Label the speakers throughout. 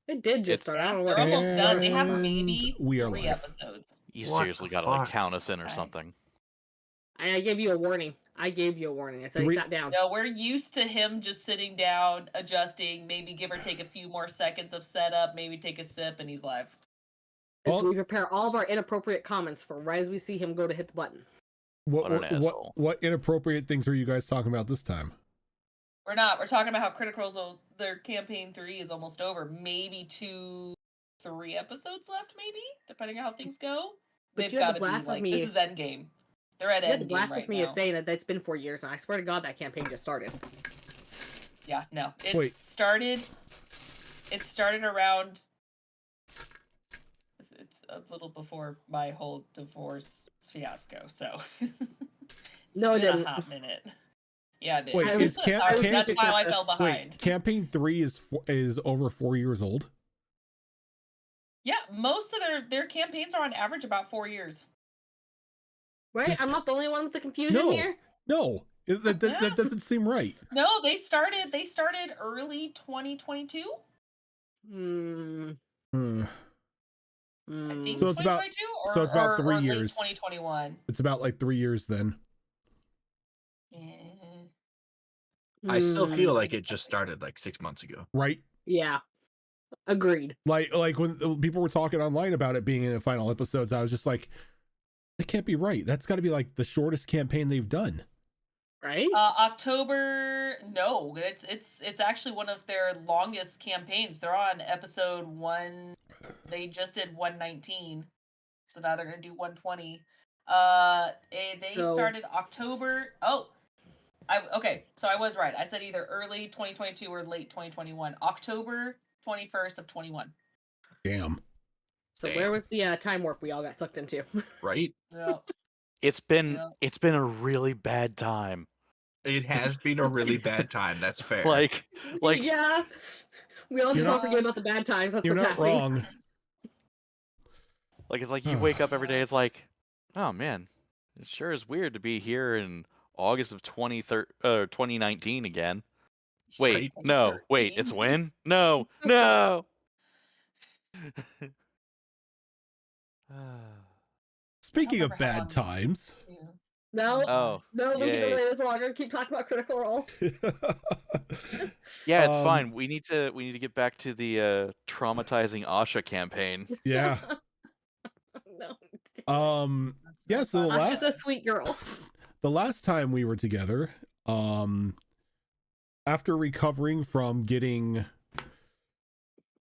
Speaker 1: It did just
Speaker 2: It's
Speaker 1: start. I don't know
Speaker 3: They're
Speaker 1: what
Speaker 3: almost done. They have
Speaker 4: And
Speaker 3: maybe
Speaker 4: we are
Speaker 3: 3
Speaker 4: live.
Speaker 3: episodes.
Speaker 2: you
Speaker 5: What
Speaker 2: seriously
Speaker 5: the
Speaker 2: gotta like
Speaker 5: fuck?
Speaker 2: count us in or
Speaker 3: Okay.
Speaker 2: something.
Speaker 1: I gave you a warning. I gave you a warning. I said he
Speaker 4: Three.
Speaker 1: sat down.
Speaker 3: No, we're used to him just sitting down, adjusting, maybe give or take a few more seconds of setup, maybe take a sip, and he's live.
Speaker 1: It's
Speaker 4: All,
Speaker 1: we prepare all of our inappropriate comments for right as we see him go to hit the button.
Speaker 4: what
Speaker 2: What an
Speaker 4: what what
Speaker 2: asshole.
Speaker 4: what inappropriate things are you guys talking about this time?
Speaker 3: We're not. We're talking about how Critical Role, their campaign 3 is almost over. Maybe 2, 3 episodes left, maybe, depending on how things go.
Speaker 1: But
Speaker 3: They've
Speaker 1: you had
Speaker 3: got
Speaker 1: to
Speaker 3: to be
Speaker 1: blast with
Speaker 3: like, this
Speaker 1: me.
Speaker 3: is Endgame. They're at
Speaker 1: You had to
Speaker 3: Endgame
Speaker 1: blast with
Speaker 3: right
Speaker 1: me as
Speaker 3: now.
Speaker 1: saying that it's been 4 years, and I swear to God that campaign just started.
Speaker 3: Yeah, no. It's
Speaker 4: Wait.
Speaker 3: started. It started around. It's a little before my whole divorce fiasco, so it's
Speaker 1: No, it
Speaker 3: been a
Speaker 1: didn't.
Speaker 3: hot minute. Yeah, it did.
Speaker 4: Wait, is
Speaker 3: Sorry, that's why I fell
Speaker 1: this.
Speaker 3: behind.
Speaker 4: Wait, campaign 3 is over 4 years old.
Speaker 3: Yeah, most of their campaigns are on average about 4 years.
Speaker 1: Right?
Speaker 4: Just-
Speaker 1: I'm not the only one with the confusion
Speaker 4: No.
Speaker 1: here.
Speaker 4: No, that doesn't seem right.
Speaker 3: No, they started early 2022.
Speaker 1: Hmm.
Speaker 4: Uh,
Speaker 3: I think
Speaker 4: So it's about-
Speaker 3: 2022 or,
Speaker 4: so it's about 3
Speaker 3: or late
Speaker 4: years.
Speaker 3: 2021.
Speaker 4: It's about like 3 years then.
Speaker 3: Eh,
Speaker 5: I still feel
Speaker 1: Hmm.
Speaker 5: like it just started like 6 months ago.
Speaker 4: Right?
Speaker 1: Yeah. Agreed.
Speaker 4: Like when people were talking online about it being in the final episodes, I was just like, that can't be right. That's got to be like the shortest campaign they've done.
Speaker 1: Right?
Speaker 3: October, no, it's actually one of their longest campaigns. They're on episode 1. They just did 119, so now they're gonna do 120. They
Speaker 1: So-
Speaker 3: started October. Okay, so I was right. I said either early 2022 or late 2021. October 21st of 21.
Speaker 4: Damn.
Speaker 1: So
Speaker 5: Damn.
Speaker 1: where was the time warp we all got sucked into?
Speaker 5: Right?
Speaker 3: Yeah.
Speaker 2: It's been
Speaker 3: Yeah.
Speaker 2: it's been a really bad time.
Speaker 5: It has been a really bad time. That's fair.
Speaker 2: Like
Speaker 1: yeah. We all just
Speaker 4: You're
Speaker 1: don't
Speaker 3: not-
Speaker 1: forget about the bad times. That's
Speaker 4: You're
Speaker 1: what's
Speaker 4: not
Speaker 1: happening.
Speaker 4: wrong.
Speaker 2: it's like you wake up every day, it's like, oh man, it sure is weird to be here in August of 2019 again. Wait,
Speaker 5: Right?
Speaker 2: no, wait,
Speaker 3: 2013.
Speaker 2: it's when? No, no.
Speaker 4: Speaking of
Speaker 3: remember how
Speaker 4: bad
Speaker 3: long-
Speaker 4: times.
Speaker 3: Yeah.
Speaker 1: No.
Speaker 2: Oh,
Speaker 1: No, we can
Speaker 2: yay.
Speaker 1: delay this longer. Keep talking about Critical Role.
Speaker 2: Yeah, it's
Speaker 4: Um,
Speaker 2: fine. We need to get back to the traumatizing Asha campaign.
Speaker 4: Yeah.
Speaker 1: No.
Speaker 4: Yeah, so the
Speaker 1: Asha's a
Speaker 4: last
Speaker 1: sweet girl.
Speaker 4: the last time we were together, after recovering from getting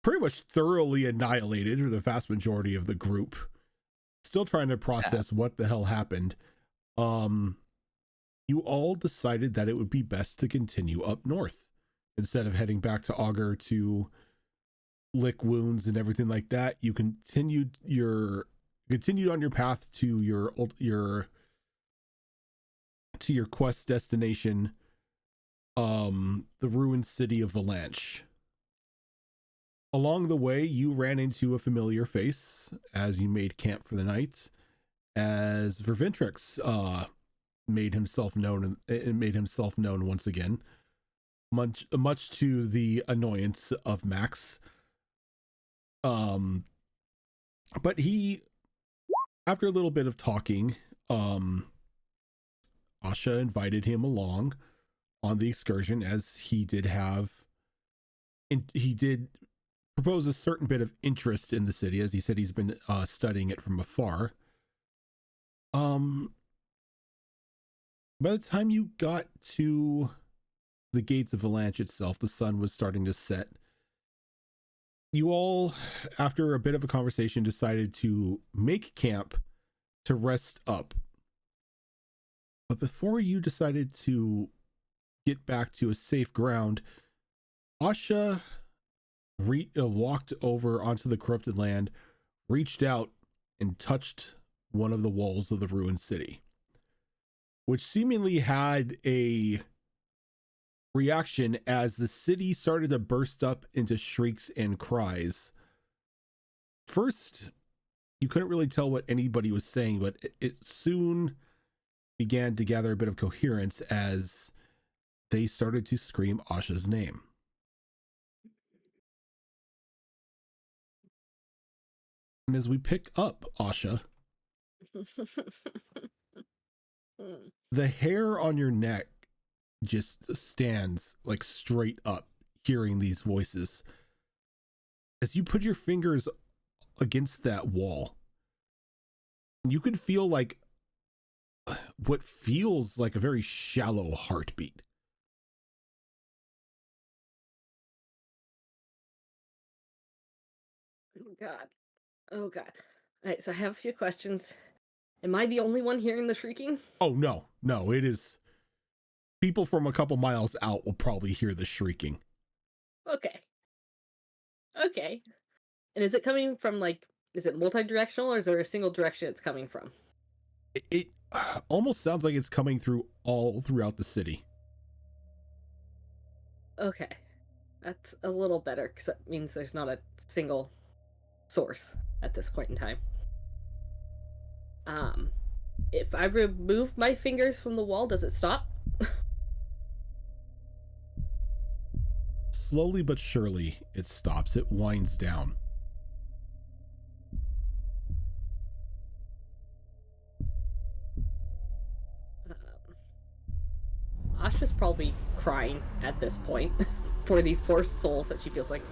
Speaker 4: pretty much thoroughly annihilated for the vast majority of the group, still trying to process what the hell happened, you all decided that it would be best to continue up north instead of heading back to Augur to lick wounds and everything like that. You continued on your path to your quest destination, the ruined city of Valanche. Along the way, you ran into a familiar face as you made camp for the night, as Vervintrix made himself known once again, much to the annoyance of Max. But he, after a little bit of talking, Asha invited him along on the excursion, as he did propose a certain bit of interest in the city, as he said he's been studying it from afar. By the time you got to the gates of Valanche itself, the sun was starting to set. You all, after a bit of a conversation, decided to make camp to rest up. But before you decided to get back to a safe ground, Asha walked over onto the corrupted land, reached out, and touched one of the walls of the ruined city, which seemingly had a reaction as the city started to burst up into shrieks and cries. First, you couldn't really tell what anybody was saying, but it soon began to gather a bit of coherence as they started to scream Asha's name. And as we pick up Asha, the hair on your neck just stands like straight up, hearing these voices. As you put your fingers against that wall, you can feel like what feels like a very shallow heartbeat.
Speaker 1: Oh God. Oh God. All right, so I have a few questions. Am I the only one hearing the shrieking?
Speaker 4: Oh, no, it is. People from a couple miles out will probably hear the shrieking.
Speaker 1: Okay. Okay. And is it coming from, like, is it multi-directional, or is there a single direction it's coming from?
Speaker 4: It almost sounds like it's coming through all throughout the city.
Speaker 1: Okay. That's a little better, because that means there's not a single source at this point in time. If I remove my fingers from the wall, does it stop?
Speaker 4: Slowly but surely, it stops. It winds down.
Speaker 1: Asha's probably crying at this point for these poor souls that she feels like.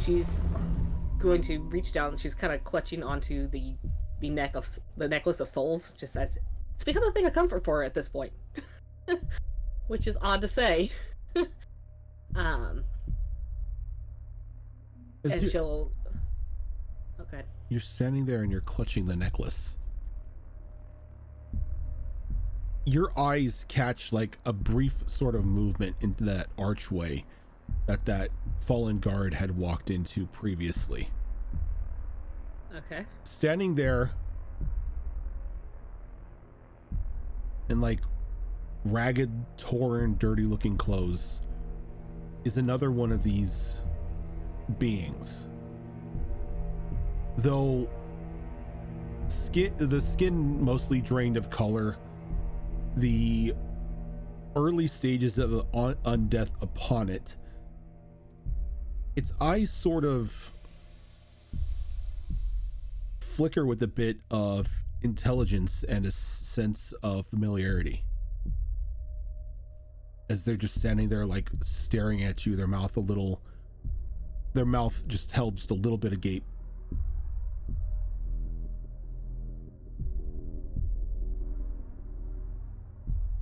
Speaker 1: She's going to reach down. She's kind of clutching onto the necklace of souls, just as it's become a thing of comfort for her at this point, which is odd to say. And she'll. Okay.
Speaker 4: You're standing there and you're clutching the necklace. Your eyes catch like a brief sort of movement into that archway that fallen guard had walked into previously.
Speaker 1: Okay.
Speaker 4: Standing there in like ragged, torn, dirty looking clothes is another one of these beings. Though the skin mostly drained of color, the early stages of the undeath upon it, its eyes sort of flicker with a bit of intelligence and a sense of familiarity as they're just standing there like staring at you, their mouth just held just a little bit agape.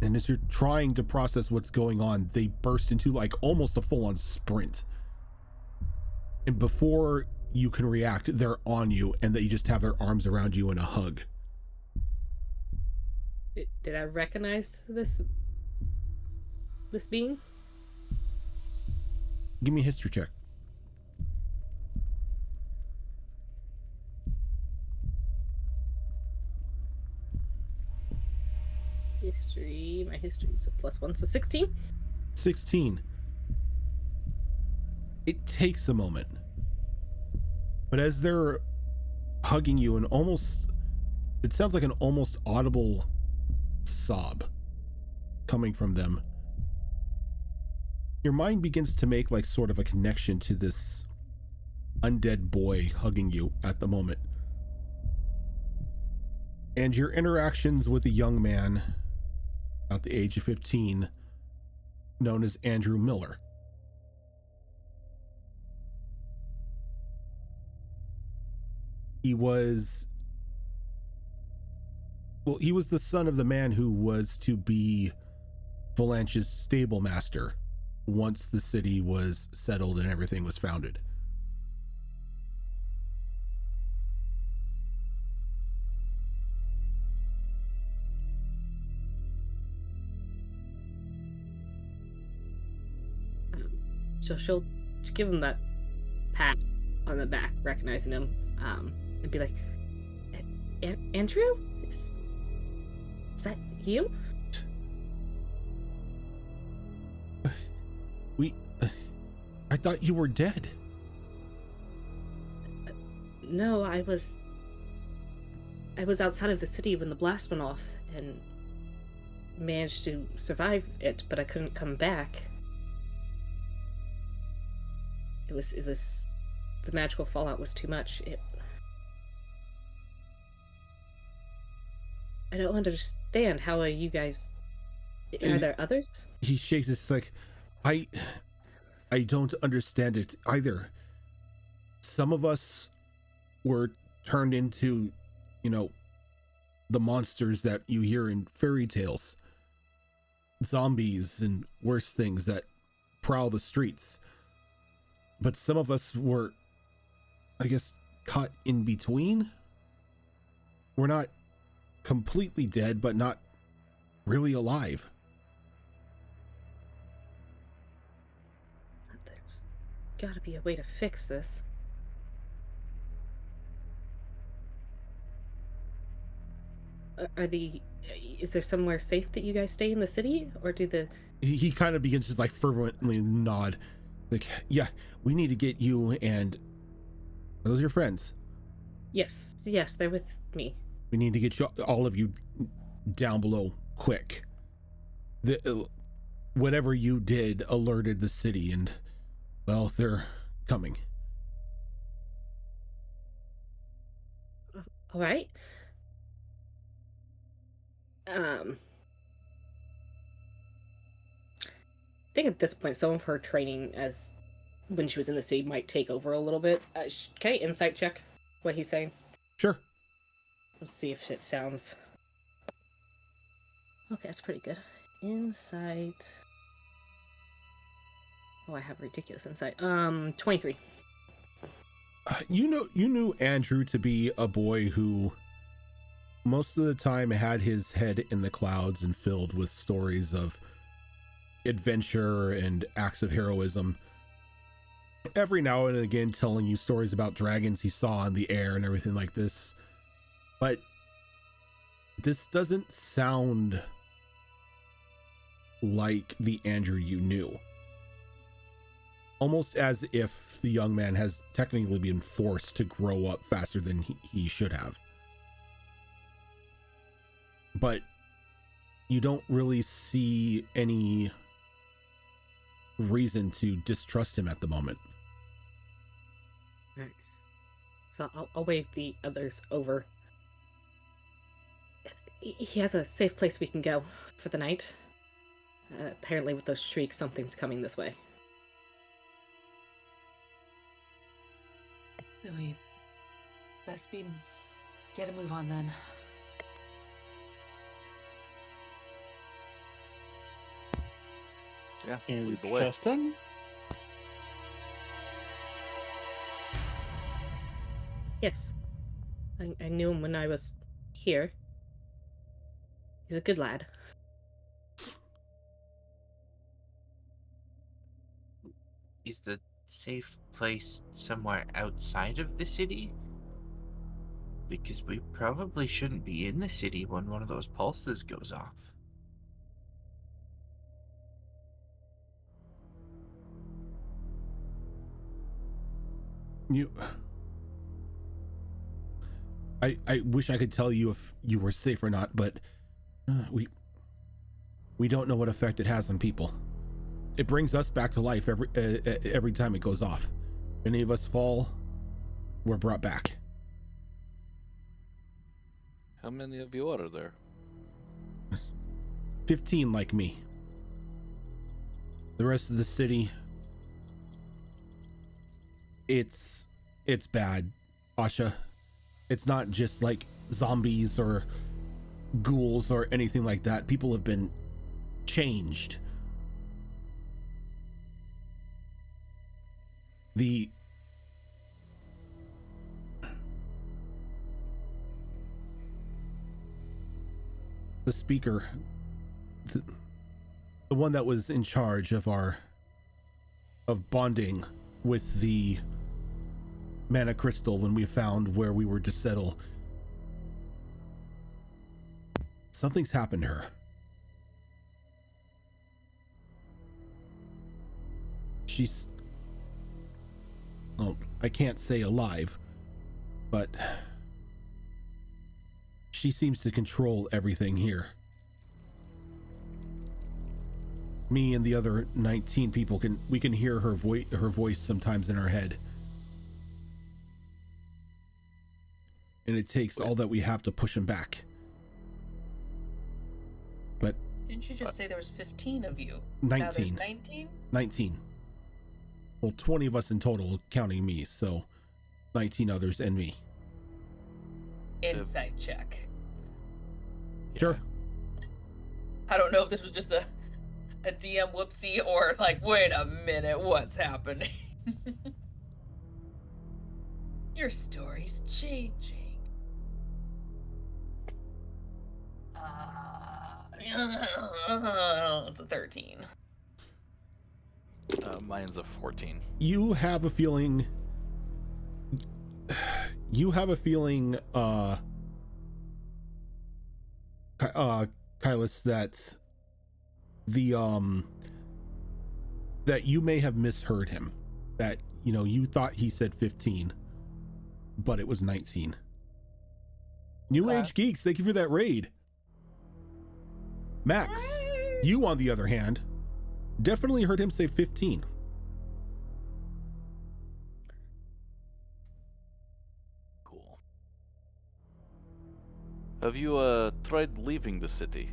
Speaker 4: And as you're trying to process what's going on, they burst into like almost a full-on sprint. And before you can react, they're on you, and they just have their arms around you in a hug.
Speaker 1: Did I recognize this being?
Speaker 4: Give me a history check.
Speaker 1: My history is a +1, so 16.
Speaker 4: 16. It takes a moment. But as they're hugging you, it sounds like an almost audible sob coming from them. Your mind begins to make like sort of a connection to this undead boy hugging you at the moment. And your interactions with a young man about the age of 15 known as Andrew Miller. He was the son of the man who was to be Valanche's stable master once the city was settled and everything was founded.
Speaker 1: So she'll give him that pat on the back, recognizing him, and be like, Andrew? Is that you?
Speaker 4: I thought you were dead.
Speaker 1: No, I was outside of the city when the blast went off and managed to survive it, but I couldn't come back. It was the magical fallout was too much. I don't understand. How are you guys? Are there others?
Speaker 4: He shakes his like, I don't understand it either. Some of us were turned into, the monsters that you hear in fairy tales. Zombies and worse things that prowl the streets. But some of us were, I guess, caught in between. We're not completely dead, but not really alive.
Speaker 1: There's gotta be a way to fix this. Is there somewhere safe that you guys stay in the city, or do the...
Speaker 4: He kind of begins to like fervently nod. Like, yeah, we need to get you and... Are those your friends?
Speaker 1: Yes, they're with me.
Speaker 4: We need to get you, all of you down below quick. Whatever you did alerted the city and, well, they're coming.
Speaker 1: All right. I think at this point, some of her training as when she was in the city might take over a little bit. Can I insight check what he's saying?
Speaker 4: Sure.
Speaker 1: Let's see if it sounds... Okay, that's pretty good. Insight... Oh, I have ridiculous insight. 23.
Speaker 4: You knew Andrew to be a boy who most of the time had his head in the clouds and filled with stories of adventure and acts of heroism. Every now and again telling you stories about dragons he saw in the air and everything like this. But this doesn't sound like the Andrew you knew. Almost as if the young man has technically been forced to grow up faster than he should have. But you don't really see any reason to distrust him at the moment.
Speaker 1: Right. So I'll wave the others over. He has a safe place we can go for the night. Apparently with those shrieks, something's coming this way.
Speaker 3: Really, best be get a move on then.
Speaker 2: Yeah,
Speaker 6: And
Speaker 2: lead the way.
Speaker 6: Justin?
Speaker 1: Yes. I knew him when I was here. He's a good lad.
Speaker 7: Is the safe place somewhere outside of the city? Because we probably shouldn't be in the city when one of those pulses goes off.
Speaker 4: I wish I could tell you if you were safe or not, but we don't know what effect it has on people. It brings us back to life every time it goes off. If any of us fall, we're brought back.
Speaker 2: How many of you are there?
Speaker 4: 15 like me. The rest of the city, it's bad, Asha. It's not just like zombies or ghouls or anything like that. People have been changed. The speaker, the one that was in charge of bonding with the mana crystal when we found where we were to settle, something's happened to her. She's, well, I can't say alive, but she seems to control everything here. Me and the other 19 people we can hear her voice sometimes in our head. And it takes all that we have to push him back.
Speaker 3: Didn't you just say there was 15 of you? Now there's
Speaker 4: 19.
Speaker 3: 19?
Speaker 4: 19. Well, 20 of us in total, counting me, so 19 others and me.
Speaker 3: Insight check.
Speaker 4: Sure.
Speaker 3: I don't know if this was just a DM whoopsie or like, wait a minute, what's happening? Your story's changing. It's a 13.
Speaker 2: Mine's a 14.
Speaker 4: You have a feeling. You have a feeling, Kylus, that that you may have misheard him. That, you know, you thought he said 15, but it was 19. New Age Geeks, thank you for that raid. Max, you on the other hand, definitely heard him say 15.
Speaker 2: Cool. Have you tried leaving the city?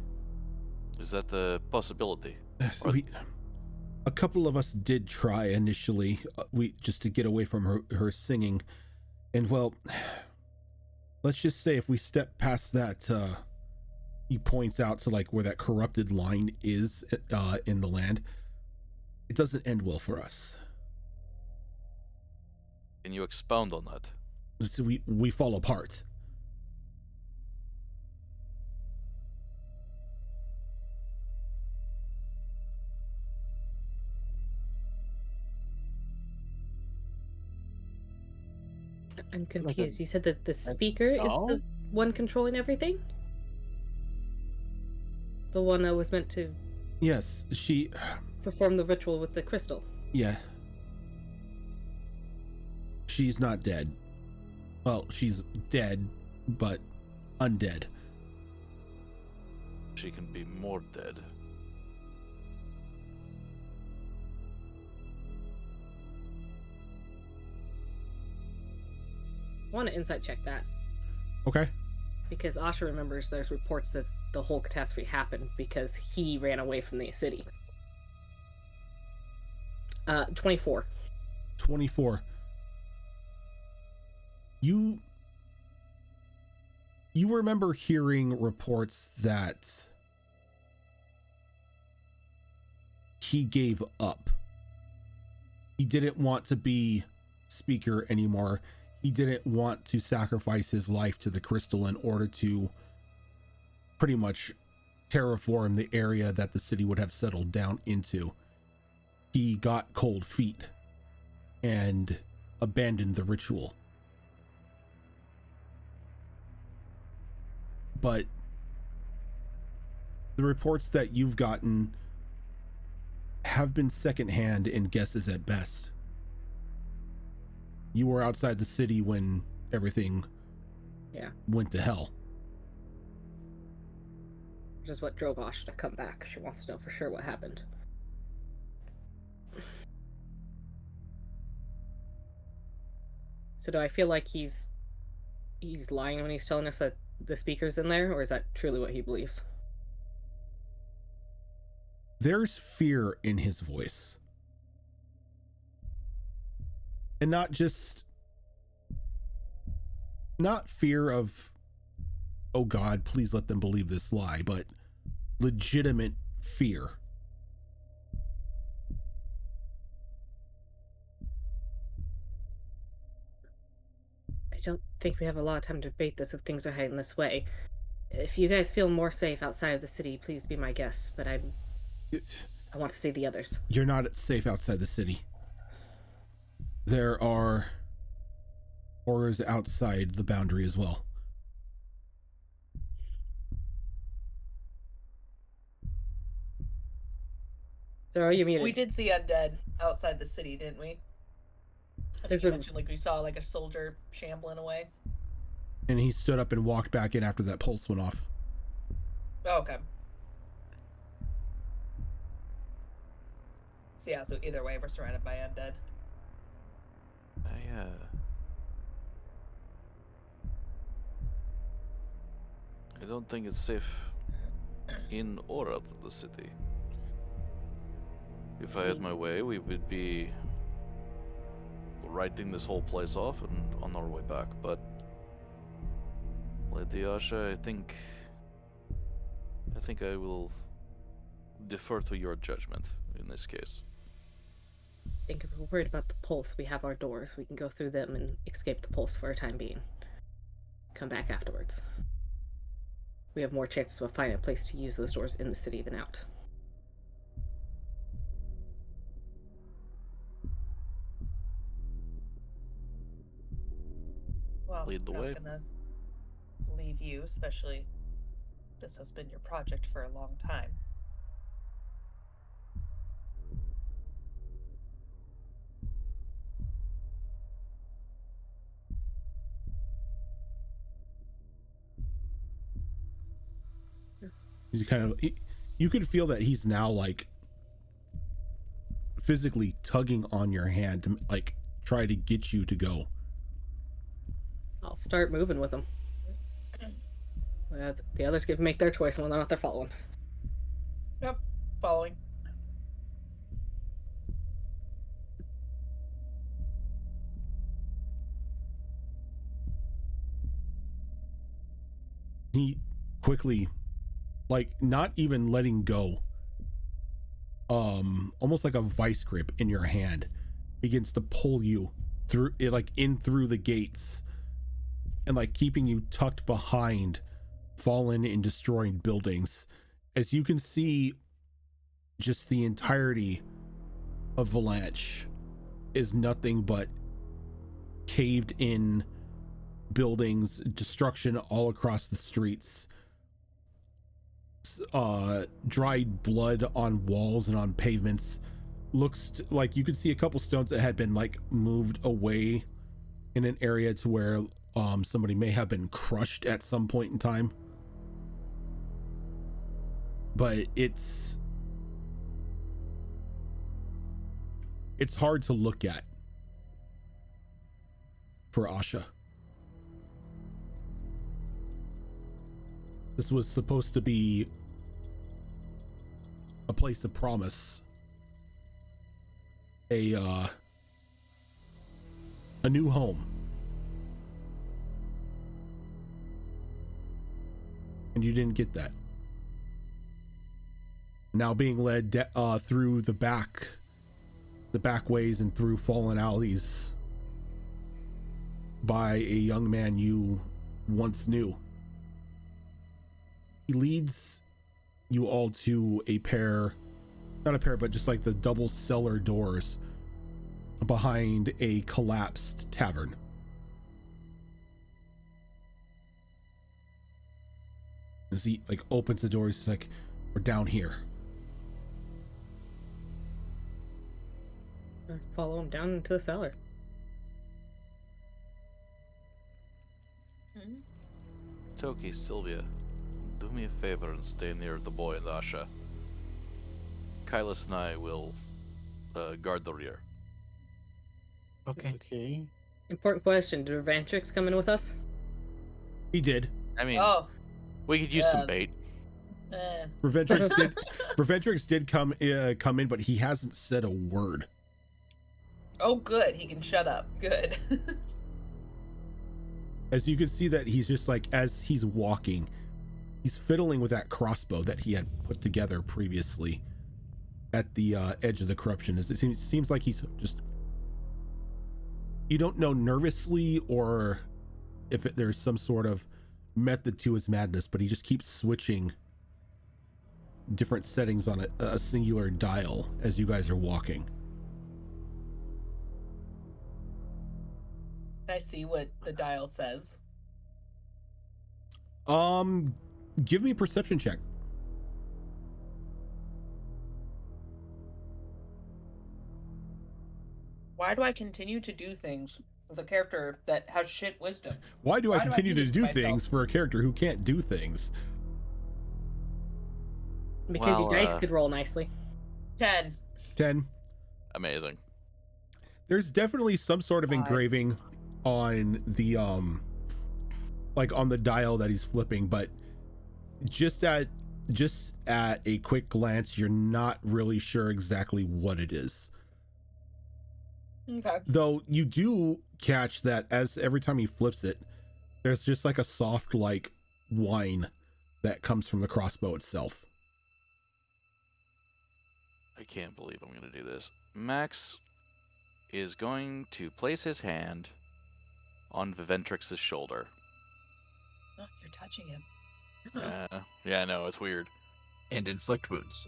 Speaker 2: Is that a possibility?
Speaker 4: So a couple of us did try initially, we just to get away from her singing, and well, let's just say if we step past that, he points out to like where that corrupted line is in the land, it doesn't end well for us.
Speaker 2: Can you expound on that?
Speaker 4: So we fall apart.
Speaker 1: I'm confused. You said that the speaker is the one controlling everything? The one that was meant to
Speaker 4: Yes, she.
Speaker 1: perform the ritual with the crystal.
Speaker 4: Yeah. She's not dead. Well, she's dead, but undead.
Speaker 2: She can be more dead.
Speaker 1: I want to insight check that.
Speaker 4: Okay.
Speaker 1: Because Asha remembers there's reports that the whole catastrophe happened because he ran away from the city. 24.
Speaker 4: 24. You remember hearing reports that he gave up. He didn't want to be speaker anymore. He didn't want to sacrifice his life to the crystal in order to pretty much terraform the area that the city would have settled down into. He got cold feet and abandoned the ritual. But the reports that you've gotten have been secondhand and guesses at best. You were outside the city when everything went to hell.
Speaker 1: Which is what drove Asha to come back. She wants to know for sure what happened. So do I feel like he's lying when he's telling us that the speaker's in there, or is that truly what he believes?
Speaker 4: There's fear in his voice. And not fear of, oh God, please let them believe this lie, but legitimate fear.
Speaker 1: I don't think we have a lot of time to debate this if things are heading this way. If you guys feel more safe outside of the city, please be my guest, but I want to see the others.
Speaker 4: You're not safe outside the city. There are horrors outside the boundary as well.
Speaker 1: So are you muted?
Speaker 3: We did see undead outside the city, didn't we? I think you mentioned like we saw like a soldier shambling away.
Speaker 4: And he stood up and walked back in after that pulse went off.
Speaker 3: Oh, okay. So yeah, so either way, we're surrounded by undead.
Speaker 2: I don't think it's safe in or out of the city. If I had my way, we would be writing this whole place off and on our way back, but Lady Asha, I think I will defer to your judgment in this case.
Speaker 1: I think if we're worried about the pulse, we have our doors. We can go through them and escape the pulse for a time being. Come back afterwards. We have more chances of finding a place to use those doors in the city than out.
Speaker 3: Well,
Speaker 2: Lead the
Speaker 3: I'm
Speaker 2: way.
Speaker 3: not gonna leave you, especially this has been your project for a long time.
Speaker 4: He's kind of, you can feel that he's now like physically tugging on your hand to like try to get you to go.
Speaker 1: I'll start moving with them. The others can make their choice on whether or not they're following.
Speaker 3: Yep, following.
Speaker 4: He quickly, like not even letting go, almost like a vice grip in your hand, begins to pull you through it, like in through the gates, and like keeping you tucked behind fallen and destroyed buildings. As you can see, just the entirety of Valanche is nothing but caved in buildings, destruction all across the streets, dried blood on walls and on pavements. Looks like you could see a couple stones that had been like moved away in an area to where somebody may have been crushed at some point in time. But it's hard to look at for Asha. This was supposed to be a place of promise, a new home. And you didn't get that. Now being led through the back ways and through fallen alleys by a young man you once knew. He leads you all to not a pair, but just like the double cellar doors behind a collapsed tavern. As he like opens the door, he's like, "We're down here."
Speaker 1: Follow him down into the cellar.
Speaker 3: Hmm?
Speaker 2: Toki, Sylvia, do me a favor and stay near the boy and Asha. Kylas and I will guard the rear.
Speaker 7: Okay.
Speaker 6: Okay.
Speaker 1: Important question: did Revantrix come in with us?
Speaker 4: He did.
Speaker 2: I mean,
Speaker 3: Oh,
Speaker 2: we could use some bait.
Speaker 4: Reventrix did come in, but he hasn't said a word.
Speaker 3: Oh, good. He can shut up. Good.
Speaker 4: As you can see that he's just like, as he's walking, he's fiddling with that crossbow that he had put together previously at the edge of the corruption. It seems like he's just, you don't know nervously or if there's some sort of method to his madness, but he just keeps switching different settings on a singular dial as you guys are walking.
Speaker 3: I see what the dial says.
Speaker 4: Give me a perception check.
Speaker 3: Why do I continue to do things with a character that has shit wisdom?
Speaker 4: Why do I continue to
Speaker 3: this
Speaker 4: do
Speaker 3: myself?
Speaker 4: things for a character who can't do things?
Speaker 1: Because
Speaker 2: Well,
Speaker 1: your dice could roll nicely.
Speaker 3: 10.
Speaker 4: 10.
Speaker 2: Amazing.
Speaker 4: There's definitely some sort of
Speaker 3: 5.
Speaker 4: engraving on the like on the dial that he's flipping, but just at just at a quick glance, you're not really sure exactly what it is.
Speaker 3: Okay.
Speaker 4: Though you do catch that as every time he flips it, there's just like a soft, like, whine that comes from the crossbow itself.
Speaker 2: I can't believe I'm going to do this. Max is going to place his hand on Viventrix's shoulder.
Speaker 3: Oh, you're touching him.
Speaker 2: Yeah, no, it's weird.
Speaker 5: And inflict wounds.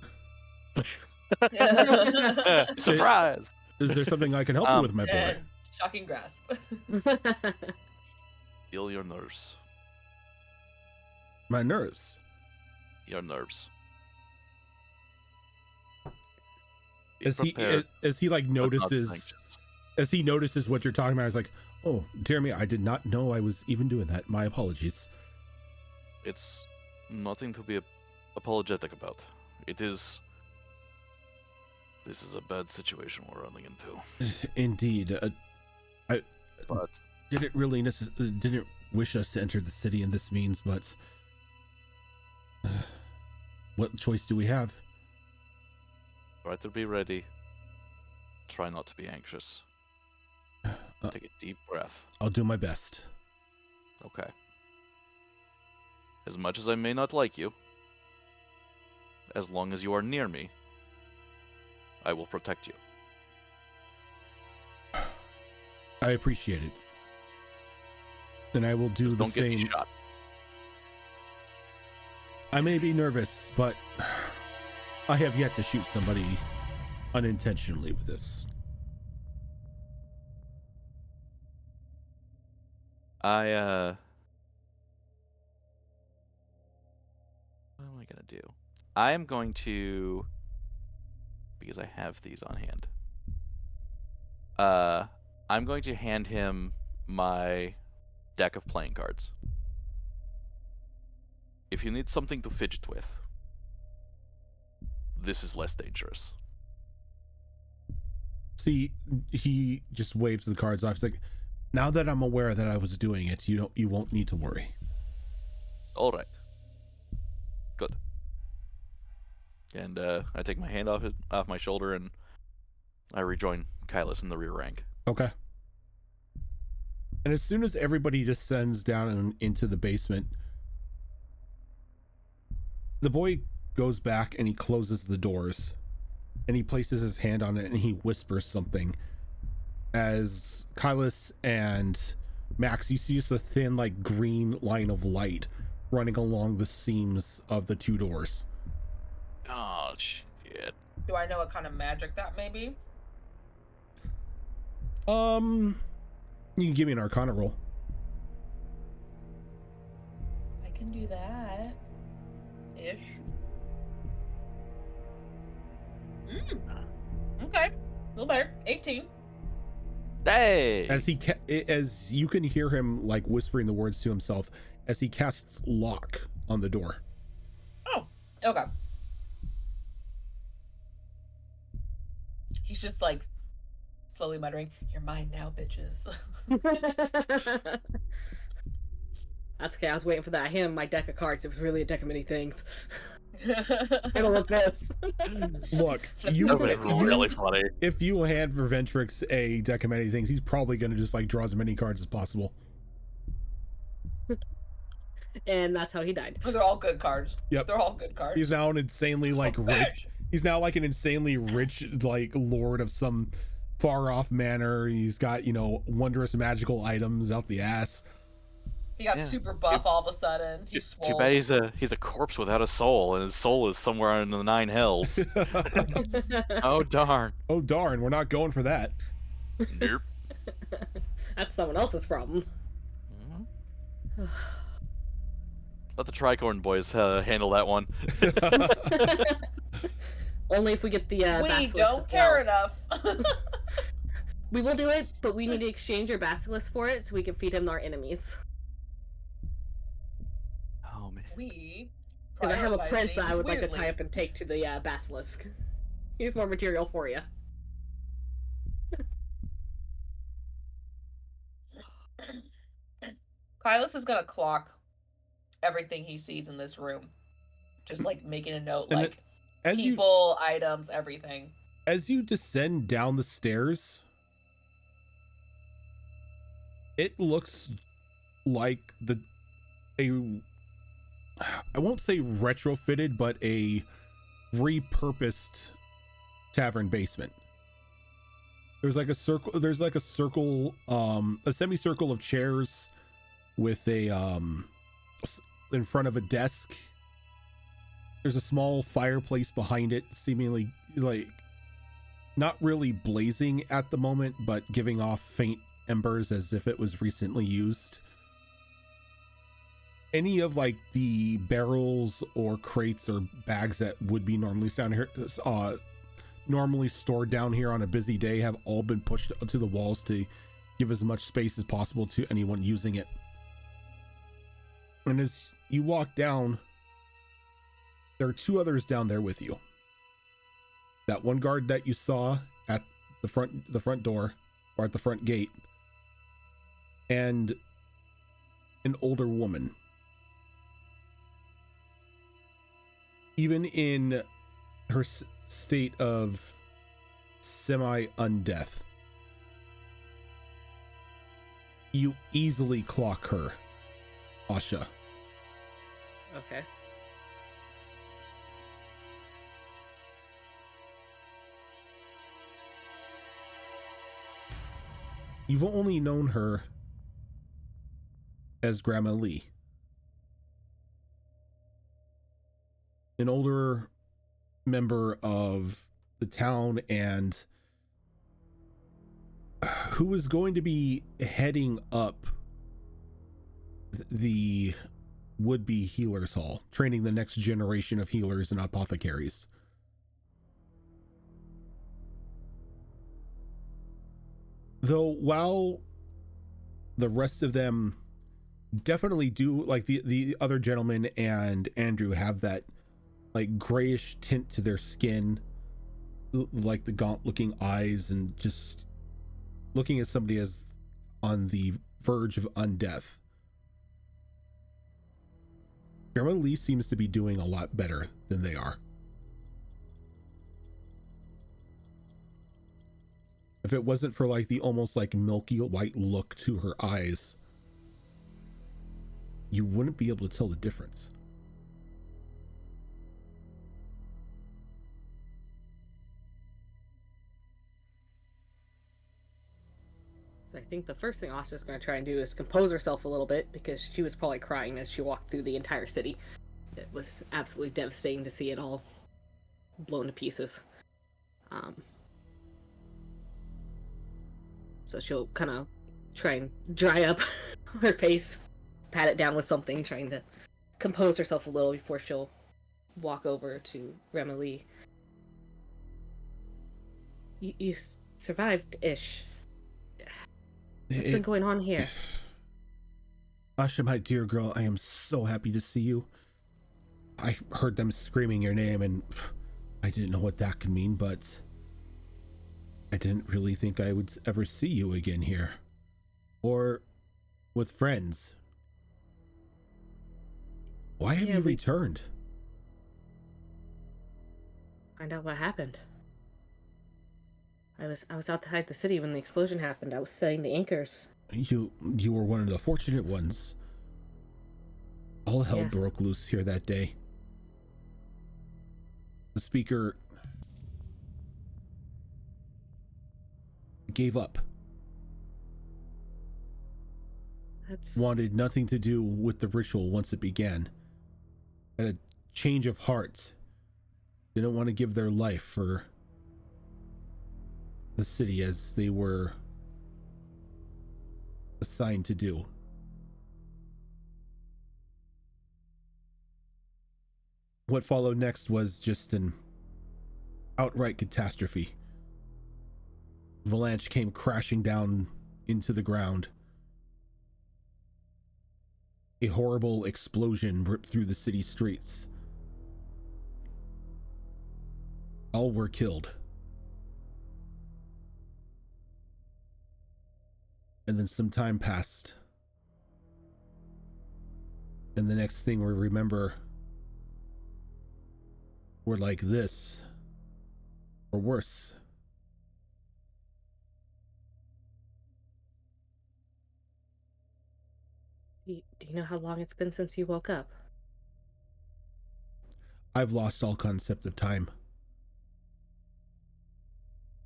Speaker 2: Surprise!
Speaker 4: Is there something I can help you with, my boy?
Speaker 3: And shocking grasp.
Speaker 2: Feel your nerves.
Speaker 4: My nerves.
Speaker 2: Your nerves. Be
Speaker 4: As he
Speaker 2: prepared,
Speaker 4: like
Speaker 2: but not
Speaker 4: notices
Speaker 2: anxious.
Speaker 4: as he notices what you're talking about, he's like, "Oh, dear me, I did not know I was even doing that. My apologies."
Speaker 2: It's nothing to be apologetic about. This is a bad situation we're running into.
Speaker 4: Indeed,
Speaker 2: But
Speaker 4: didn't wish us to enter the city in this means, but what choice do we have?
Speaker 2: try to be ready. Try not to be anxious. Take a deep breath.
Speaker 4: I'll do my best.
Speaker 2: Okay. As much as I may not like you, as long as you are near me, I will protect you.
Speaker 4: I appreciate it. And I will do
Speaker 2: Just
Speaker 4: the
Speaker 2: don't get me
Speaker 4: same.
Speaker 2: shot.
Speaker 4: I may be nervous, but I have yet to shoot somebody unintentionally with this.
Speaker 2: What am I gonna do? I am going to, because I have these on hand. I'm going to hand him my deck of playing cards. If you need something to fidget with, this is less dangerous.
Speaker 4: See, he just waves the cards off. He's like, now that I'm aware that I was doing it, you won't need to worry.
Speaker 2: All right. Good. And I take my hand off my shoulder and I rejoin Kylus in the rear rank.
Speaker 4: Okay. And as soon as everybody descends down into the basement, the boy goes back and he closes the doors and he places his hand on it and he whispers something. As Kylus and Max, you see just a thin, like, green line of light running along the seams of the two doors.
Speaker 2: Oh, shit.
Speaker 3: Do I know what kind of magic that may be?
Speaker 4: You can give me an Arcana roll.
Speaker 3: I can do that. Ish. Okay. A little better. 18.
Speaker 2: Hey!
Speaker 4: As you can hear him, like, whispering the words to himself as he casts lock on the door.
Speaker 3: Oh, okay. He's just like slowly muttering, "You're mine now, bitches."
Speaker 1: That's okay. I was waiting for that. I handed him my deck of cards. It was really a deck of many things. Handle with this.
Speaker 4: Look,
Speaker 2: That would have been really funny.
Speaker 4: if you hand Viventrix a deck of many things, he's probably going to just, like, draw as many cards as possible.
Speaker 1: And that's how he died.
Speaker 3: They're all good cards.
Speaker 4: Yep.
Speaker 3: They're all good cards.
Speaker 4: He's now an insanely, like,
Speaker 3: Oh,
Speaker 4: rich. He's now like an insanely rich, like, lord of some far off manor. He's got, wondrous magical items out the ass.
Speaker 3: He got
Speaker 2: Yeah.
Speaker 3: super buff all of a sudden. He's
Speaker 2: Too
Speaker 3: swole.
Speaker 2: bad he's a corpse without a soul, and his soul is somewhere in the nine hells. Oh darn!
Speaker 4: Oh, darn, we're not going for that.
Speaker 2: Nope.
Speaker 1: That's someone else's problem.
Speaker 2: Mhm. Let the Tricorn boys handle that one.
Speaker 1: Only if we get the
Speaker 3: We
Speaker 1: basilisk
Speaker 3: don't
Speaker 1: as
Speaker 3: care
Speaker 1: well.
Speaker 3: enough.
Speaker 1: We will do it, but we need to exchange your basilisk for it so we can feed him our enemies.
Speaker 2: Oh man.
Speaker 3: We.
Speaker 1: Because I have a
Speaker 3: prioritize
Speaker 1: prince that I
Speaker 3: things
Speaker 1: would like to tie
Speaker 3: weirdly.
Speaker 1: up and take to the basilisk. He's more material for you.
Speaker 3: Kylus is gonna clock everything he sees in this room. just like making a note,
Speaker 4: And
Speaker 3: like
Speaker 4: as
Speaker 3: people, items, everything.
Speaker 4: as you descend down the stairs, it looks like I won't say retrofitted, but a repurposed tavern basement. There's like a circle, a semicircle of chairs with a in front of a desk. There's a small fireplace behind it, seemingly like not really blazing at the moment, but giving off faint embers as if it was recently used. Any of like the barrels or crates or bags that would be normally normally stored down here on a busy day have all been pushed to the walls to give as much space as possible to anyone using it. And as you walk down, there are two others down there with you. That one guard that you saw at the front door, or at the front gate, and an older woman. Even in her state of semi-undeath, you easily clock her, Asha.
Speaker 1: Okay.
Speaker 4: You've only known her as Grandma Lee, an older member of the town and who is going to be heading up the would-be healers hall, training the next generation of healers and apothecaries. Though while the rest of them definitely do, like the other gentleman and Andrew have that like grayish tint to their skin, like the gaunt looking eyes, and just looking at somebody as on the verge of undeath. Grandma Lee seems to be doing a lot better than they are. If it wasn't for like the almost like milky white look to her eyes, you wouldn't be able to tell the difference.
Speaker 1: So I think the first thing Asha's going to try and do is compose herself a little bit, because she was probably crying as she walked through the entire city. It was absolutely devastating to see it all blown to pieces. So she'll kind of try and dry up her face, pat it down with something, trying to compose herself a little before she'll walk over to Grandma Lee. You survived-ish. What's been going on here?
Speaker 4: Asha, my dear girl, I am so happy to see you. I heard them screaming your name and I didn't know what that could mean, but I didn't really think I would ever see you again here. Or with friends. Why have you returned?
Speaker 1: Find out what happened. I was outside the city when the explosion happened. I was setting the anchors.
Speaker 4: You were one of the fortunate ones. All hell
Speaker 1: Yes.
Speaker 4: broke loose here that day. The speaker gave up.
Speaker 1: That's
Speaker 4: Wanted nothing to do with the ritual once it began. Had a change of heart. Didn't want to give their life for the city as they were assigned to do. What followed next was just an outright catastrophe. Avalanche came crashing down into the ground. A horrible explosion ripped through the city streets. All were killed. And then some time passed. And the next thing we remember were like this, or worse.
Speaker 1: Do you know how long it's been since you woke up?
Speaker 4: I've lost all concept of time.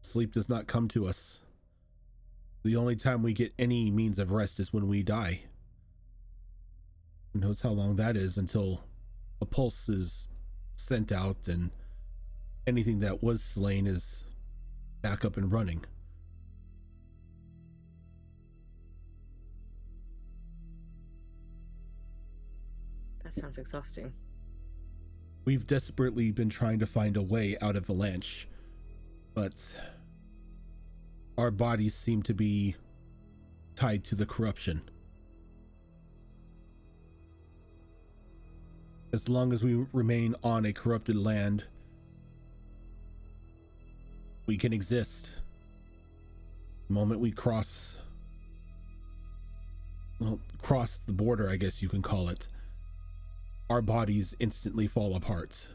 Speaker 4: Sleep does not come to us. The only time we get any means of rest is when we die. Who knows how long that is until a pulse is sent out and anything that was slain is back up and running.
Speaker 1: That sounds exhausting.
Speaker 4: We've desperately been trying to find a way out of Valanche, but our bodies seem to be tied to the corruption. As long as we remain on a corrupted land, we can exist. The moment we cross the border, I guess you can call it, our bodies instantly fall apart.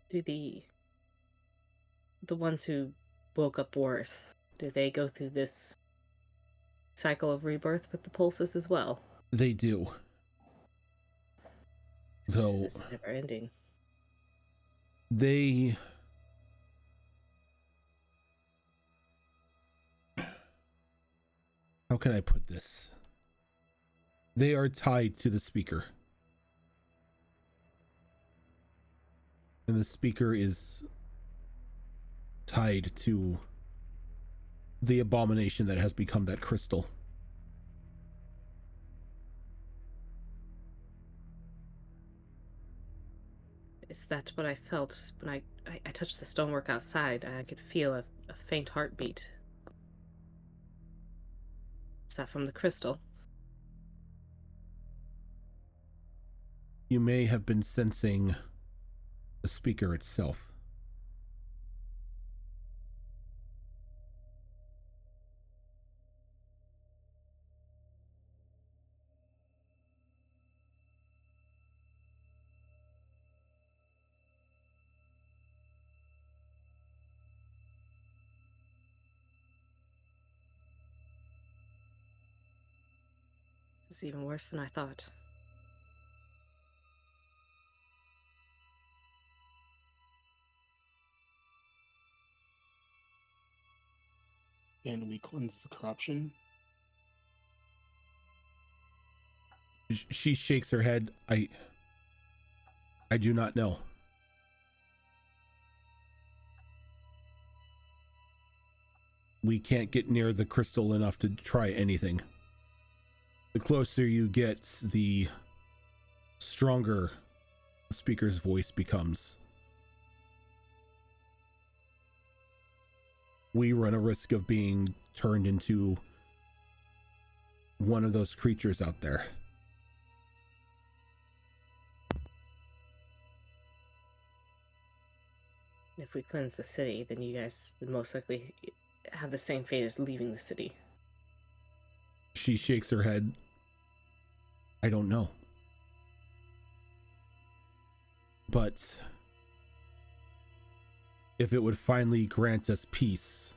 Speaker 1: Do the ones who woke up worse, do they go through this cycle of rebirth with the pulses as well?
Speaker 4: They do. Though
Speaker 1: It's never ending.
Speaker 4: they how can I put this? They are tied to the speaker. And the speaker is tied to the abomination that has become that crystal.
Speaker 1: Is that what I felt when I touched the stonework outside? I could feel a faint heartbeat. Is that from the crystal?
Speaker 4: You may have been sensing the speaker itself.
Speaker 1: This is even worse than I thought.
Speaker 6: Can we cleanse the corruption?
Speaker 4: She shakes her head. I do not know. We can't get near the crystal enough to try anything. The closer you get, the stronger the speaker's voice becomes. We run a risk of being turned into one of those creatures out there.
Speaker 1: If we cleanse the city, then you guys would most likely have the same fate as leaving the city.
Speaker 4: She shakes her head. I don't know. But if it would finally grant us peace,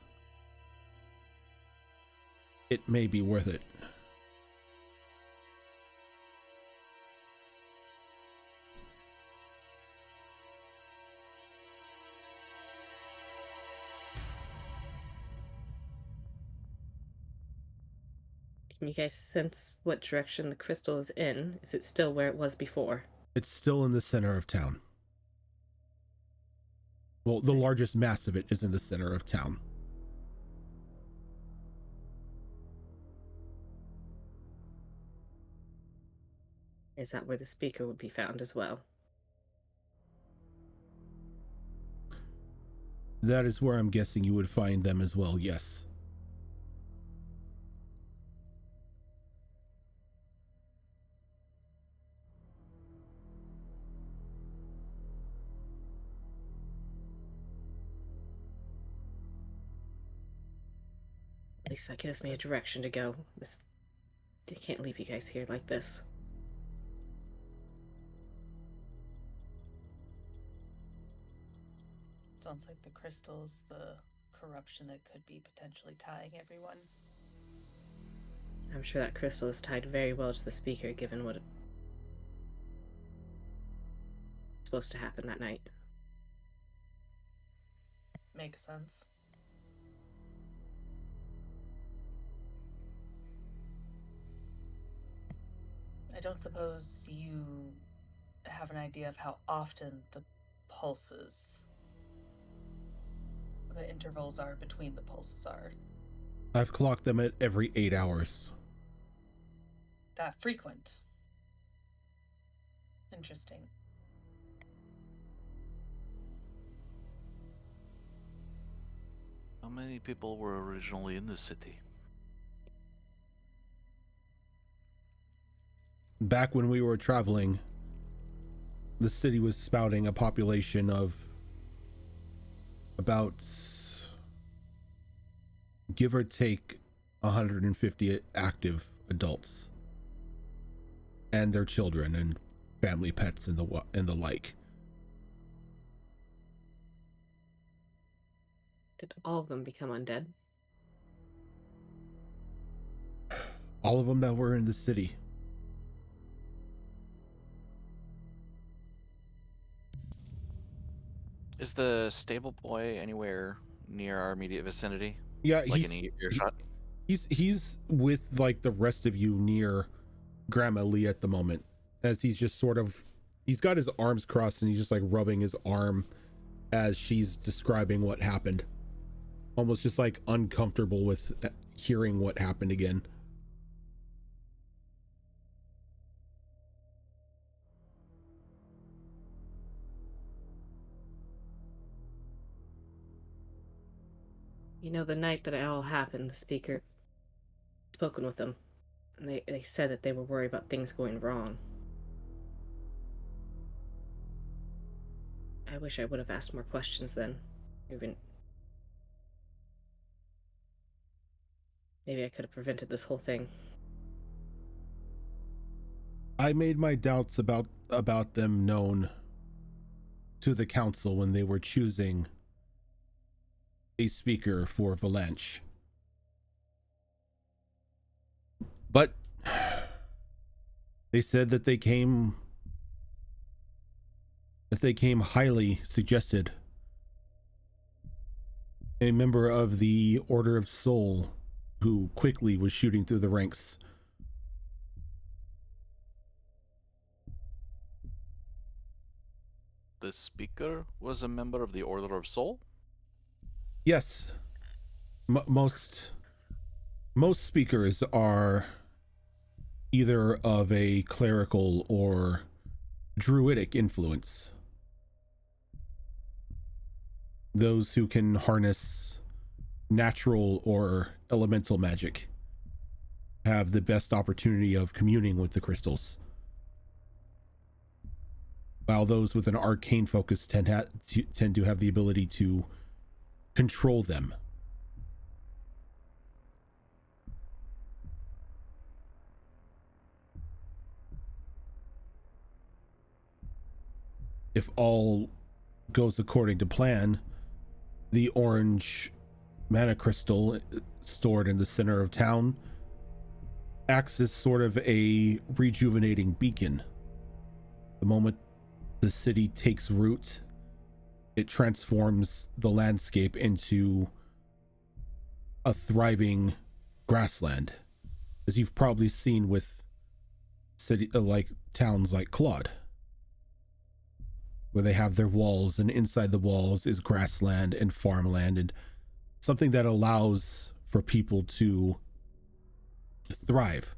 Speaker 4: it may be worth it.
Speaker 1: Can you guys sense what direction the crystal is in? Is it still where it was before?
Speaker 4: It's still in the center of town. Well, the largest mass of it is in the center of town.
Speaker 1: Is that where the speaker would be found as well?
Speaker 4: That is where I'm guessing you would find them as well, yes.
Speaker 1: least that gives me a direction to go. I can't leave you guys here like this.
Speaker 3: Sounds like the crystal's the corruption that could be potentially tying everyone.
Speaker 1: I'm sure that crystal is tied very well to the speaker, given what supposed to happen that night.
Speaker 3: Makes sense. I don't suppose you have an idea of how often the pulses, the intervals are between the pulses are.
Speaker 4: I've clocked them at every 8 hours.
Speaker 3: That frequent. Interesting.
Speaker 2: How many people were originally in the city?
Speaker 4: Back when we were traveling, the city was spouting a population of about, give or take, 150 active adults and their children and family pets and the like.
Speaker 1: Did all of them become undead?
Speaker 4: All of them that were in the city.
Speaker 2: Is the stable boy anywhere near our immediate vicinity?
Speaker 4: Yeah,
Speaker 2: Like in earshot?
Speaker 4: he's with like the rest of you near Grandma Lee at the moment, as he's just sort of, he's got his arms crossed and he's just like rubbing his arm as she's describing what happened, almost just like uncomfortable with hearing what happened again.
Speaker 1: You know, the night that it all happened, the speaker spoken with them, and they said that they were worried about things going wrong. I wish I would have asked more questions then. Maybe I could have prevented this whole thing.
Speaker 4: I made my doubts about them known to the council when they were choosing a speaker for Valanche. But they said that they came highly suggested. A member of the Order of Soul who quickly was shooting through the ranks.
Speaker 2: The speaker was a member of the Order of Soul?
Speaker 4: Yes. Most speakers are either of a clerical or druidic influence. Those who can harness natural or elemental magic have the best opportunity of communing with the crystals, while those with an arcane focus tend to have the ability to control them. If all goes according to plan, the orange mana crystal stored in the center of town acts as sort of a rejuvenating beacon. The moment the city takes root, it transforms the landscape into a thriving grassland, as you've probably seen with like towns like Claude, where they have their walls, and inside the walls is grassland and farmland, and something that allows for people to thrive.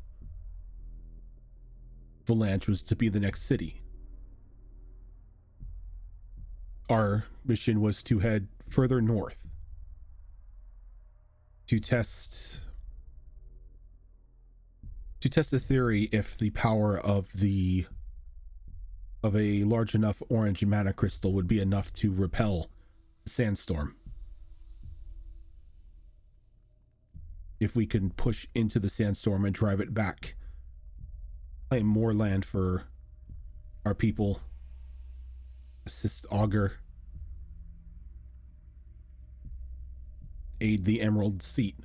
Speaker 4: Valanche was to be the next city. Our mission was to head further north to test the theory if the power of a large enough orange mana crystal would be enough to repel the sandstorm. if we can push into the sandstorm and drive it back, claim more land for our people, assist Augur, aid the Emerald Seat.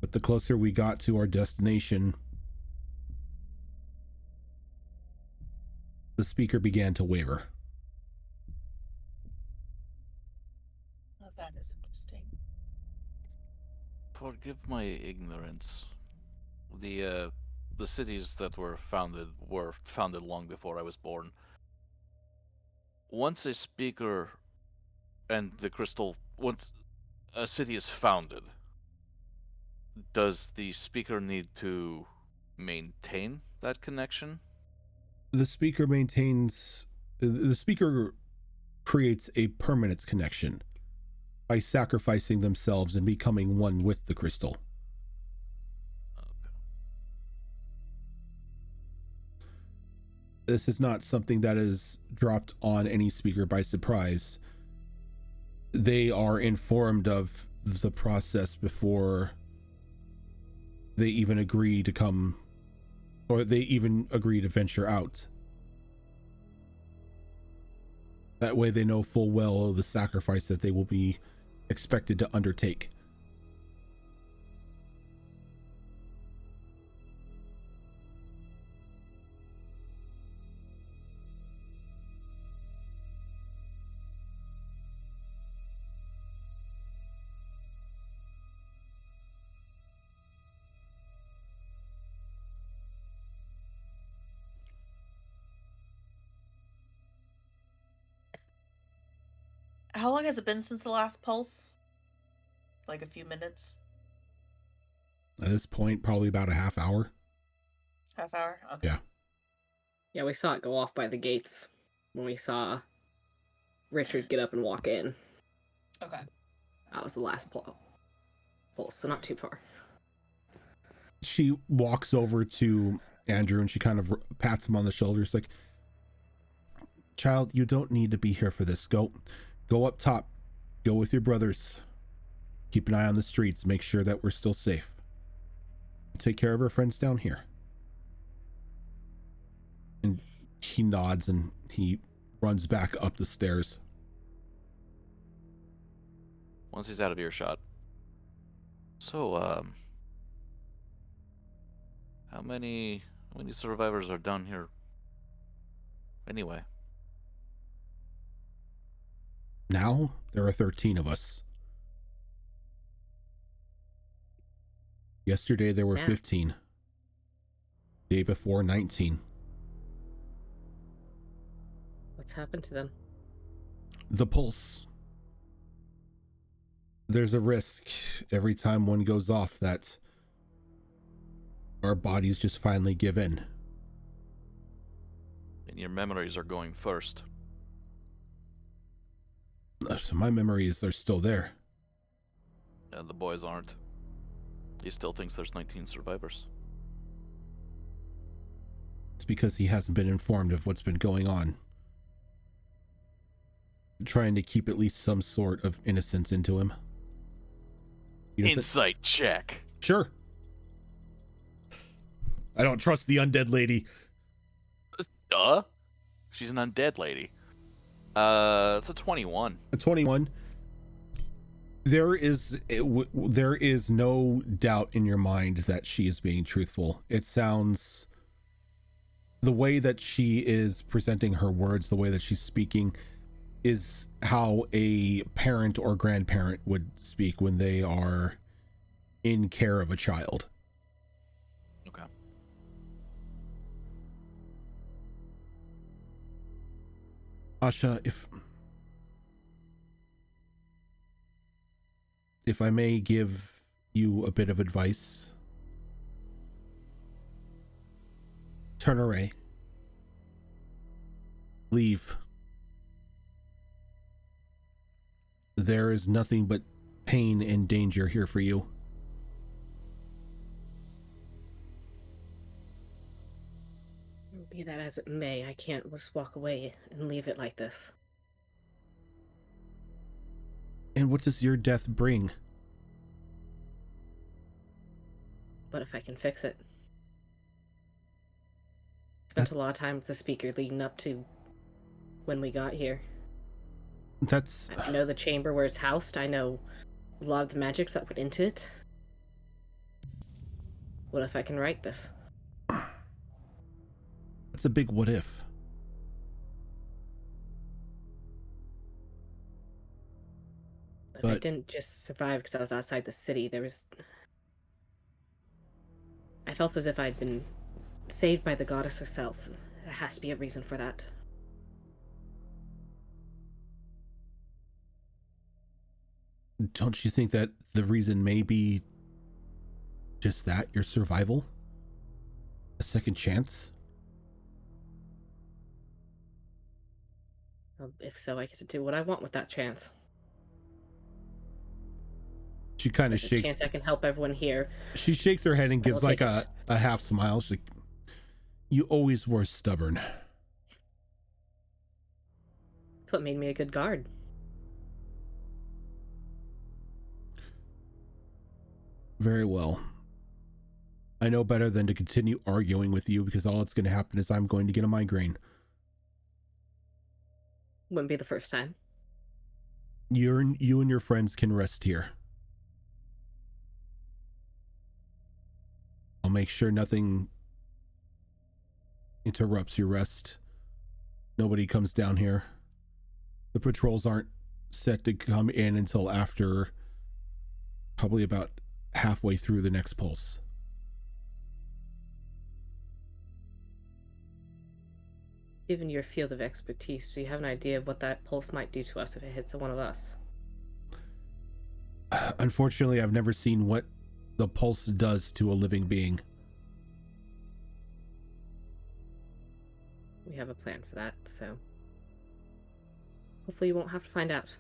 Speaker 4: But the closer we got to our destination, the speaker began to waver.
Speaker 3: Well, that is interesting.
Speaker 2: Forgive my ignorance. The cities that were founded long before I was born. Once a speaker and the crystal, once a city is founded, does the speaker need to maintain that connection?
Speaker 4: The speaker creates a permanent connection by sacrificing themselves and becoming one with the crystal.
Speaker 2: Okay.
Speaker 4: This is not something that is dropped on any speaker by surprise. They are informed of the process before they even agree to come, or they even agree to venture out. That way they know full well the sacrifice that they will be expected to undertake.
Speaker 3: How long has it been since the last pulse? Like a few minutes?
Speaker 4: At this point, probably about a half hour.
Speaker 3: Half hour? Okay.
Speaker 4: Yeah.
Speaker 1: Yeah, we saw it go off by the gates when we saw Richard get up and walk in.
Speaker 3: Okay.
Speaker 1: That was the last pulse, so not too far.
Speaker 4: She walks over to Andrew and she kind of pats him on the shoulders like, "Child, you don't need to be here for this. Go up top. Go with your brothers. Keep an eye on the streets. Make sure that we're still safe. Take care of our friends down here." And he nods and he runs back up the stairs.
Speaker 2: Once he's out of earshot. So, how many survivors are down here anyway?
Speaker 4: Now there are 13 of us. Yesterday there were
Speaker 1: Yeah.
Speaker 4: 15. Day before 19.
Speaker 1: What's happened to them?
Speaker 4: The pulse. There's a risk every time one goes off that our bodies just finally give in.
Speaker 2: And your memories are going first.
Speaker 4: So my memories are still there.
Speaker 2: And the boys aren't. He still thinks there's 19 survivors.
Speaker 4: It's because he hasn't been informed of what's been going on. Trying to keep at least some sort of innocence into him. He doesn't-
Speaker 2: Insight check.
Speaker 4: Sure. I don't trust the undead lady.
Speaker 2: Duh. She's an undead lady. It's a 21.
Speaker 4: A 21. There is no doubt in your mind that she is being truthful. It sounds, the way that she is presenting her words, the way that she's speaking, is how a parent or grandparent would speak when they are in care of a child.
Speaker 2: Okay.
Speaker 4: Asha, if I may give you a bit of advice, turn away. Leave. There is nothing but pain and danger here for you.
Speaker 1: Be that as it may, I can't just walk away and leave it like this.
Speaker 4: And And what does your death bring?
Speaker 1: But if I can fix it. Spent a lot of time with the speaker leading up to when we got here.
Speaker 4: That's...
Speaker 1: I know the chamber where it's housed. I know a lot of the magics that went into it. What if I can write this?
Speaker 4: That's a big what if.
Speaker 1: I
Speaker 4: But
Speaker 1: didn't just survive because I was outside the city. I felt as if I'd been saved by the goddess herself. There has to be a reason for that.
Speaker 4: don't you think that the reason may be just that, your survival? A second chance?
Speaker 1: If so, I get to do what I want with that chance.
Speaker 4: She kind of
Speaker 1: There's a
Speaker 4: shakes.
Speaker 1: chance I can help everyone here.
Speaker 4: She shakes her head and gives
Speaker 1: will
Speaker 4: like
Speaker 1: take
Speaker 4: a half smile. She's like, "You always were stubborn."
Speaker 1: That's what made me a good guard.
Speaker 4: Very well. I know better than to continue arguing with you, because all that's going to happen is I'm going to get a migraine.
Speaker 1: Wouldn't be the first time.
Speaker 4: You and your friends can rest here. I'll make sure nothing interrupts your rest. Nobody comes down here. The patrols aren't set to come in until after probably about halfway through the next pulse.
Speaker 1: Given your field of expertise, do you have an idea of what that pulse might do to us if it hits one of us?
Speaker 4: Unfortunately, I've never seen what the pulse does to a living being.
Speaker 1: We have a plan for that, so hopefully you won't have to find out.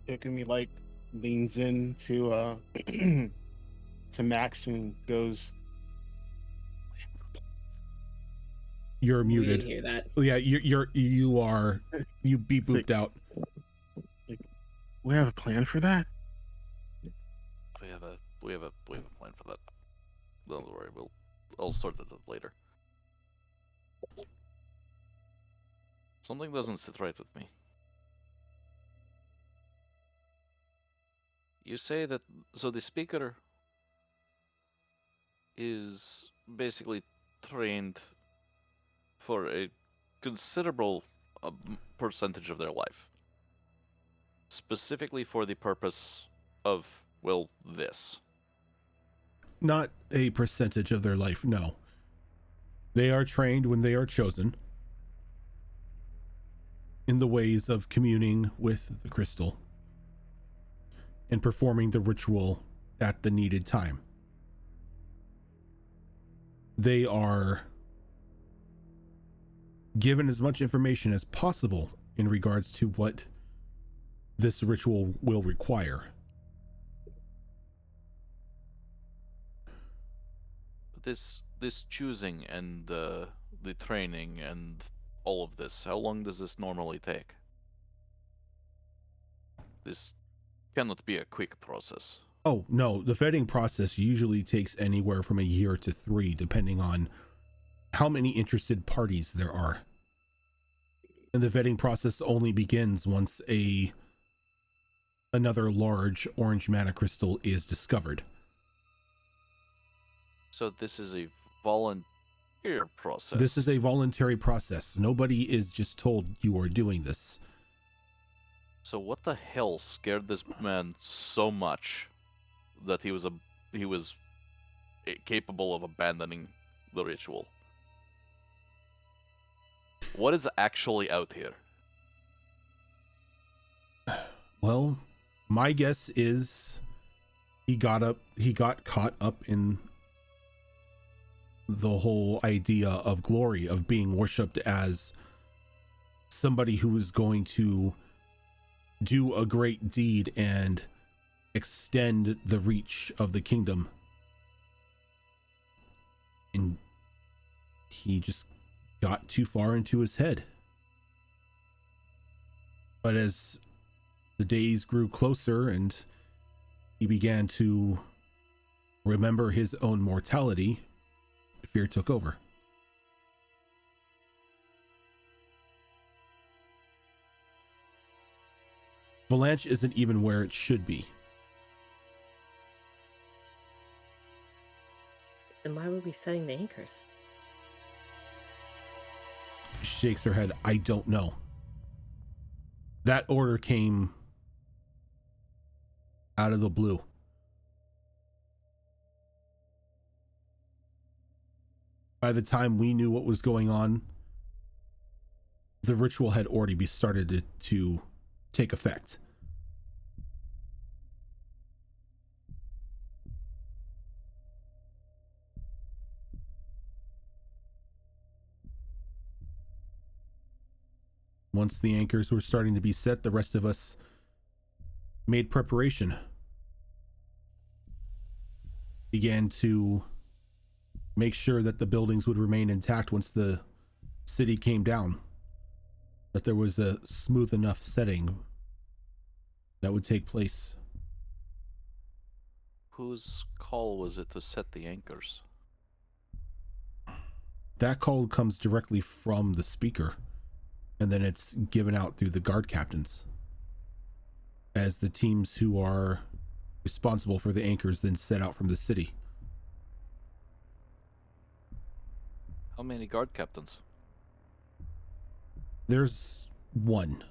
Speaker 6: Yakumi like leans in to to Max and goes,
Speaker 4: You're
Speaker 1: We
Speaker 4: muted.
Speaker 1: didn't hear that.
Speaker 4: Yeah, you beep booped out.
Speaker 6: "We have a plan for that."
Speaker 2: We have a plan for that. Don't worry, I'll sort it out later. Something doesn't sit right with me. You say that the speaker is basically trained for a considerable percentage of their life, specifically for the purpose of, well, this.
Speaker 4: Not a percentage of their life, no. They are trained when they are chosen in the ways of communing with the crystal and performing the ritual at the needed time. They are given as much information as possible in regards to what this ritual will require.
Speaker 2: This choosing and the training and all of this, how long does this normally take? This cannot be a quick process.
Speaker 4: Oh, no, the vetting process usually takes anywhere from a year to 3, depending on how many interested parties there are. And the vetting process only begins once another large orange mana crystal is discovered.
Speaker 2: So this is a volunteer process.
Speaker 4: This is a voluntary process. Nobody is just told you are doing this.
Speaker 2: So what the hell scared this man so much that he was capable of abandoning the ritual? What is actually out here?
Speaker 4: Well, my guess is he got caught up in the whole idea of glory, of being worshipped as somebody who is going to do a great deed and extend the reach of the kingdom. And he just got too far into his head. But as the days grew closer and he began to remember his own mortality, fear took over. Valanche isn't even where it should be.
Speaker 1: Then why were we setting the anchors?
Speaker 4: She shakes her head. I don't know. That order came out of the blue. By the time we knew what was going on, the ritual had already started to take effect. Once the anchors were starting to be set, the rest of us made preparation. Began to make sure that the buildings would remain intact once the city came down. That there was a smooth enough setting that would take place.
Speaker 2: Whose call was it to set the anchors?
Speaker 4: That call comes directly from the speaker, and then it's given out through the guard captains as the teams who are responsible for the anchors then set out from the city.
Speaker 2: How many guard captains?
Speaker 4: There's one.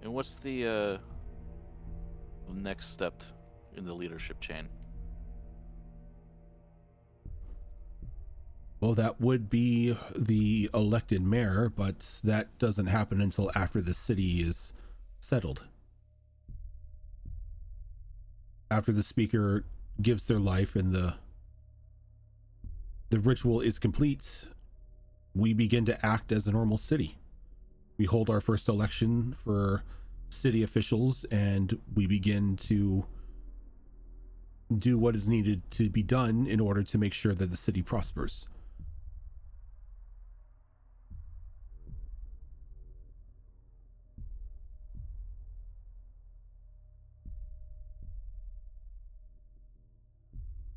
Speaker 2: And what's the next step in the leadership chain?
Speaker 4: Well, that would be the elected mayor, but that doesn't happen until after the city is settled. After the speaker gives their life and the ritual is complete, we begin to act as a normal city. We hold our first election for city officials, and we begin to do what is needed to be done in order to make sure that the city prospers.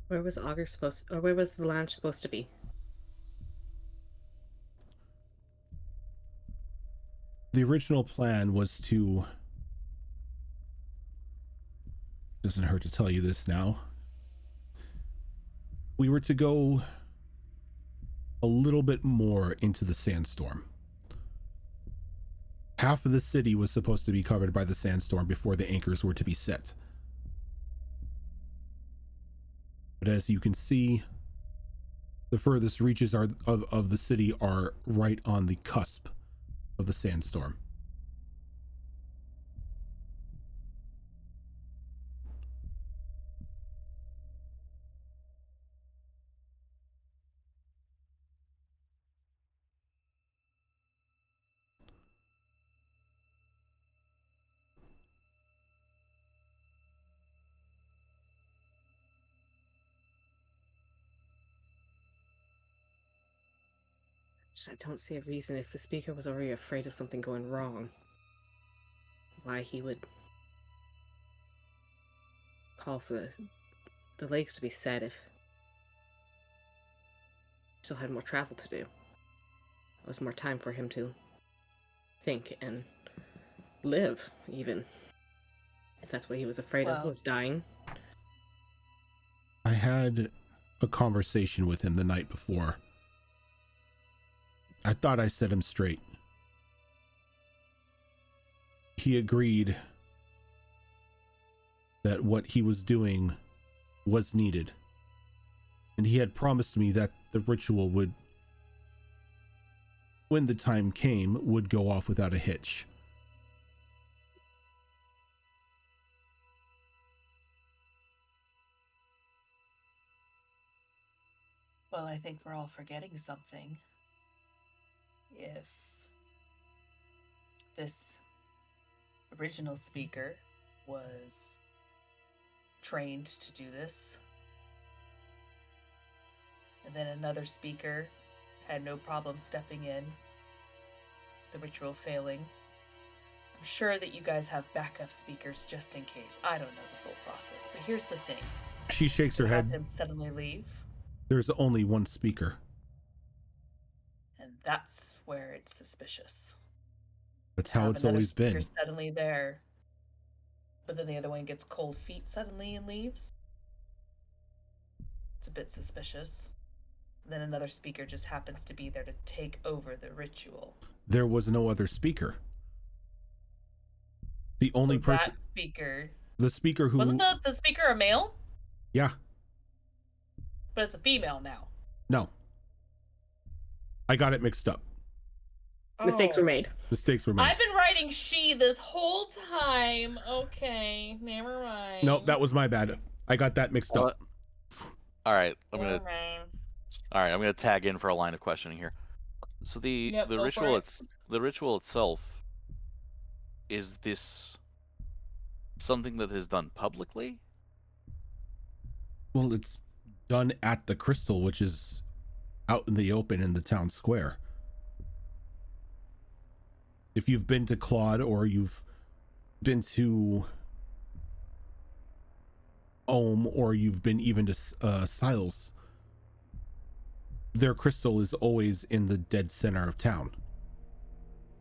Speaker 1: Where was Augur supposed, or where was Valanche supposed to be?
Speaker 4: The original plan was to, doesn't hurt to tell you this now, we were to go a little bit more into the sandstorm. Half of the city was supposed to be covered by the sandstorm before the anchors were to be set. But as you can see, the furthest reaches of the city are right on the cusp of the sandstorm.
Speaker 1: Just, I don't see a reason, if the speaker was already afraid of something going wrong, why he would call for the lakes to be set if he still had more travel to do. It was more time for him to think and live, even. If that's what he was afraid of, was dying.
Speaker 4: I had a conversation with him the night before. I thought I set him straight. He agreed that what he was doing was needed. And he had promised me that the ritual would, when the time came, would go off without a hitch.
Speaker 3: Well, I think we're all forgetting something. If this original speaker was trained to do this. And then another speaker had no problem stepping in, the ritual failing. I'm sure that you guys have backup speakers just in case. I don't know the full process, but here's the thing.
Speaker 4: She shakes her
Speaker 3: Have
Speaker 4: head.
Speaker 3: him suddenly leave,
Speaker 4: There's only one speaker.
Speaker 3: and that's where it's suspicious.
Speaker 4: That's
Speaker 3: To
Speaker 4: how
Speaker 3: have
Speaker 4: it's
Speaker 3: another
Speaker 4: always
Speaker 3: speaker
Speaker 4: been.
Speaker 3: Suddenly there, but then the other one gets cold feet suddenly and leaves. It's a bit suspicious. And then another speaker just happens to be there to take over the ritual.
Speaker 4: There was no other speaker. The only
Speaker 3: So
Speaker 4: person,
Speaker 3: that speaker
Speaker 4: the speaker who,
Speaker 3: wasn't the speaker a male,
Speaker 4: yeah,
Speaker 3: but it's a female now.
Speaker 4: no. I got it mixed up.
Speaker 1: Mistakes were
Speaker 3: Oh.
Speaker 1: made.
Speaker 4: Mistakes were made.
Speaker 3: I've been writing she this whole time. Okay, never mind.
Speaker 4: No, that was my bad. I got that mixed up.
Speaker 2: All right, I'm
Speaker 3: Never
Speaker 2: gonna
Speaker 3: mind.
Speaker 2: tag in for a line of questioning here. So
Speaker 3: Yep,
Speaker 2: the
Speaker 3: go for
Speaker 2: ritual
Speaker 3: it.
Speaker 2: the ritual itself, is this something that is done publicly?
Speaker 4: Well, it's done at the Crystal, which is out in the open in the town square. If you've been to Claude or you've been to Ohm or you've been even to Siles, their crystal is always in the dead center of town.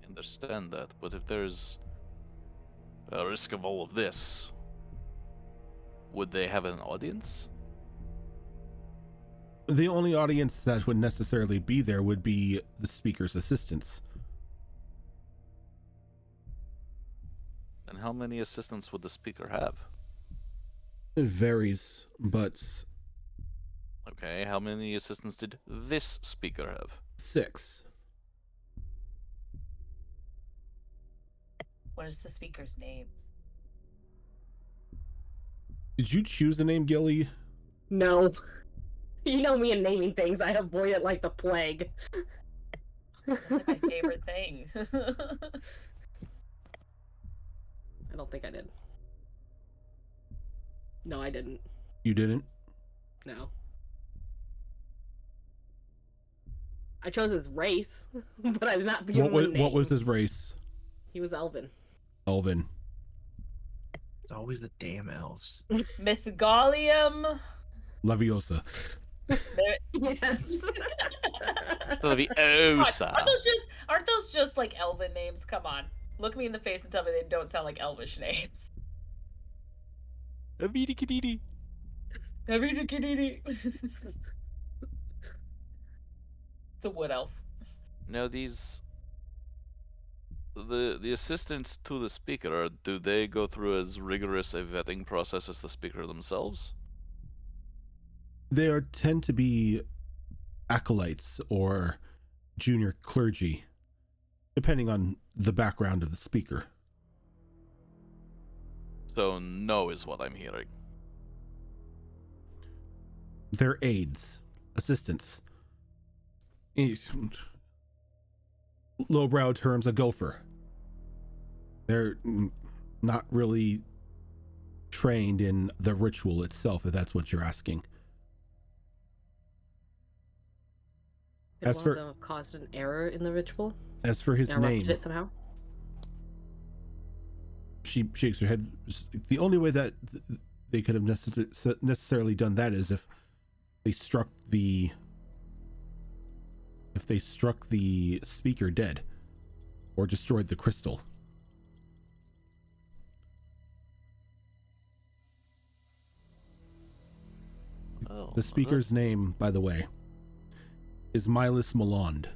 Speaker 2: Understand that, but if there's a risk of all of this, would they have an audience?
Speaker 4: The only audience that would necessarily be there would be the speaker's assistants.
Speaker 2: And how many assistants would the speaker have?
Speaker 4: It varies, but
Speaker 2: Okay, how many assistants did this speaker have?
Speaker 4: 6.
Speaker 3: What is the speaker's name?
Speaker 4: Did you choose the name, Gilly?
Speaker 1: No. You know me and naming things. I avoid it like the plague.
Speaker 3: That's like my favorite thing.
Speaker 1: I don't think I did. No, I didn't.
Speaker 4: You didn't?
Speaker 1: No. I chose his race, but I did not begin
Speaker 4: What was his race?
Speaker 1: He was Elven.
Speaker 4: Elven.
Speaker 7: It's always the damn elves.
Speaker 3: Mythgalium.
Speaker 4: Leviosa.
Speaker 1: Yes.
Speaker 2: Leviosa.
Speaker 3: Aren't those just like elven names? Come on. Look me in the face and tell me they don't sound like elvish names.
Speaker 2: Abidi-kididi.
Speaker 3: It's a wood elf.
Speaker 2: Now these the assistants to the speaker, do they go through as rigorous a vetting process as the speaker themselves?
Speaker 4: There tend to be acolytes or junior clergy, depending on the background of the speaker.
Speaker 2: So no is what I'm hearing.
Speaker 4: They're aides, assistants. Lowbrow terms, a gopher. They're not really trained in the ritual itself, if that's what you're asking.
Speaker 1: Did
Speaker 4: As
Speaker 1: one
Speaker 4: for-
Speaker 1: of them have caused an error in the ritual?
Speaker 4: As for his
Speaker 1: Interrupted
Speaker 4: name,
Speaker 1: it somehow?
Speaker 4: she shakes her head. The only way that they could have necessarily done that is if they struck the speaker dead or destroyed the crystal.
Speaker 2: Oh,
Speaker 4: The speaker's name, by the way, is Milas Malond.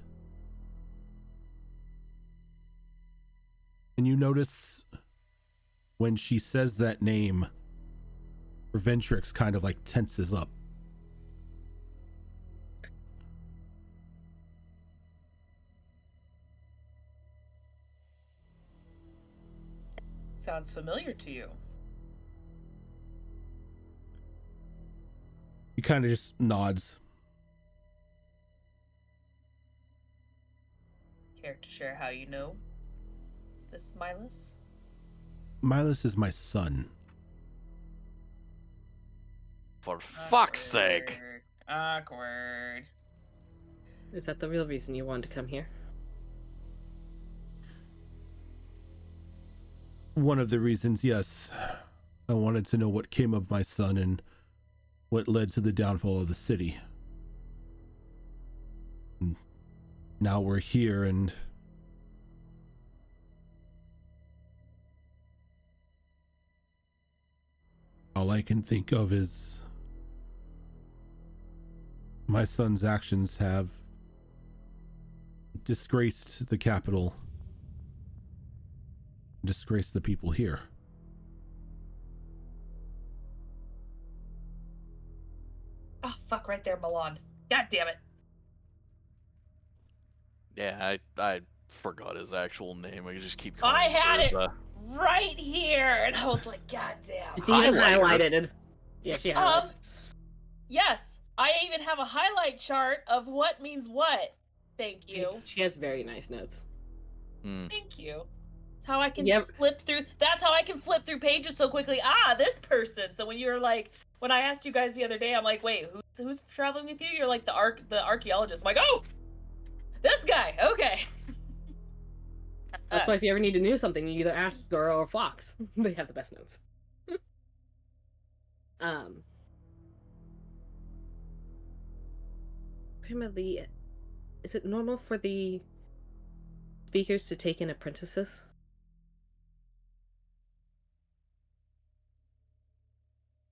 Speaker 4: And you notice when she says that name, her Ventrix kind of like tenses up.
Speaker 3: Sounds familiar to you.
Speaker 4: He kind of just nods.
Speaker 3: Care to share how you know this Milas?
Speaker 4: Milas is my son.
Speaker 2: For fuck's sake!
Speaker 3: Awkward.
Speaker 1: Is that the real reason you wanted to come here?
Speaker 4: One of the reasons, yes. I wanted to know what came of my son and what led to the downfall of the city. And now we're here, and all I can think of is my son's actions have disgraced the capital, disgraced the people here.
Speaker 3: Oh, fuck, right there, Milan. God damn it.
Speaker 2: Yeah, I forgot his actual name. I just keep calling
Speaker 3: I
Speaker 2: him
Speaker 3: had it
Speaker 2: Urza.
Speaker 3: right here, and I was like, God damn.
Speaker 1: It's even
Speaker 2: Highlighter.
Speaker 1: highlighted. Yeah, she highlights.
Speaker 3: Yes, I even have a highlight chart of what means what. Thank
Speaker 1: She,
Speaker 3: you.
Speaker 1: she has very nice notes.
Speaker 3: Thank you. That's how I can
Speaker 1: Yep.
Speaker 3: flip through. That's how I can flip through pages so quickly. Ah, this person. So when you're like, when I asked you guys the other day, I'm like, wait, who's traveling with you? You're like the archaeologist. I'm like, oh, this guy. Okay.
Speaker 1: That's why if you ever need to know something, you either ask Zora or Fox. They have the best notes. Apparently, is it normal for the speakers to take in apprentices?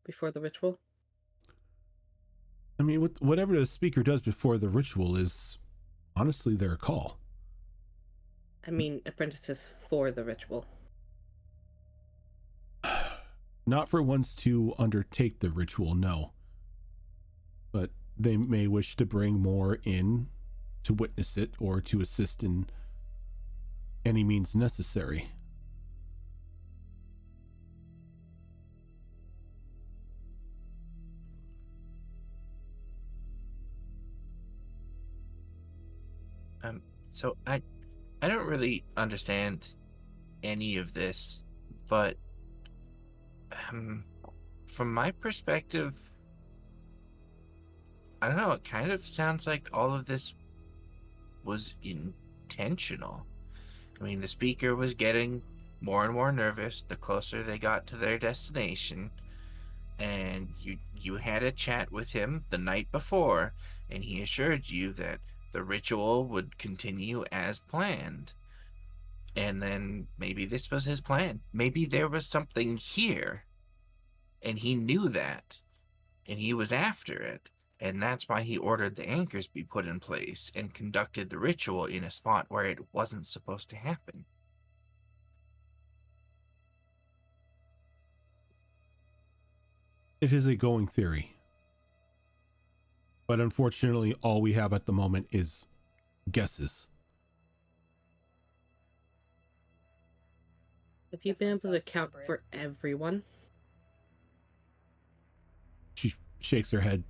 Speaker 1: Before the ritual?
Speaker 4: I mean, whatever the speaker does before the ritual is honestly their call.
Speaker 1: I mean, apprentices for the ritual.
Speaker 4: Not for ones to undertake the ritual, no. But they may wish to bring more in to witness it or to assist in any means necessary.
Speaker 7: So I don't really understand any of this, but from my perspective, I don't know, it kind of sounds like all of this was intentional. I mean, the speaker was getting more and more nervous the closer they got to their destination, and you had a chat with him the night before, and he assured you that the ritual would continue as planned. And then maybe this was his plan. Maybe there was something here, and he knew that, and he was after it. And that's why he ordered the anchors be put in place and conducted the ritual in a spot where it wasn't supposed to happen.
Speaker 4: It is a going theory. But unfortunately, all we have at the moment is guesses.
Speaker 1: Have you been able to
Speaker 3: Different
Speaker 1: account
Speaker 3: sides of
Speaker 1: for everyone?
Speaker 4: She shakes her head.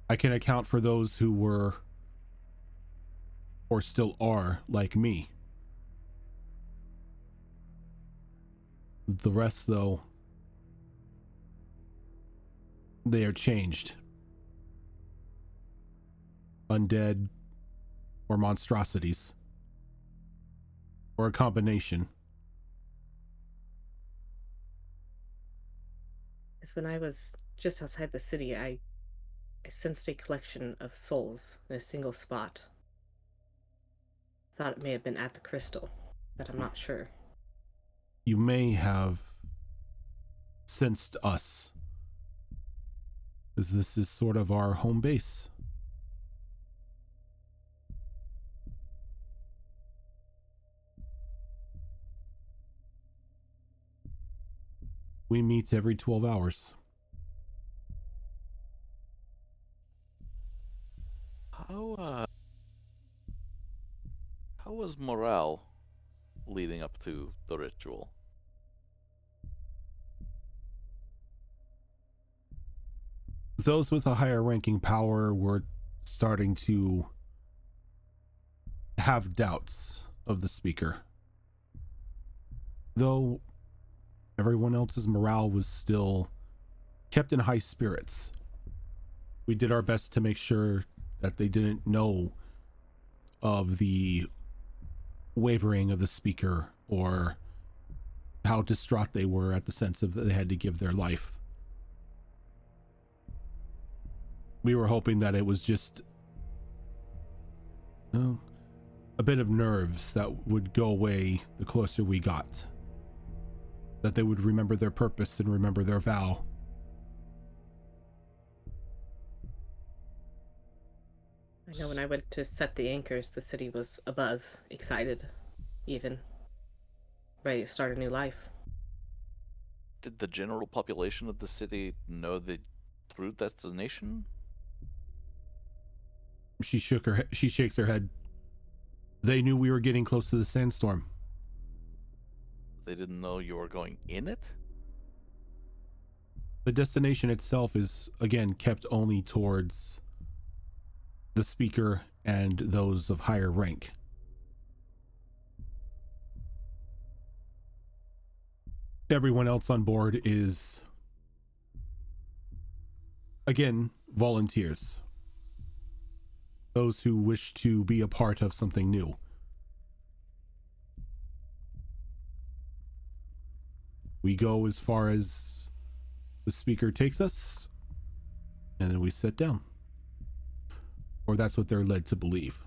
Speaker 4: I can account for those who were or still are like me. The rest, though, they are changed. Undead or monstrosities. Or a combination.
Speaker 1: As when I was just outside the city, I sensed a collection of souls in a single spot. Thought it may have been at the crystal, but I'm not sure.
Speaker 4: You may have sensed us, as this is sort of our home base. We meet every 12 hours.
Speaker 2: How was morale leading up to the ritual?
Speaker 4: Those with a higher ranking power were starting to have doubts of the speaker. Though everyone else's morale was still kept in high spirits. We did our best to make sure that they didn't know of the wavering of the speaker or how distraught they were at the sense of that they had to give their life. We were hoping that it was just a bit of nerves that would go away the closer we got. That they would remember their purpose and remember their vow.
Speaker 1: I know when I went to set the anchors, the city was abuzz, excited, even ready to start a new life.
Speaker 2: Did the general population of the city know the true destination?
Speaker 4: She shakes her head. They knew we were getting close to the sandstorm.
Speaker 2: They didn't know you were going in it?
Speaker 4: The destination itself is, again, kept only towards the speaker and those of higher rank. Everyone else on board is, again, volunteers. Those who wish to be a part of something new. We go as far as the speaker takes us, and then we sit down. Or that's what they're led to believe.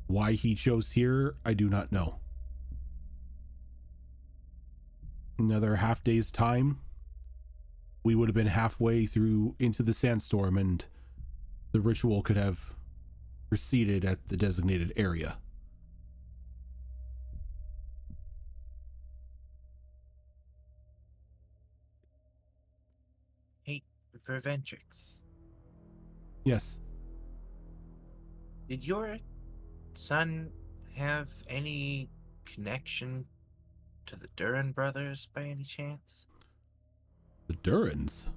Speaker 4: Why he chose here, I do not know. Another half day's time, we would have been halfway through into the sandstorm and the ritual could have proceeded at the designated area.
Speaker 7: Hey, Verventrix,
Speaker 4: Yes.
Speaker 7: did your son have any connection to the Duran brothers by any chance?
Speaker 4: The Durans?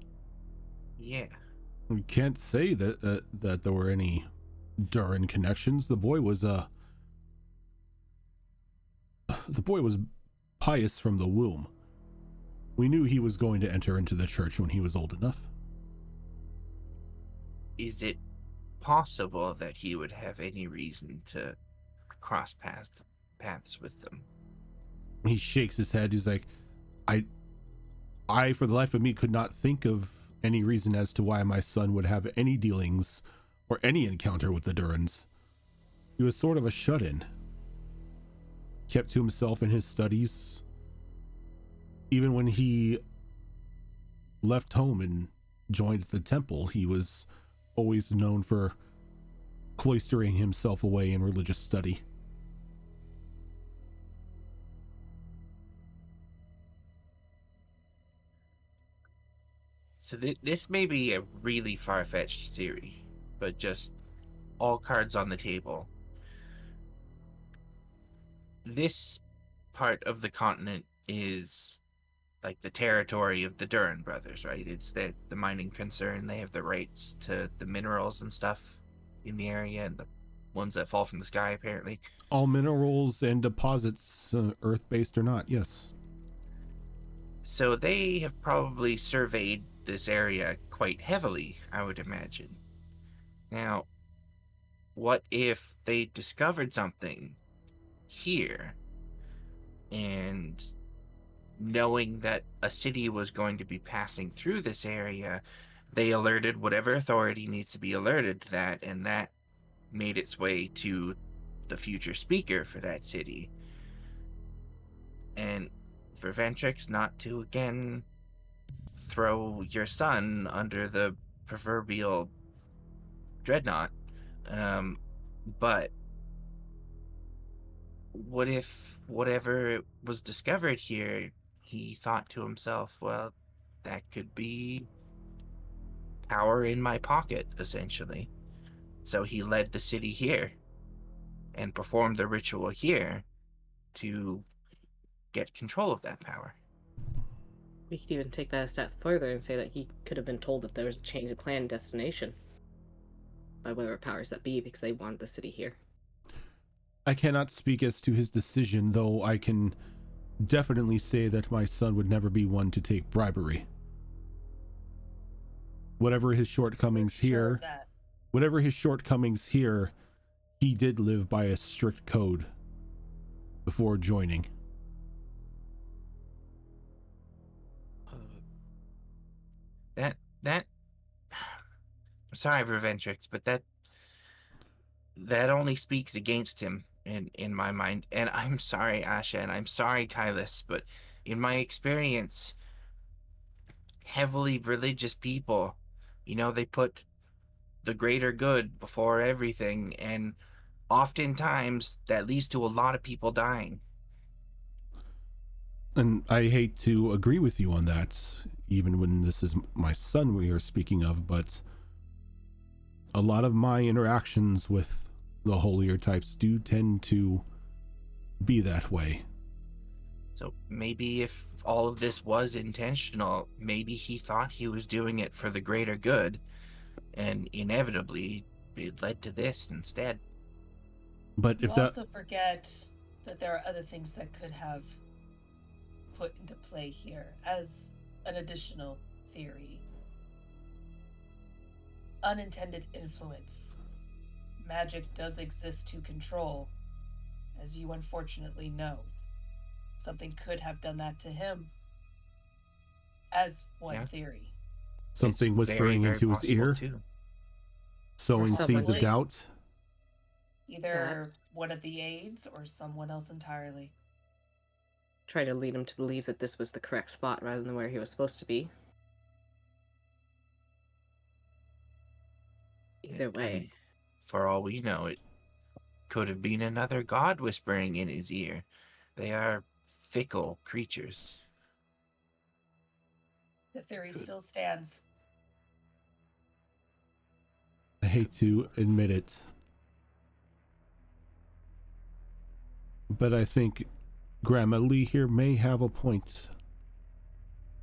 Speaker 7: Yeah.
Speaker 4: We can't say that that there were any Duran connections. The boy was pious from the womb. We knew he was going to enter into the church when he was old enough.
Speaker 7: Is it possible that he would have any reason to cross paths with them?
Speaker 4: He shakes his head. He's like, I, for the life of me, could not think of any reason as to why my son would have any dealings or any encounter with the Durans. He was sort of a shut-in. Kept to himself in his studies. Even when he left home and joined the temple, he was always known for cloistering himself away in religious study.
Speaker 7: So this may be a really far-fetched theory, but just all cards on the table. This part of the continent is like the territory of the Duran brothers, right? It's the mining concern. They have the rights to the minerals and stuff in the area, and the ones that fall from the sky, apparently.
Speaker 4: All minerals and deposits, earth-based or not, yes.
Speaker 7: So they have probably surveyed this area quite heavily, I would imagine. Now, what if they discovered something here, and knowing that a city was going to be passing through this area, they alerted whatever authority needs to be alerted to that, and that made its way to the future speaker for that city. And for Ventrix not to again throw your son under the proverbial dreadnought, but what if whatever was discovered here, he thought to himself, well, that could be power in my pocket, essentially. So he led the city here and performed the ritual here to get control of that power.
Speaker 1: We could even take that a step further and say that he could have been told that there was a change of clan destination by whatever powers that be because they wanted the city here.
Speaker 4: I cannot speak as to his decision, though I can definitely say that my son would never be one to take bribery. Whatever his shortcomings
Speaker 3: Sure
Speaker 4: here,
Speaker 3: of that.
Speaker 4: whatever his shortcomings here, he did live by a strict code before joining.
Speaker 7: That sorry, Reventrix, but that only speaks against him in my mind. And I'm sorry, Asha, and I'm sorry, Kylus, but in my experience, heavily religious people, they put the greater good before everything, and oftentimes that leads to a lot of people dying.
Speaker 4: And I hate to agree with you on that, even when this is my son we are speaking of, but a lot of my interactions with the holier types do tend to be that way.
Speaker 7: So maybe if all of this was intentional, maybe he thought he was doing it for the greater good, and inevitably it led to this instead.
Speaker 4: But
Speaker 3: You
Speaker 4: if that,
Speaker 3: also forget that there are other things that could have put into play here as an additional theory. Unintended influence. Magic does exist to control, as you unfortunately know. Something could have done that to him, as one
Speaker 7: Yeah.
Speaker 3: theory.
Speaker 4: something
Speaker 7: It's
Speaker 4: whispering
Speaker 7: very, very
Speaker 4: into his
Speaker 7: possible,
Speaker 4: ear,
Speaker 7: too.
Speaker 4: sowing
Speaker 1: Or
Speaker 4: seeds of
Speaker 1: someone-
Speaker 4: doubt.
Speaker 3: Either one of the aides or someone else entirely.
Speaker 1: Try to lead him to believe that this was the correct spot rather than where he was supposed to be. Either way.
Speaker 7: And for all we know, it could have been another god whispering in his ear. They are fickle creatures.
Speaker 3: The theory
Speaker 2: Could.
Speaker 3: still stands.
Speaker 4: I hate to admit it, but I think Grandma Lee here may have a point.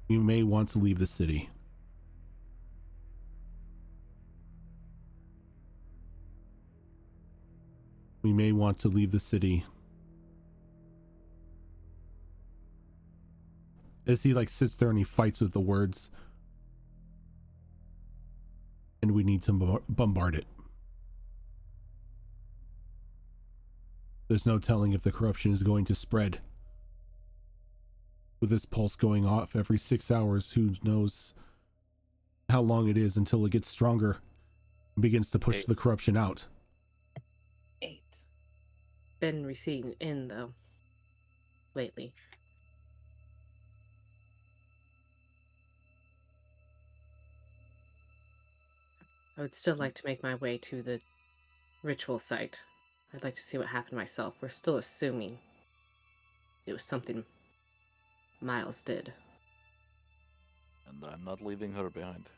Speaker 4: You may want to leave the city. We may want to leave the city. As he sits there and he fights with the words. And we need to bombard it. There's no telling if the corruption is going to spread. With this pulse going off every 6 hours, who knows how long it is until it gets stronger and begins to push
Speaker 2: Hey.
Speaker 4: the corruption out.
Speaker 3: 8.
Speaker 1: Been receding in, though, lately. I would still like to make my way to the ritual site. I'd like to see what happened myself. We're still assuming it was something Miles did.
Speaker 2: And I'm not leaving her behind.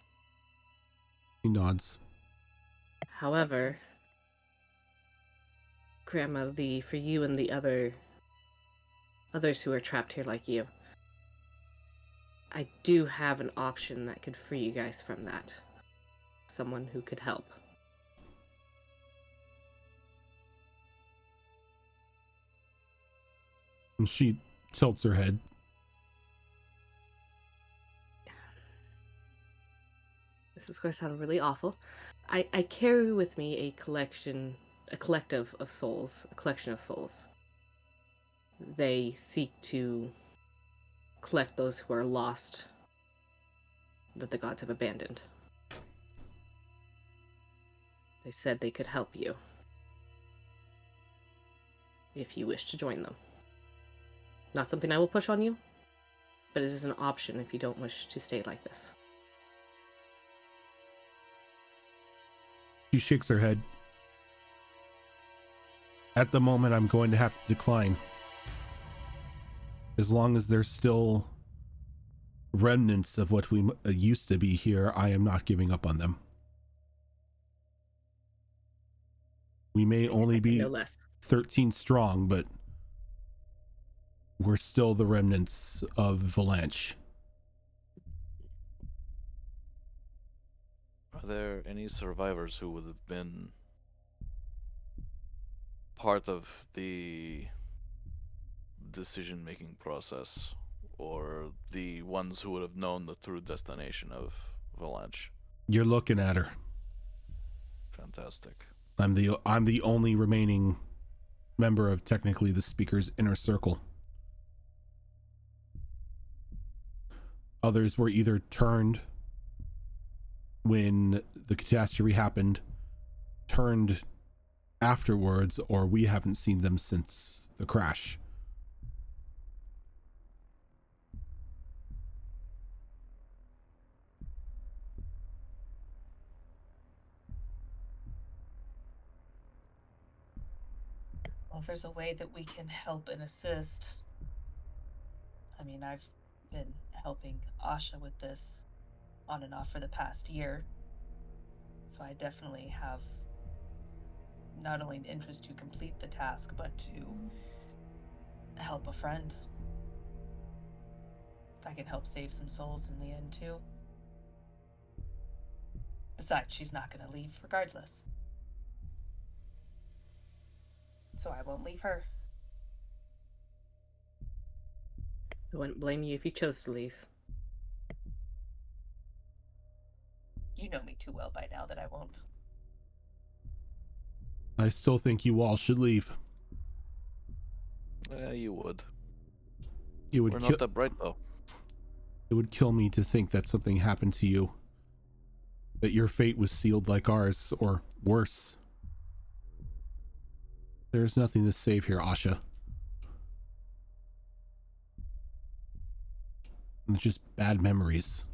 Speaker 4: He nods.
Speaker 1: However, Grandma Lee, for you and the others who are trapped here like you, I do have an option that could free you guys from that. Someone who could help.
Speaker 4: And she tilts her head.
Speaker 1: This is going to sound really awful. I carry with me a collection of souls. They seek to collect those who are lost, that the gods have abandoned. They said they could help you if you wish to join them. Not something I will push on you, but it is an option if you don't wish to stay like this.
Speaker 4: She shakes her head. At the moment, I'm going to have to decline. As long as there's still remnants of what we used to be here, I am not giving up on them. We may only be
Speaker 1: No less.
Speaker 4: 13 strong, but we're still the remnants of Valanche.
Speaker 2: Are there any survivors who would have been part of the decision-making process, or the ones who would have known the true destination of Valanche?
Speaker 4: You're looking at her.
Speaker 2: Fantastic.
Speaker 4: I'm the only remaining member of technically the speaker's inner circle. Others were either turned when the catastrophe happened, turned afterwards, or we haven't seen them since the crash.
Speaker 3: Well, if there's a way that we can help and assist. I mean, I've been helping Asha with this on and off for the past year. So I definitely have not only an interest to complete the task, but to help a friend. If I can help save some souls in the end, too. Besides, she's not going to leave regardless. So I won't leave her.
Speaker 1: I wouldn't blame you if you chose to leave.
Speaker 3: You know me too well by now that I won't.
Speaker 4: I still think you all should leave.
Speaker 2: Yeah, you would.
Speaker 4: It would
Speaker 2: We're
Speaker 4: kill.
Speaker 2: not that bright, though.
Speaker 4: It would kill me to think that something happened to you. That your fate was sealed like ours, or worse. There's nothing to save here, Asha. It's just bad memories.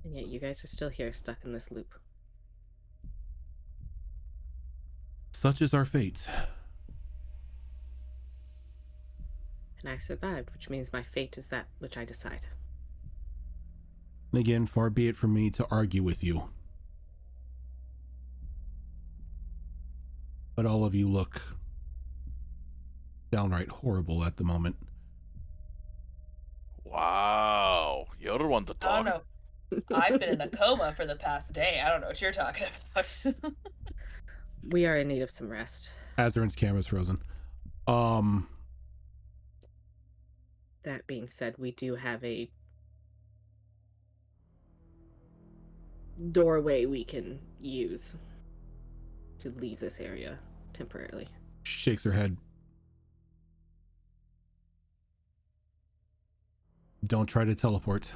Speaker 1: And yet you guys are still here, stuck in this loop.
Speaker 4: Such is our fate.
Speaker 1: And I survived, which means my fate is that which I decide.
Speaker 4: And again, far be it from me to argue with you. But all of you look downright horrible at the moment.
Speaker 2: Wow, you're the one to
Speaker 3: I don't
Speaker 2: talk.
Speaker 3: know. I've been in a coma for the past day. I don't know what you're talking about.
Speaker 1: We are in need of some rest.
Speaker 4: Azarin's camera's frozen.
Speaker 1: That being said, we do have a doorway we can use to leave this area temporarily.
Speaker 4: Shakes her head. Don't try to teleport.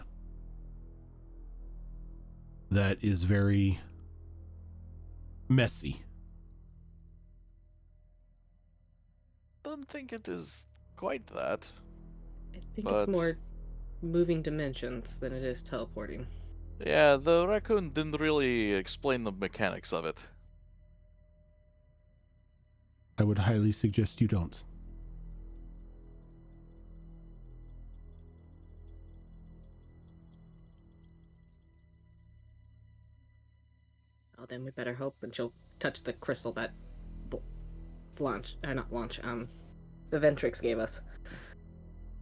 Speaker 4: That is very messy.
Speaker 2: Don't think it is quite that.
Speaker 1: I think
Speaker 2: But-
Speaker 1: it's more moving dimensions than it is teleporting.
Speaker 2: Yeah, the raccoon didn't really explain the mechanics of it.
Speaker 4: I would highly suggest you don't.
Speaker 1: Oh, then we better hope, and she'll touch the crystal that not launch, the Ventrix gave us.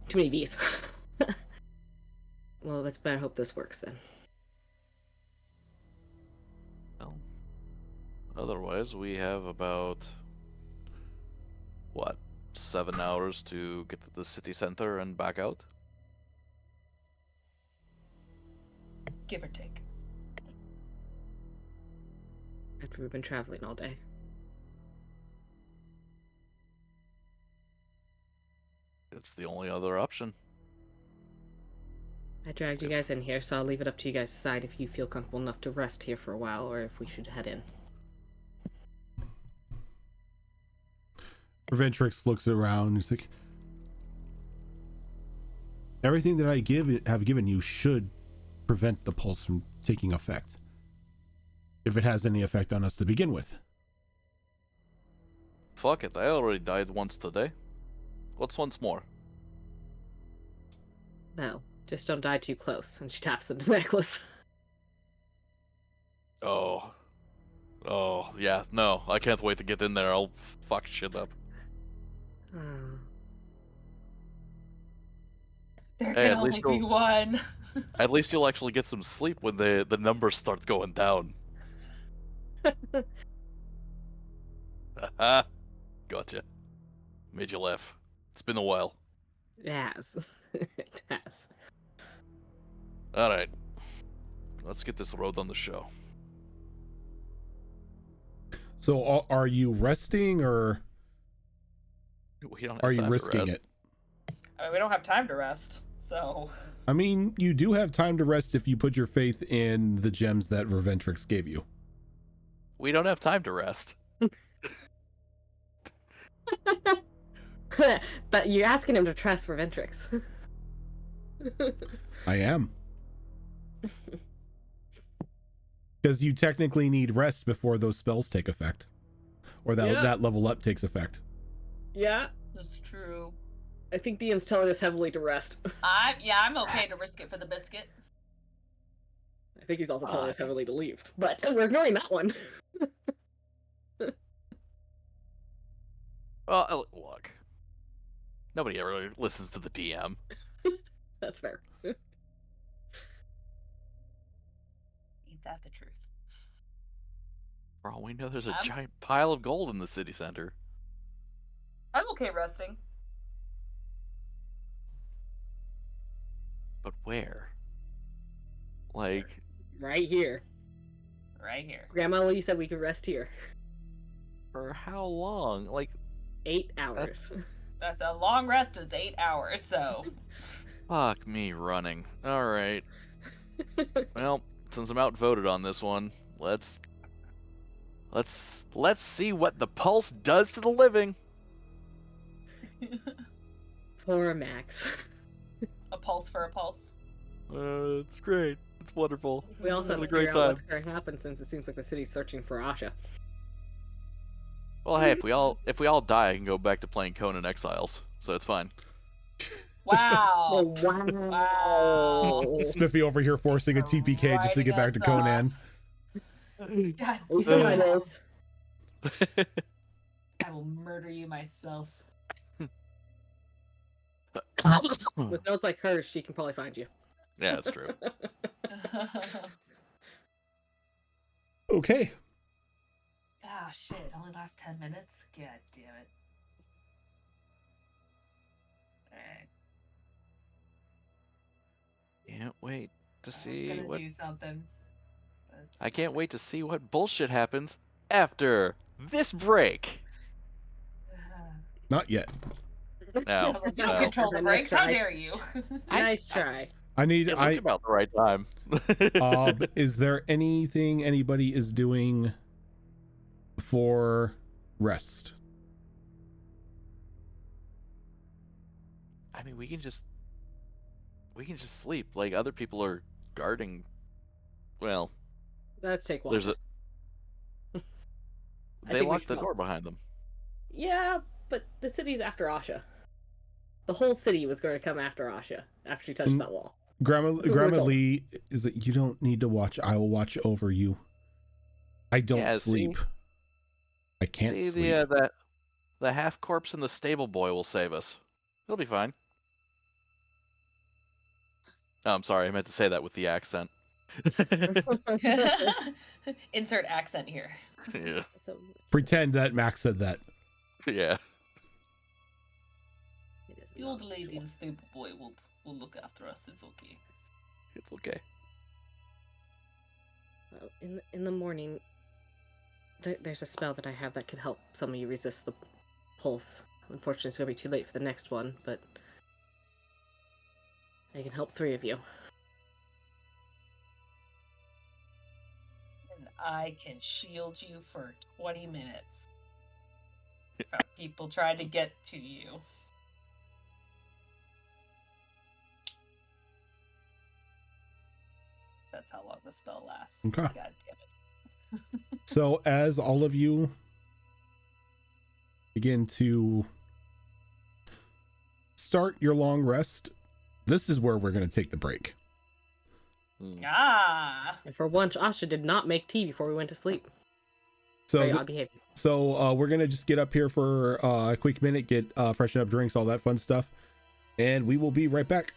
Speaker 1: Too many V's. Well, let's better hope this works then.
Speaker 2: Well, otherwise we have about, what, 7 hours to get to the city center and back out?
Speaker 3: Give or take.
Speaker 1: After we've been traveling all day.
Speaker 2: It's the only other option.
Speaker 1: I dragged you guys in here, so I'll leave it up to you guys to decide if you feel comfortable enough to rest here for a while, or if we should head in.
Speaker 4: Ventrix looks around. He's like, everything that I have given you should prevent the pulse from taking effect. If it has any effect on us to begin with.
Speaker 2: Fuck it, I already died once today. What's once more?
Speaker 1: Well, just don't die too close. And she taps the necklace.
Speaker 2: Oh. Oh, yeah, no, I can't wait to get in there. I'll fuck shit up.
Speaker 3: There
Speaker 2: Hey,
Speaker 3: can
Speaker 2: at
Speaker 3: only
Speaker 2: least
Speaker 3: be
Speaker 2: you'll-
Speaker 3: one.
Speaker 2: At least you'll actually get some sleep when the numbers start going down. Haha. Gotcha. Made you laugh. It's been a while.
Speaker 1: It has. It has.
Speaker 2: All right. Let's get this road on the show.
Speaker 4: So are you resting or
Speaker 2: We don't have
Speaker 4: are you
Speaker 2: time to
Speaker 4: risking
Speaker 2: rest.
Speaker 4: it?
Speaker 3: I mean, we don't have time to rest, so
Speaker 4: I mean, you do have time to rest if you put your faith in the gems that Reventrix gave you.
Speaker 2: We don't have time to rest.
Speaker 1: But you're asking him to trust Reventrix.
Speaker 4: I am. Because you technically need rest before those spells take effect. Or that,
Speaker 1: Yeah.
Speaker 4: that level up takes effect.
Speaker 1: Yeah,
Speaker 3: that's true.
Speaker 1: I think DM's telling us heavily to rest.
Speaker 3: I'm okay to risk it for the biscuit.
Speaker 1: I think he's also telling us heavily to leave. But we're ignoring that one.
Speaker 2: Well, look. Nobody ever really listens to the DM.
Speaker 1: That's fair.
Speaker 3: Ain't that the truth?
Speaker 2: For all we know, there's a
Speaker 3: I'm-
Speaker 2: giant pile of gold in the city center.
Speaker 3: I'm okay resting.
Speaker 2: But where? Like,
Speaker 1: Right here.
Speaker 3: Right here.
Speaker 1: Grandma Lee said we could rest here.
Speaker 2: for how long? Like,
Speaker 1: 8 hours.
Speaker 3: That's a long rest is 8 hours, so
Speaker 2: fuck me running. Alright. Well, since I'm outvoted on this one, let's see what the pulse does to the living.
Speaker 1: Poor Max.
Speaker 3: a pulse for a pulse.
Speaker 2: It's great. It's wonderful.
Speaker 1: We also have
Speaker 2: Having
Speaker 1: to
Speaker 2: a
Speaker 1: figure
Speaker 2: great
Speaker 1: out
Speaker 2: time.
Speaker 1: what's going to happen since it seems like the city's searching for Asha.
Speaker 2: Well, hey, if we all die, I can go back to playing Conan Exiles, so it's fine.
Speaker 3: Wow.
Speaker 1: wow.
Speaker 3: Wow.
Speaker 4: Spiffy over here forcing a TPK just to get back to
Speaker 3: Writing
Speaker 4: Conan.
Speaker 3: God
Speaker 1: We
Speaker 3: damn.
Speaker 1: said this.
Speaker 3: I will murder you myself.
Speaker 1: With notes like hers, she can probably find you.
Speaker 2: Yeah, that's true.
Speaker 4: Okay.
Speaker 3: Ah, shit. It only lasts 10 minutes? God damn it. Alright.
Speaker 2: Can't wait to
Speaker 3: I was
Speaker 2: see
Speaker 3: gonna
Speaker 2: what
Speaker 3: do something. but
Speaker 2: I can't wait to see what bullshit happens after this break.
Speaker 4: Not yet.
Speaker 2: Now,
Speaker 3: I was like, you don't
Speaker 2: well,
Speaker 3: control the
Speaker 1: Nice
Speaker 3: brakes. How
Speaker 1: try.
Speaker 3: dare you?
Speaker 1: Nice try.
Speaker 4: I need
Speaker 2: it looked about the right time.
Speaker 4: is there anything anybody is doing for rest?
Speaker 2: I mean, we can just sleep. Like other people are guarding. Well,
Speaker 1: Let's take
Speaker 2: there's
Speaker 1: watches.
Speaker 2: a.
Speaker 1: I
Speaker 2: They
Speaker 1: think we
Speaker 2: locked
Speaker 1: should
Speaker 2: the
Speaker 1: go.
Speaker 2: door behind them.
Speaker 1: Yeah, but the city's after Asha. The whole city was going to come after Asha after she touched
Speaker 4: Mm.
Speaker 1: that wall.
Speaker 4: Grandma
Speaker 1: That's what we're
Speaker 4: Grandma
Speaker 1: told.
Speaker 4: Lee is that you don't need to watch. I will watch over you. I don't
Speaker 2: Yeah,
Speaker 4: sleep. I can't
Speaker 2: See
Speaker 4: sleep.
Speaker 2: the half corpse and the stable boy will save us. He'll be fine. Oh, I'm sorry, I meant to say that with the accent.
Speaker 3: Insert accent here.
Speaker 2: Yeah,
Speaker 1: So,
Speaker 4: Pretend that Max said that.
Speaker 2: yeah.
Speaker 1: it is
Speaker 3: The old
Speaker 1: not
Speaker 3: lady
Speaker 1: usual.
Speaker 3: and stable boy will look after us. It's okay.
Speaker 2: It's okay.
Speaker 1: Well, in the morning, there's a spell that I have that could help some of you resist the pulse. Unfortunately, it's gonna be too late for the next one, but I can help 3 of you.
Speaker 3: And I can shield you for 20 minutes. From people trying to get to you. That's how long the spell lasts.
Speaker 4: Okay.
Speaker 3: God damn it.
Speaker 4: So as all of you begin to start your long rest, this is where we're going to take the break.
Speaker 3: Ah.
Speaker 1: And for once, Asha did not make tea before we went to sleep.
Speaker 4: So
Speaker 1: Very
Speaker 4: th-
Speaker 1: odd behavior.
Speaker 4: So we're gonna just get up here for a quick minute, get freshen up drinks, all that fun stuff, and we will be right back.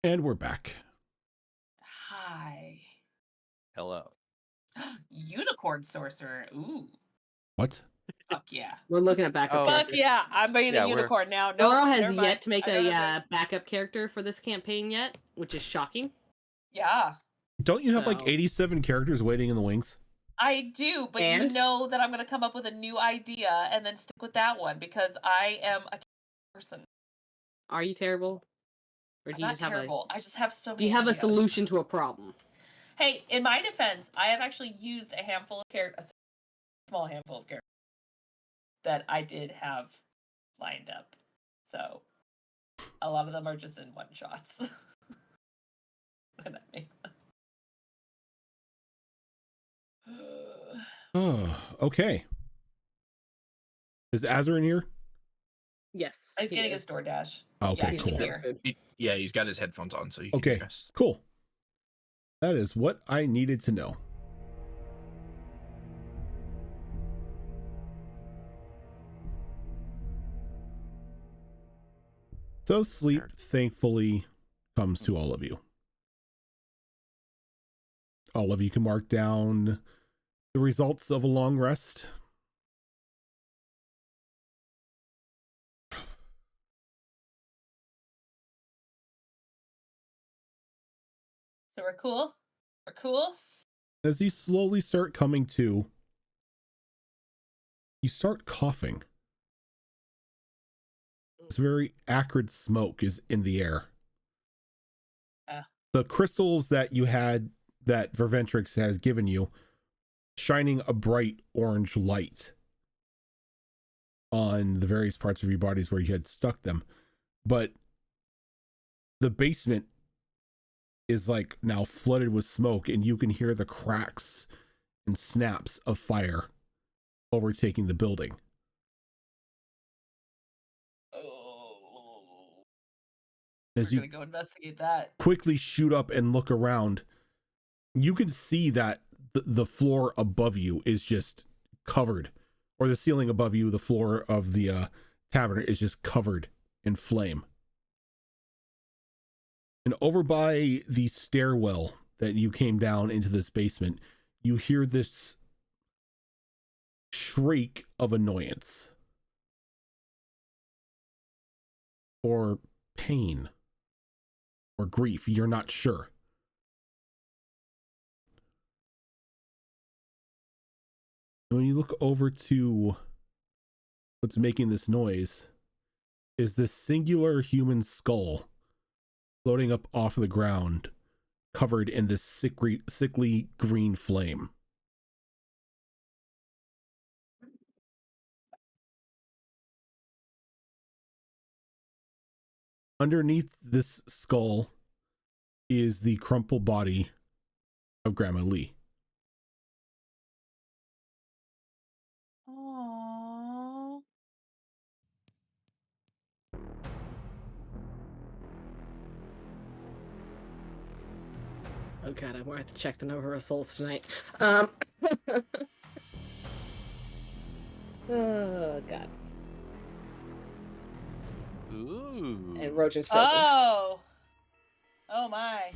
Speaker 4: And we're back.
Speaker 3: Hi.
Speaker 2: Hello.
Speaker 3: Unicorn sorcerer. Ooh.
Speaker 4: What?
Speaker 3: Fuck yeah.
Speaker 1: We're looking at backup
Speaker 2: Oh.
Speaker 3: Fuck
Speaker 1: characters.
Speaker 3: yeah. I'm being
Speaker 2: Yeah,
Speaker 3: a
Speaker 2: we're-
Speaker 3: unicorn now. No,
Speaker 1: Doro has
Speaker 3: never mind.
Speaker 1: yet to make
Speaker 3: I don't
Speaker 1: a
Speaker 3: have
Speaker 1: backup character for this campaign yet, which is shocking.
Speaker 3: Yeah,
Speaker 4: Don't you have like
Speaker 1: So-
Speaker 4: 87 characters waiting in the wings?
Speaker 3: I do, but you
Speaker 1: And?
Speaker 3: know that I'm going to come up with a new idea and then stick with that one because I am a person.
Speaker 1: Are you terrible? Or
Speaker 3: I'm
Speaker 1: do you
Speaker 3: not
Speaker 1: just have
Speaker 3: terrible. I just have so
Speaker 1: a
Speaker 3: many
Speaker 1: you have a
Speaker 3: ideas.
Speaker 1: solution to a problem?
Speaker 3: Hey, in my defense, I have actually used a handful of characters, a small handful of characters that I did have lined up. So a lot of them are just in one shots. When I make them.
Speaker 4: Oh, okay. Is Azar in here?
Speaker 1: Yes.
Speaker 3: He's
Speaker 1: he
Speaker 3: getting
Speaker 1: is.
Speaker 3: his DoorDash.
Speaker 4: Okay,
Speaker 3: Yeah, he's
Speaker 4: cool.
Speaker 3: here.
Speaker 7: Yeah, he's got his headphones on, so he can
Speaker 4: Okay.
Speaker 7: hear us.
Speaker 4: Cool. That is what I needed to know. So sleep, thankfully, comes to all of you. All of you can mark down the results of a long rest.
Speaker 3: So we're cool. We're cool.
Speaker 4: As you slowly start coming to, you start coughing. This very acrid smoke is in the air. The crystals that you had, that Verventrix has given you, shining a bright orange light on the various parts of your bodies where you had stuck them. But the basement is like now flooded with smoke, and you can hear the cracks and snaps of fire overtaking the building.
Speaker 3: Oh.
Speaker 4: As
Speaker 3: We're
Speaker 4: you
Speaker 3: gonna go investigate that.
Speaker 4: quickly shoot up and look around, you can see that the floor above you is just covered, or the ceiling above you, the floor of the tavern is just covered in flame. And over by the stairwell that you came down into this basement, you hear this shriek of annoyance or pain or grief. You're not sure. And when you look over to what's making this noise, is this singular human skull floating up off the ground, covered in this sickly green flame. Underneath this skull is the crumpled body of Grandma Lee.
Speaker 3: Aww.
Speaker 1: Oh god, I'm gonna have to check the number of souls tonight. Oh god.
Speaker 2: Ooh.
Speaker 1: And Roger's frozen.
Speaker 3: Oh. Oh my.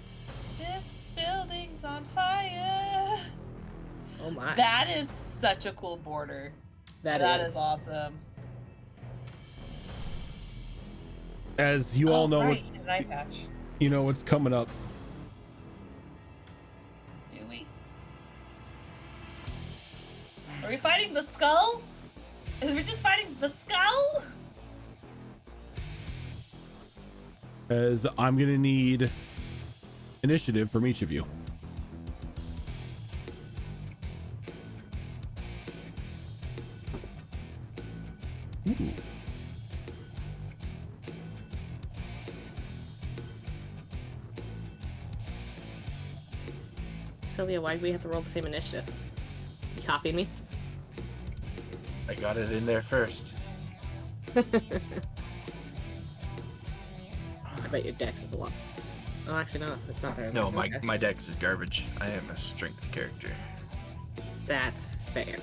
Speaker 3: This building's on fire.
Speaker 1: Oh my.
Speaker 3: That is such a cool border. That is awesome.
Speaker 4: As you all know,
Speaker 3: right, an eye patch.
Speaker 4: you know what's coming up.
Speaker 3: Do we? Are we fighting the skull? Are we just fighting the skull?
Speaker 4: As I'm gonna need initiative from each of you. Ooh.
Speaker 1: Sylvia, why do we have to roll the same initiative? You copying me?
Speaker 7: I got it in there first.
Speaker 1: I bet your dex is a lot. Oh, actually, no, it's not very
Speaker 7: No,
Speaker 1: much.
Speaker 7: my
Speaker 1: Okay.
Speaker 7: my dex is garbage. I am a strength character.
Speaker 1: That's fair.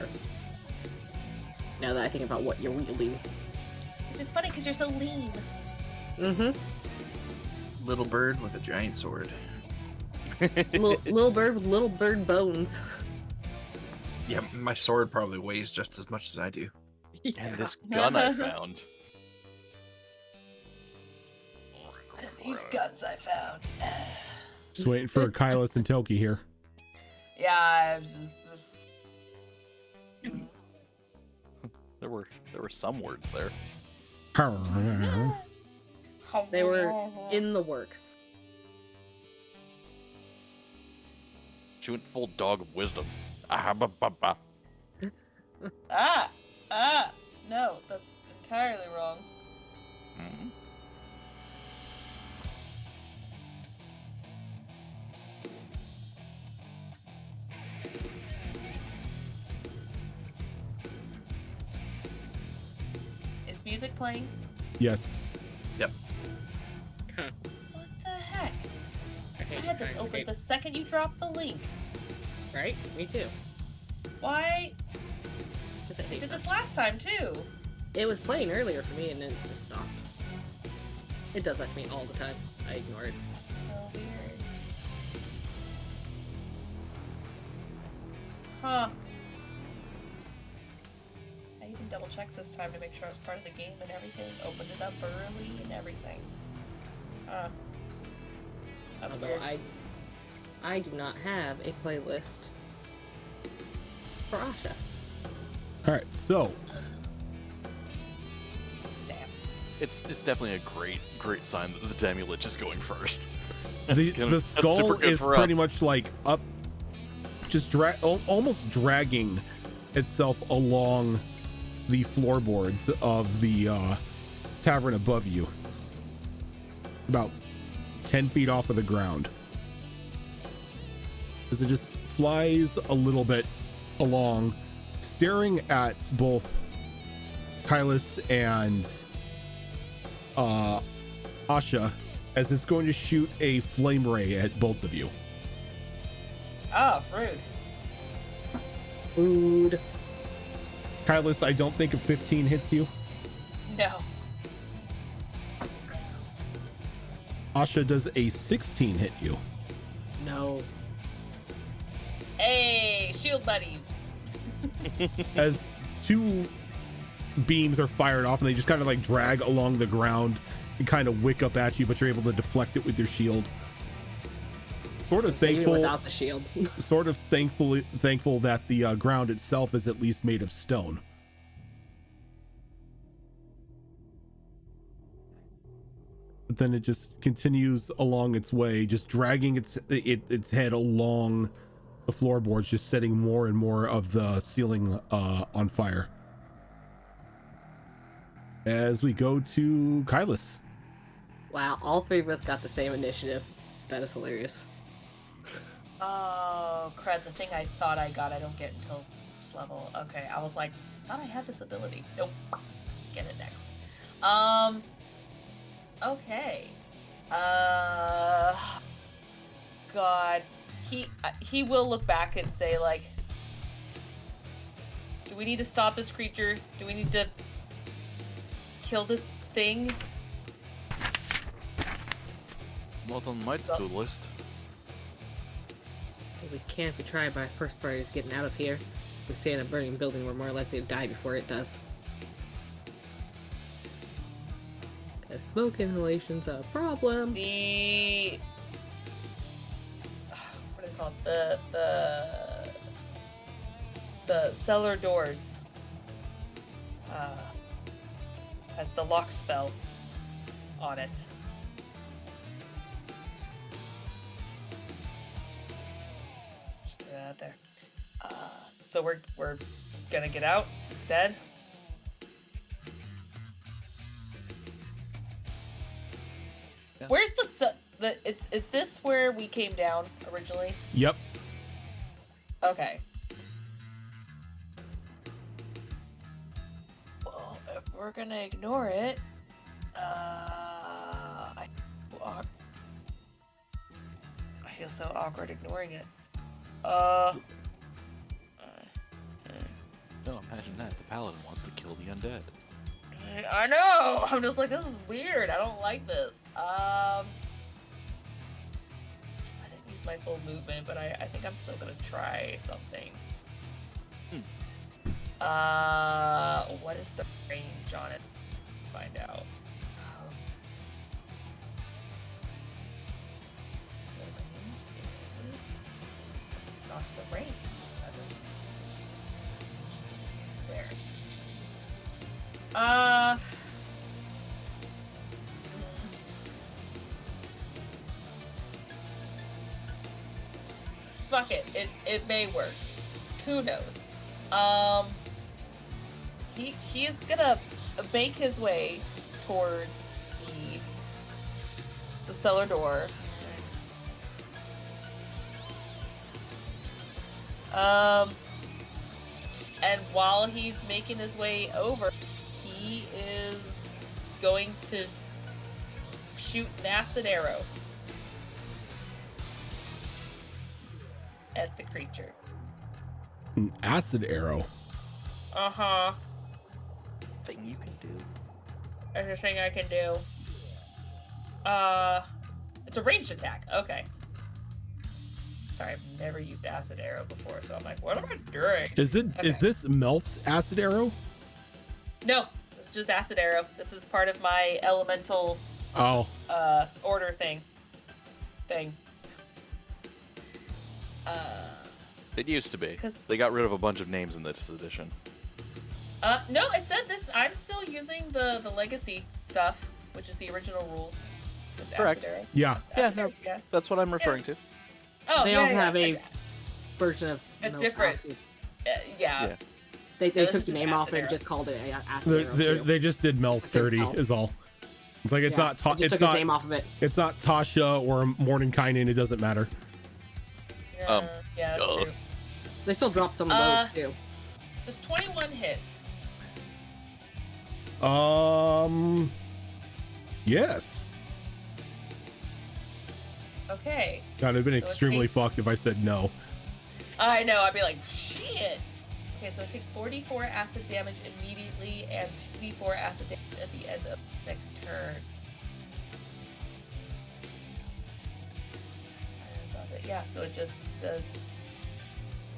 Speaker 1: Now that I think about what you're wielding.
Speaker 3: Which is funny because you're so lean.
Speaker 1: Mm-hmm.
Speaker 7: little bird with a giant sword.
Speaker 1: Little bird with little bird bones.
Speaker 7: Yeah, my sword probably weighs just as much as I do.
Speaker 2: And this gun I found.
Speaker 3: These guns I found.
Speaker 4: Just waiting for Kylus and Toki here.
Speaker 3: Yeah,
Speaker 2: There were some words there.
Speaker 1: They were in the works.
Speaker 2: She went full dog of wisdom. Ah, ba, ba, ba.
Speaker 3: no, that's entirely wrong.
Speaker 2: Hmm.
Speaker 3: Is music playing?
Speaker 4: Yes.
Speaker 7: Yep.
Speaker 3: What the heck? I had this open the second you dropped the link.
Speaker 1: Right? Me too.
Speaker 3: Why?
Speaker 1: 'Cause I
Speaker 3: I
Speaker 1: hate
Speaker 3: did
Speaker 1: that.
Speaker 3: this last time too.
Speaker 1: It was playing earlier for me and then it just stopped. It does that to me all the time. I ignore it.
Speaker 3: So weird. Huh. I even double checked this time to make sure I was part of the game and everything. Opened it up early and everything. Huh. That's
Speaker 1: Although
Speaker 3: weird.
Speaker 1: I do not have a playlist for Asha.
Speaker 4: All right, so
Speaker 3: Damn.
Speaker 2: It's definitely a great sign that the Damulet is going first.
Speaker 4: the
Speaker 2: that's
Speaker 4: skull
Speaker 2: super good
Speaker 4: is
Speaker 2: for
Speaker 4: pretty
Speaker 2: us.
Speaker 4: much like up, just almost dragging itself along the floorboards of the tavern above you, about 10 feet off of the ground, as it just flies a little bit along, staring at both Kylus and Asha, as it's going to shoot a flame ray at both of you.
Speaker 3: Oh, rude.
Speaker 1: Food.
Speaker 4: Kylus, I don't think a 15 hits you.
Speaker 3: No.
Speaker 4: Asha, does a 16 hit you?
Speaker 1: No.
Speaker 3: Hey, shield buddies.
Speaker 4: As two beams are fired off and they just kind of like drag along the ground and kind of wick up at you, but you're able to deflect it with your shield. Sort of
Speaker 1: Even
Speaker 4: thankful,
Speaker 1: without the shield.
Speaker 4: sort of thankful that the ground itself is at least made of stone. But then it just continues along its way, just dragging its head along the floorboards, just setting more and more of the ceiling on fire. As we go to Kylus.
Speaker 1: Wow, all three of us got the same initiative. That is hilarious.
Speaker 3: Oh, crud. The thing I thought I got, I don't get until this level. Okay, I was like, thought I had this ability. Nope. Get it next. Okay. God. He will look back and say, like, do we need to stop this creature? Do we need to kill this thing?
Speaker 2: It's not on my to-do list.
Speaker 1: We can if we try, but our first priority is getting out of here. If we stay in a burning building, we're more likely to die before it does. Because smoke inhalation's a problem.
Speaker 3: The what do they call it? The cellar doors has the lock spell on it. Just throw that out there. So we're gonna get out instead.
Speaker 2: Yeah.
Speaker 3: Where's is this where we came down originally?
Speaker 4: Yep.
Speaker 3: Okay. Well, if we're gonna ignore it, I feel so awkward ignoring it.
Speaker 2: No, imagine that. The paladin wants to kill the undead.
Speaker 3: I know. I'm just like, this is weird. I don't like this. my full movement, but I think I'm still gonna try something. What is the range on it? Find out. The range is... It's not the range. That is... There. Fuck it. It may work. Who knows? He is gonna make his way towards the cellar door. And while he's making his way over, he is going to shoot an acid arrow at the creature.
Speaker 4: An acid arrow.
Speaker 3: Uh-huh.
Speaker 2: Thing you can do.
Speaker 3: That's a thing I can do. It's a ranged attack. Okay. Sorry, I've never used acid arrow before, so I'm like, what am I doing?
Speaker 4: Is
Speaker 3: Okay.
Speaker 4: this Melf's acid arrow?
Speaker 3: No, it's just acid arrow. This is part of my elemental
Speaker 4: Oh.
Speaker 3: order thing.
Speaker 2: It used to be.
Speaker 3: 'Cause-
Speaker 2: They got rid of a bunch of names in this edition.
Speaker 3: No, it said this. I'm still using the legacy stuff, which is the original rules. It's
Speaker 2: Correct.
Speaker 3: acid arrow.
Speaker 4: Yeah.
Speaker 3: It's
Speaker 2: Yeah,
Speaker 3: acid
Speaker 2: no.
Speaker 3: arrow, yeah.
Speaker 2: That's what I'm referring to.
Speaker 3: Oh,
Speaker 1: They
Speaker 3: yeah,
Speaker 1: all
Speaker 3: yeah,
Speaker 1: have a
Speaker 3: yeah.
Speaker 1: version of
Speaker 3: A
Speaker 1: Mel's
Speaker 3: different-
Speaker 1: acid.
Speaker 3: Yeah.
Speaker 2: Yeah.
Speaker 1: They
Speaker 3: this
Speaker 1: took
Speaker 3: is
Speaker 1: the
Speaker 3: just
Speaker 1: name off
Speaker 3: acid
Speaker 1: and
Speaker 3: arrow.
Speaker 1: just called it acid arrow. too.
Speaker 4: They just did Melf
Speaker 1: Same
Speaker 4: 30
Speaker 1: spell.
Speaker 4: is all. It's like it's
Speaker 1: Yeah,
Speaker 4: not
Speaker 1: they just
Speaker 4: it's
Speaker 1: took his
Speaker 4: not
Speaker 1: name off of it.
Speaker 4: it's not Tasha or Mordenkainen. It doesn't matter.
Speaker 3: Yeah, yeah, that's
Speaker 2: duh.
Speaker 3: true.
Speaker 1: They still dropped some of those too.
Speaker 3: Does 21 hit?
Speaker 4: Yes.
Speaker 3: Okay.
Speaker 4: God, it'd been
Speaker 3: So it
Speaker 4: extremely
Speaker 3: takes-
Speaker 4: fucked if I said no.
Speaker 3: I know, I'd be like, shit! Okay, so it takes 44 acid damage immediately and 2d4 acid damage at the end of its next turn. Yeah, so it just does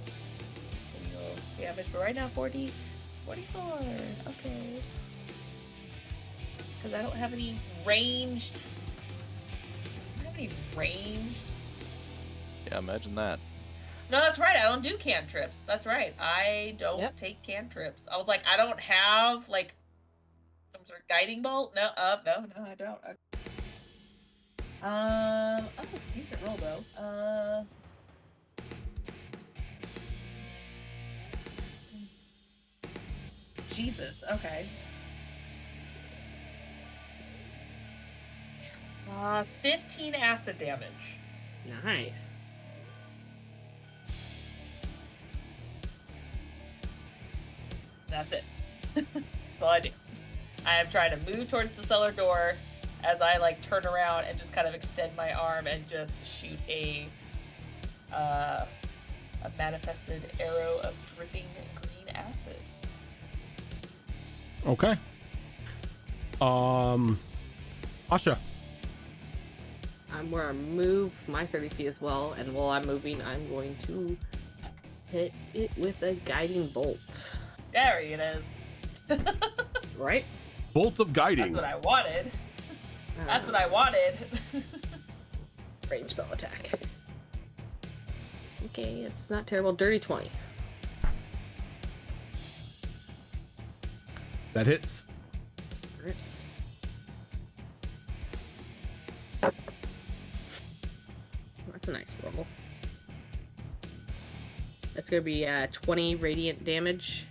Speaker 3: continual damage, but right now 44. Okay. Because I don't have any ranged. I don't have any ranged.
Speaker 2: Yeah, imagine that.
Speaker 3: No, that's right. I don't do cantrips. That's right. I don't
Speaker 1: Yep.
Speaker 3: take cantrips. I was like, I don't have like some sort of guiding bolt. No, no, I don't. Oh, it's a decent roll though. Jesus. Okay. 15 acid damage.
Speaker 1: Nice.
Speaker 3: That's it. That's all I do. I am trying to move towards the cellar door as I like turn around and just kind of extend my arm and just shoot a manifested arrow of dripping green acid.
Speaker 4: Okay. Asha.
Speaker 1: I'm gonna move my 30 feet as well, and while I'm moving, I'm going to hit it with a guiding bolt.
Speaker 3: There it is.
Speaker 1: Right?
Speaker 4: Bolt of
Speaker 3: That's
Speaker 4: guiding.
Speaker 3: what I wanted. That's what I wanted.
Speaker 1: Range spell attack. Okay, it's not terrible. Dirty 20.
Speaker 4: That hits.
Speaker 1: That's a nice roll. That's gonna be 20 radiant damage.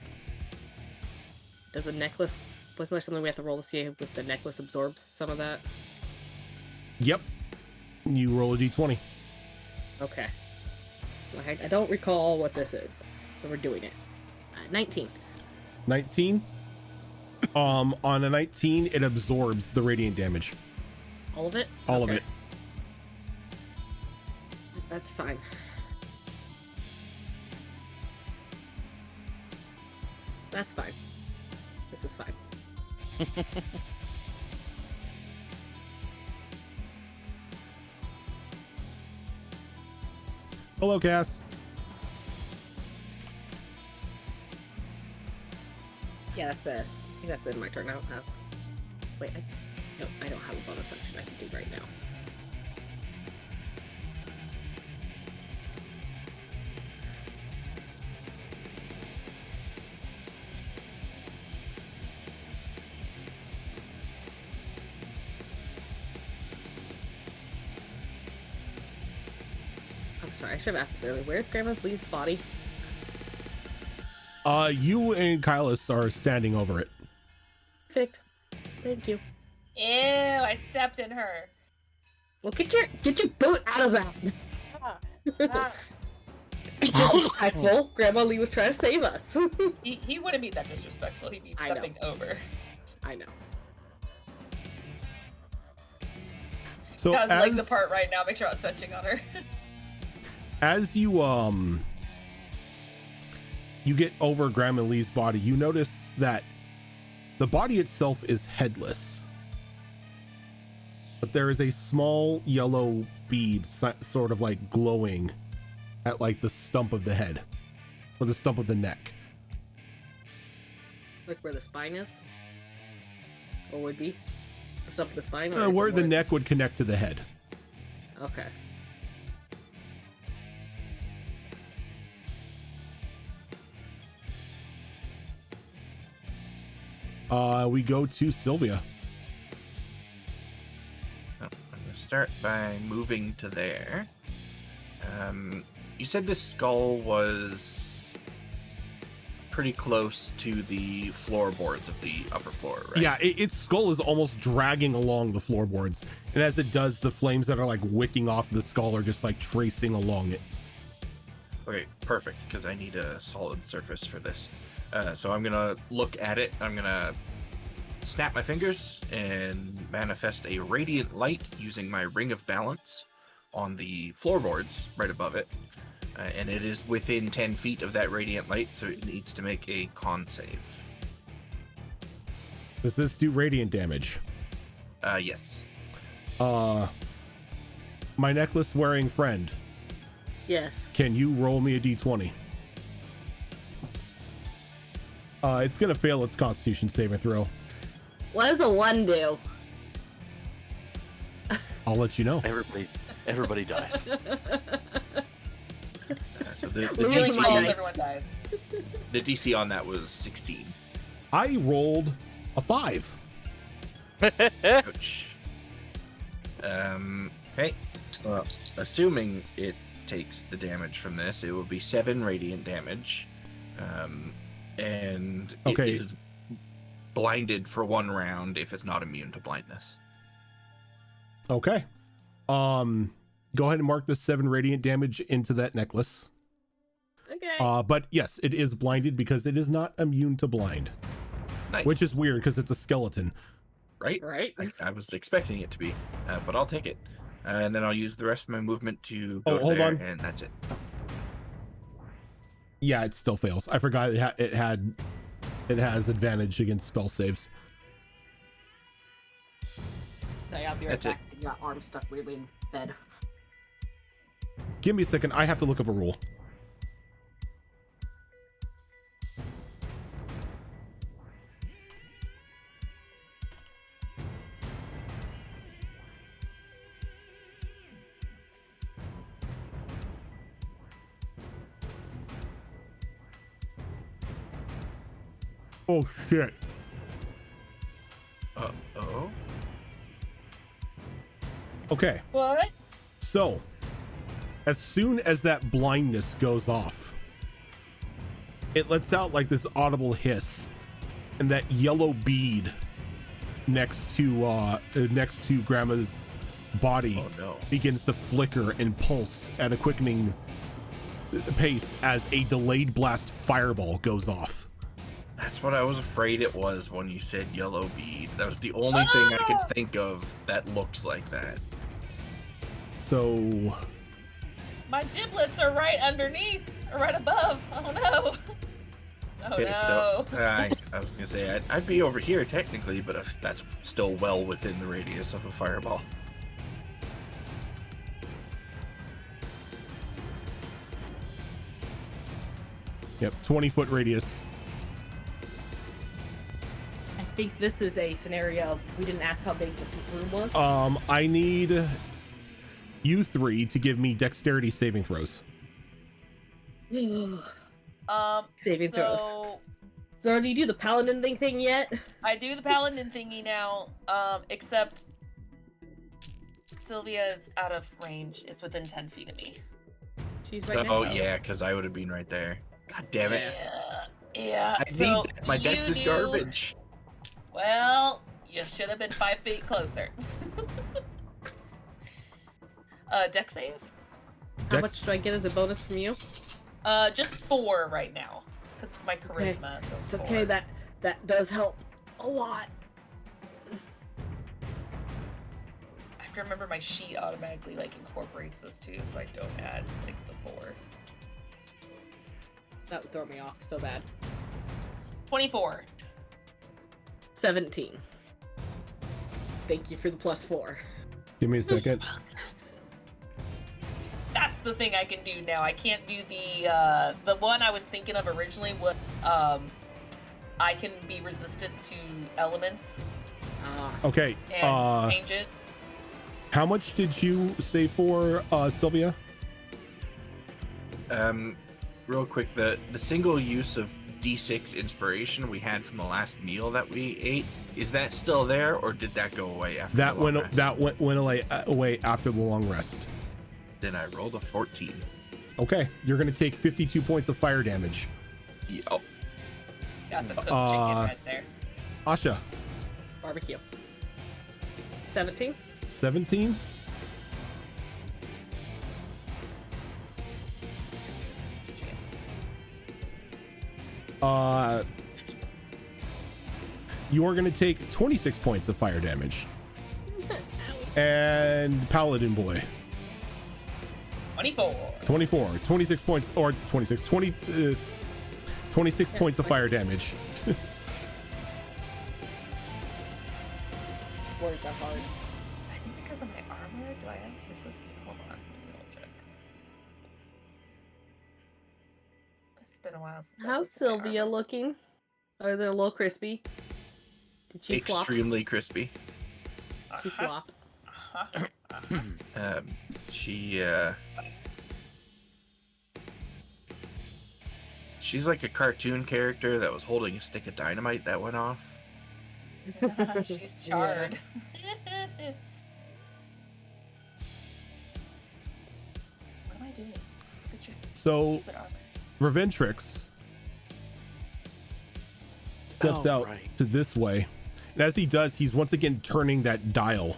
Speaker 1: Does a necklace... Wasn't there something we have to roll to see if the necklace absorbs some of that?
Speaker 4: Yep. You roll a d20.
Speaker 1: Okay. I don't recall what this is, so we're doing it. 19.
Speaker 4: 19. On a 19, it absorbs the radiant damage.
Speaker 1: All of it?
Speaker 4: All of
Speaker 1: Okay.
Speaker 4: it.
Speaker 1: That's fine. That's fine. This is fine.
Speaker 4: Hello, Cass.
Speaker 1: Yeah, that's it. I think that's it. My turn. I don't have. Wait, no, I don't have a bonus action I can do right now. I'm sorry, I should have asked this earlier. Where's Grandma's Lee's body?
Speaker 4: You and Kylus are standing over it.
Speaker 1: Perfect. Thank you.
Speaker 3: Ew, I stepped in her.
Speaker 1: Well, get your boot out of that.
Speaker 3: Ah, ah.
Speaker 1: Disrespectful. Grandma Lee was trying to save us.
Speaker 3: He wouldn't be that disrespectful. He'd be
Speaker 1: I know.
Speaker 3: stepping over.
Speaker 1: I know.
Speaker 4: So
Speaker 3: Got his legs
Speaker 4: as,
Speaker 3: apart right now. Make sure I'm not touching on her.
Speaker 4: as you you get over Grandma Lee's body, you notice that the body itself is headless, but there is a small yellow bead sort of like glowing at like the stump of the head or the stump of the neck.
Speaker 1: Like where the spine is? Or would be? The stump of the spine? Or is it
Speaker 4: Where the
Speaker 1: more
Speaker 4: neck
Speaker 1: just-
Speaker 4: would connect to the head.
Speaker 1: Okay.
Speaker 4: We go to Sylvia.
Speaker 7: Oh, I'm gonna start by moving to there. You said this skull was pretty close to the floorboards of the upper floor, right?
Speaker 4: Yeah, its skull is almost dragging along the floorboards, and as it does, the flames that are like wicking off the skull are just like tracing along it.
Speaker 7: Okay, perfect, because I need a solid surface for this. So I'm gonna look at it. I'm gonna snap my fingers and manifest a radiant light using my ring of balance on the floorboards right above it. And it is within 10 feet of that radiant light, so it needs to make a con save.
Speaker 4: Does this do radiant damage?
Speaker 7: Yes.
Speaker 4: My necklace wearing friend,
Speaker 1: Yes.
Speaker 4: can you roll me a d20? It's gonna fail its constitution saving throw.
Speaker 1: What does a 1 do?
Speaker 4: I'll let you know.
Speaker 2: Everybody dies.
Speaker 7: So the
Speaker 1: Really
Speaker 3: Really
Speaker 7: DC,
Speaker 1: my
Speaker 3: small,
Speaker 1: dice.
Speaker 3: everyone dies.
Speaker 7: the DC on that was 16.
Speaker 4: I rolled a 5.
Speaker 7: Ouch. Okay. Well, assuming it takes the damage from this, it will be 7 radiant damage. And
Speaker 4: Okay.
Speaker 7: it is blinded for 1 round if it's not immune to blindness.
Speaker 4: Okay. Go ahead and mark the 7 radiant damage into that necklace.
Speaker 1: Okay.
Speaker 4: But yes, it is blinded because it is not immune to blind,
Speaker 7: Nice.
Speaker 4: which is weird because it's a skeleton.
Speaker 7: right.
Speaker 1: Right?
Speaker 7: I was expecting it to be, but I'll take it. And then I'll use the rest of my movement to go to
Speaker 4: hold
Speaker 7: there,
Speaker 4: on.
Speaker 7: and that's it.
Speaker 4: Yeah, it still fails. I forgot it has advantage against spell saves.
Speaker 1: Sorry, I'll be right
Speaker 7: That's it.
Speaker 1: back. I got arms stuck weirdly in bed.
Speaker 4: Give me a second. I have to look up a rule. Oh shit.
Speaker 7: Uh-oh.
Speaker 4: Okay.
Speaker 3: What?
Speaker 4: So, as soon as that blindness goes off, it lets out like this audible hiss, and that yellow bead next to Grandma's body
Speaker 7: Oh no.
Speaker 4: begins to flicker and pulse at a quickening pace as a delayed blast fireball goes off.
Speaker 7: That's what I was afraid it was when you said yellow bead. That was the only thing I could think of that looks like that.
Speaker 4: So,
Speaker 3: My giblets are right underneath, or right above. Oh no. Oh
Speaker 7: Okay,
Speaker 3: no.
Speaker 7: so I was gonna say I'd be over here technically, but if that's still well within the radius of a fireball.
Speaker 4: Yep, 20-foot radius.
Speaker 1: I think this is a scenario. We didn't ask how big this room was.
Speaker 4: I need you three to give me dexterity saving throws.
Speaker 1: Saving throws.
Speaker 3: so
Speaker 1: So do you do the paladin thing yet?
Speaker 3: I do the paladin thingy now, except Sylvia is out of range. It's within 10 feet of me.
Speaker 1: She's right
Speaker 7: Oh
Speaker 1: next to you.
Speaker 7: yeah, because I would have been right there. God damn it!
Speaker 3: Yeah.
Speaker 7: I
Speaker 3: So
Speaker 7: need that. My dex is
Speaker 3: you
Speaker 7: garbage.
Speaker 3: Well, you should have been 5 feet closer. Deck save?
Speaker 1: How much do I get as a bonus from you?
Speaker 3: Just 4 right now, because it's my charisma. So
Speaker 1: It's
Speaker 3: 4.
Speaker 1: okay. That does help a lot.
Speaker 3: I have to remember my sheet automatically like incorporates this too, so I don't add like the 4.
Speaker 1: That would throw me off so bad.
Speaker 3: 24.
Speaker 1: 17. Thank you for the +4.
Speaker 4: Give me a second.
Speaker 3: That's the thing I can do now. I can't do the one I was thinking of originally was I can be resistant to elements
Speaker 4: Okay.
Speaker 3: and change it.
Speaker 4: How much did you say for Sylvia?
Speaker 7: Real quick, the single use of D6 inspiration we had from the last meal that we ate, is that still there, or did that go away after
Speaker 4: That
Speaker 7: the long
Speaker 4: went
Speaker 7: rest?
Speaker 4: that went away after the long rest.
Speaker 7: Then I rolled a 14.
Speaker 4: Okay, you're gonna take 52 points of fire damage.
Speaker 7: Yo.
Speaker 3: That's a cooked chicken right there.
Speaker 4: Asha,
Speaker 1: Barbecue. 17.
Speaker 4: 17. You are going to take 26 points of fire damage. And Paladin Boy,
Speaker 3: 24.
Speaker 4: 24. 26 points, or 26, 26 points of fire damage.
Speaker 1: Words are hard.
Speaker 3: I think because of my armor, do I have resist? Hold on, I'll check. It's been a while since I
Speaker 1: How's
Speaker 3: looked at my
Speaker 1: Sylvia
Speaker 3: armor.
Speaker 1: looking? Are they a little crispy? Did she flop?
Speaker 7: Extremely crispy.
Speaker 1: She flop.
Speaker 7: She's like a cartoon character that was holding a stick of dynamite that went off.
Speaker 3: She's charred. What am I doing? Look at your
Speaker 4: So,
Speaker 3: stupid armor.
Speaker 4: Reventrix steps
Speaker 2: Oh,
Speaker 4: out
Speaker 2: right.
Speaker 4: to this way. And as he does, he's once again turning that dial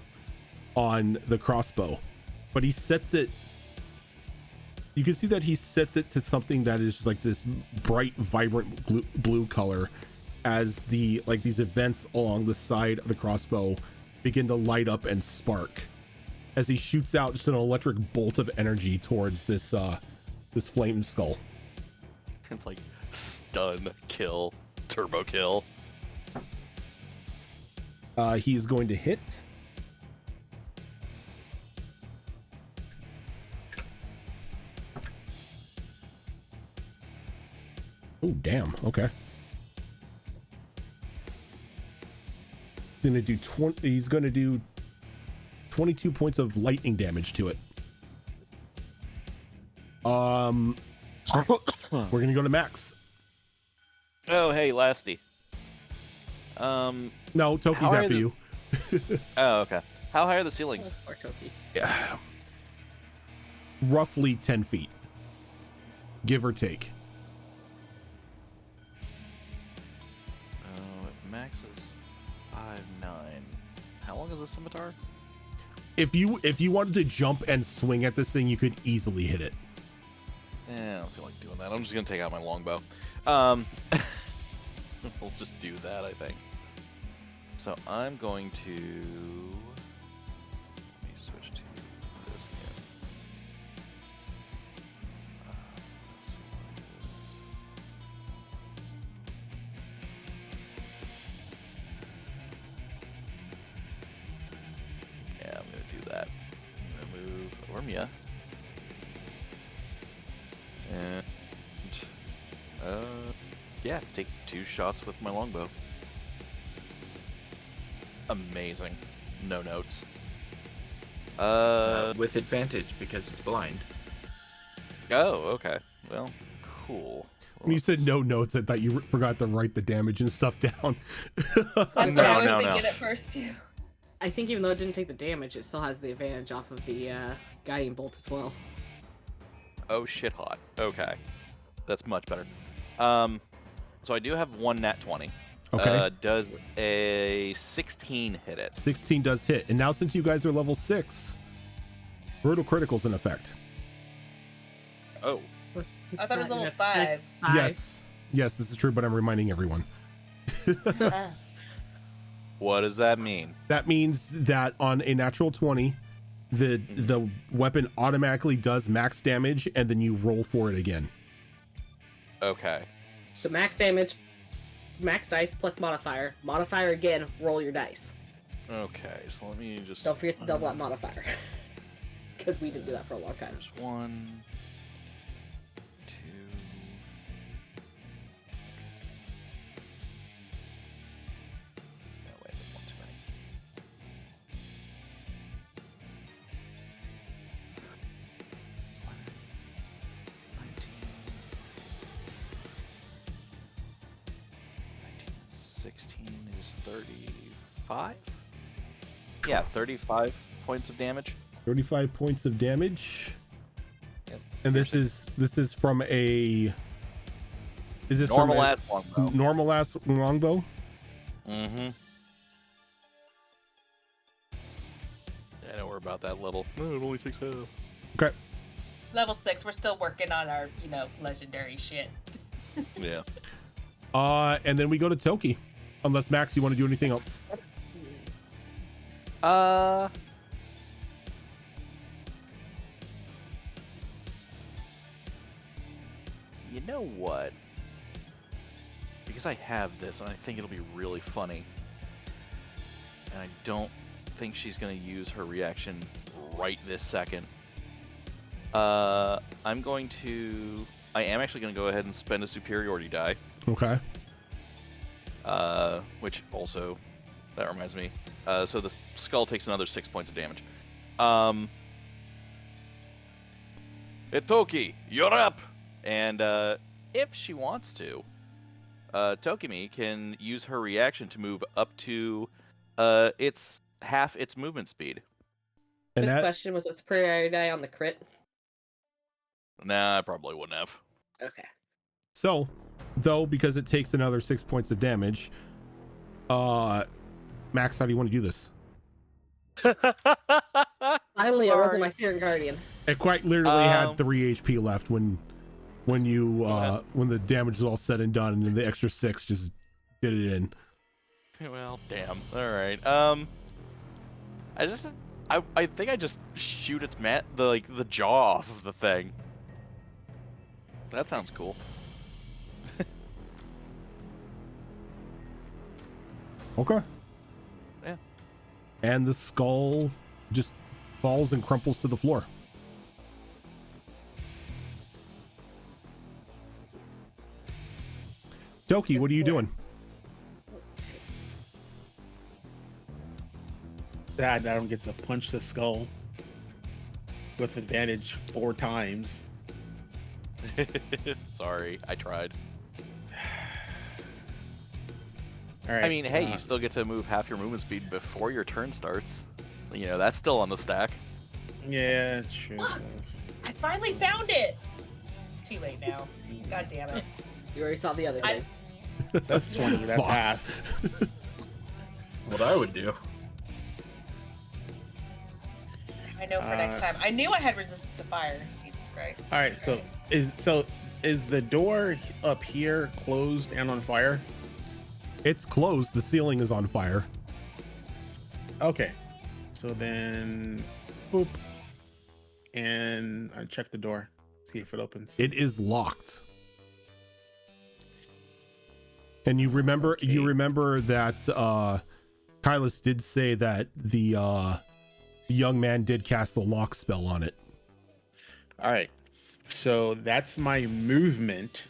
Speaker 4: on the crossbow. But he sets it. You can see that he sets it to something that is just like this bright, vibrant blue color as these events along the side of the crossbow begin to light up and spark as he shoots out just an electric bolt of energy towards this flame skull.
Speaker 2: It's like stun, kill, turbo kill.
Speaker 4: He's going to hit. Oh, damn. Okay. He's going to do 22 points of lightning damage to it. We're going to go to Max.
Speaker 2: Oh, hey, Lasty.
Speaker 4: No, Toki's
Speaker 2: How are
Speaker 4: after
Speaker 2: the-
Speaker 4: you.
Speaker 2: Oh, okay. How high are the ceilings?
Speaker 1: Poor Toki.
Speaker 4: Yeah. Roughly 10 feet. Give or take.
Speaker 2: Max is 5'9". How long is the scimitar?
Speaker 4: If you wanted to jump and swing at this thing, you could easily hit it.
Speaker 2: I don't feel like doing that. I'm just gonna take out my longbow. We'll just do that, I think. So I'm going to let me switch to this here. Let's see what it is. Yeah, I'm gonna do that. I'm gonna move Ormia. And Yeah, take 2 shots with my longbow. Amazing. No notes.
Speaker 5: With advantage because it's blind.
Speaker 2: Oh, okay. Well, cool.
Speaker 4: When you said
Speaker 2: Let's-
Speaker 4: no notes, I thought you forgot to write the damage and stuff down.
Speaker 3: That's what I
Speaker 2: No,
Speaker 3: was
Speaker 2: no,
Speaker 3: thinking
Speaker 2: no.
Speaker 3: at first too.
Speaker 1: I think even though it didn't take the damage, it still has the advantage off of the guiding bolt as well.
Speaker 2: Oh, shit hot. Okay. That's much better. So I do have 1 nat 20.
Speaker 4: Okay.
Speaker 2: Does a 16 hit it?
Speaker 4: 16 does hit. And now since you guys are level 6, brutal critical's in effect.
Speaker 2: Oh.
Speaker 3: I thought it was level
Speaker 1: Yeah,
Speaker 3: 5.
Speaker 4: Yes. Yes, this is true, but I'm reminding everyone.
Speaker 2: What does that mean?
Speaker 4: That means that on a natural 20, the weapon automatically does max damage, and then you roll for it again.
Speaker 2: Okay.
Speaker 1: So max damage, max dice plus modifier. Modifier again, roll your dice.
Speaker 2: Okay, so let me just...
Speaker 1: Don't forget to double that modifier. Because we didn't do that for a long time.
Speaker 2: There's 1, 2... No, wait, that's 1 too many. 16 is 35? Yeah, 35 points of damage.
Speaker 4: 35 points of damage.
Speaker 2: Yep.
Speaker 4: And this is from a... Is this
Speaker 2: Normal
Speaker 4: from a
Speaker 2: ass longbow.
Speaker 4: normal ass longbow?
Speaker 2: Mm-hmm. I know we're about that level. No, it only takes half.
Speaker 4: Okay.
Speaker 3: Level 6. We're still working on our, legendary shit.
Speaker 2: Yeah.
Speaker 4: And then we go to Toki. Unless Max, you want to do anything else?
Speaker 2: You know what? Because I have this, and I think it'll be really funny. And I don't think she's gonna use her reaction right this second. I am actually gonna go ahead and spend a superiority die.
Speaker 4: Okay.
Speaker 2: Which also, that reminds me. So the skull takes another 6 points of damage. Toki, you're up! And if she wants to, Tokimi can use her reaction to move up to its half its movement speed.
Speaker 4: And
Speaker 1: Quick
Speaker 4: that
Speaker 1: question, was it superiority die on the crit?
Speaker 2: Nah, I probably wouldn't have.
Speaker 1: Okay.
Speaker 4: so, though, because it takes another 6 points of damage, Max, how do you want to do this?
Speaker 1: Finally, it wasn't
Speaker 2: Sorry.
Speaker 1: my Spirit Guardian.
Speaker 4: It quite literally had
Speaker 2: Um,
Speaker 4: 3 HP left when you
Speaker 2: ahead.
Speaker 4: when the damage was all said and done, and the extra 6 just did it in.
Speaker 2: Well, damn. All right. I think I just shoot its the jaw off of the thing. That sounds cool.
Speaker 4: Okay.
Speaker 2: Yeah.
Speaker 4: And the skull just falls and crumples to the floor. Toki, what are you doing?
Speaker 6: Sad I don't get to punch the skull with advantage 4 times.
Speaker 2: Sorry, I tried.
Speaker 6: All right.
Speaker 2: I mean, hey, you still get to move half your movement speed before your turn starts. You know, that's still on the stack.
Speaker 6: Yeah, true.
Speaker 3: I finally found it! It's too late now. God damn it.
Speaker 1: You already saw the other
Speaker 3: I-
Speaker 1: thing.
Speaker 6: That's 20. That's
Speaker 4: Fox.
Speaker 6: half.
Speaker 5: What I would do.
Speaker 3: I know for next time. I knew I had resistance to fire. Jesus Christ.
Speaker 6: All right. Is the door up here closed and on fire?
Speaker 4: It's closed. The ceiling is on fire.
Speaker 6: Okay. So then, boop, and I check the door, see if it opens.
Speaker 4: It is locked. And you remember that Kylus did say that the young man did cast the lock spell on it.
Speaker 6: All right. So that's my movement.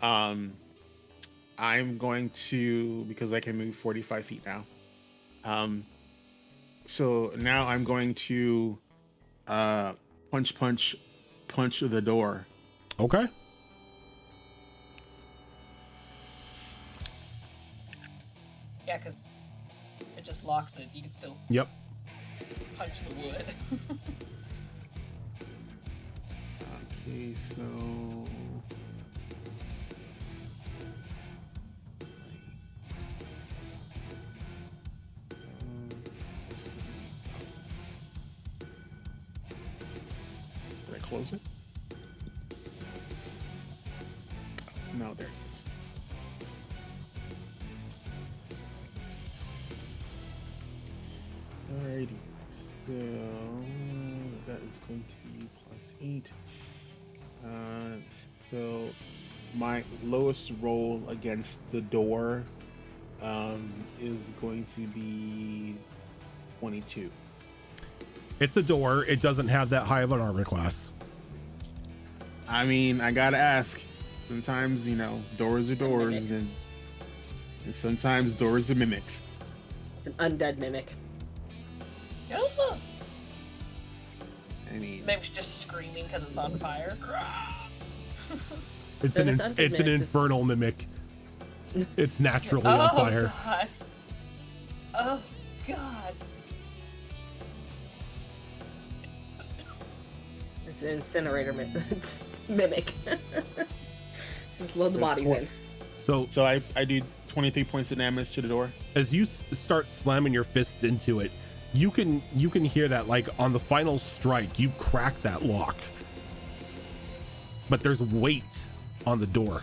Speaker 6: I'm going to, because I can move 45 feet now. So now I'm going to punch the door.
Speaker 4: Okay.
Speaker 3: Yeah, because it just locks it. You can still
Speaker 4: Yep.
Speaker 3: punch the wood.
Speaker 6: Okay, so did I close it? No, there it is. Alrighty, so that is going to be +8. So my lowest roll against the door is going to be 22.
Speaker 4: It's a door. It doesn't have that high of an armor class.
Speaker 6: I mean, I gotta ask. Sometimes, doors are doors,
Speaker 1: mimic.
Speaker 6: and sometimes doors are mimics.
Speaker 1: It's an undead mimic.
Speaker 3: Oh,
Speaker 6: I mean,
Speaker 3: maybe she's just screaming because it's on fire.
Speaker 4: It's
Speaker 1: So
Speaker 4: an
Speaker 1: it's
Speaker 4: it's
Speaker 1: undead
Speaker 4: an
Speaker 1: mimic, this-
Speaker 4: infernal mimic. It's naturally
Speaker 3: Oh
Speaker 4: on fire.
Speaker 3: god. Oh god.
Speaker 1: It's an incinerator mimic. Just load the bodies in.
Speaker 4: So
Speaker 6: so I do 23 points of damage to the door.
Speaker 4: as you start slamming your fists into it, you can hear that, like, on the final strike, you crack that lock. But there's weight on the door.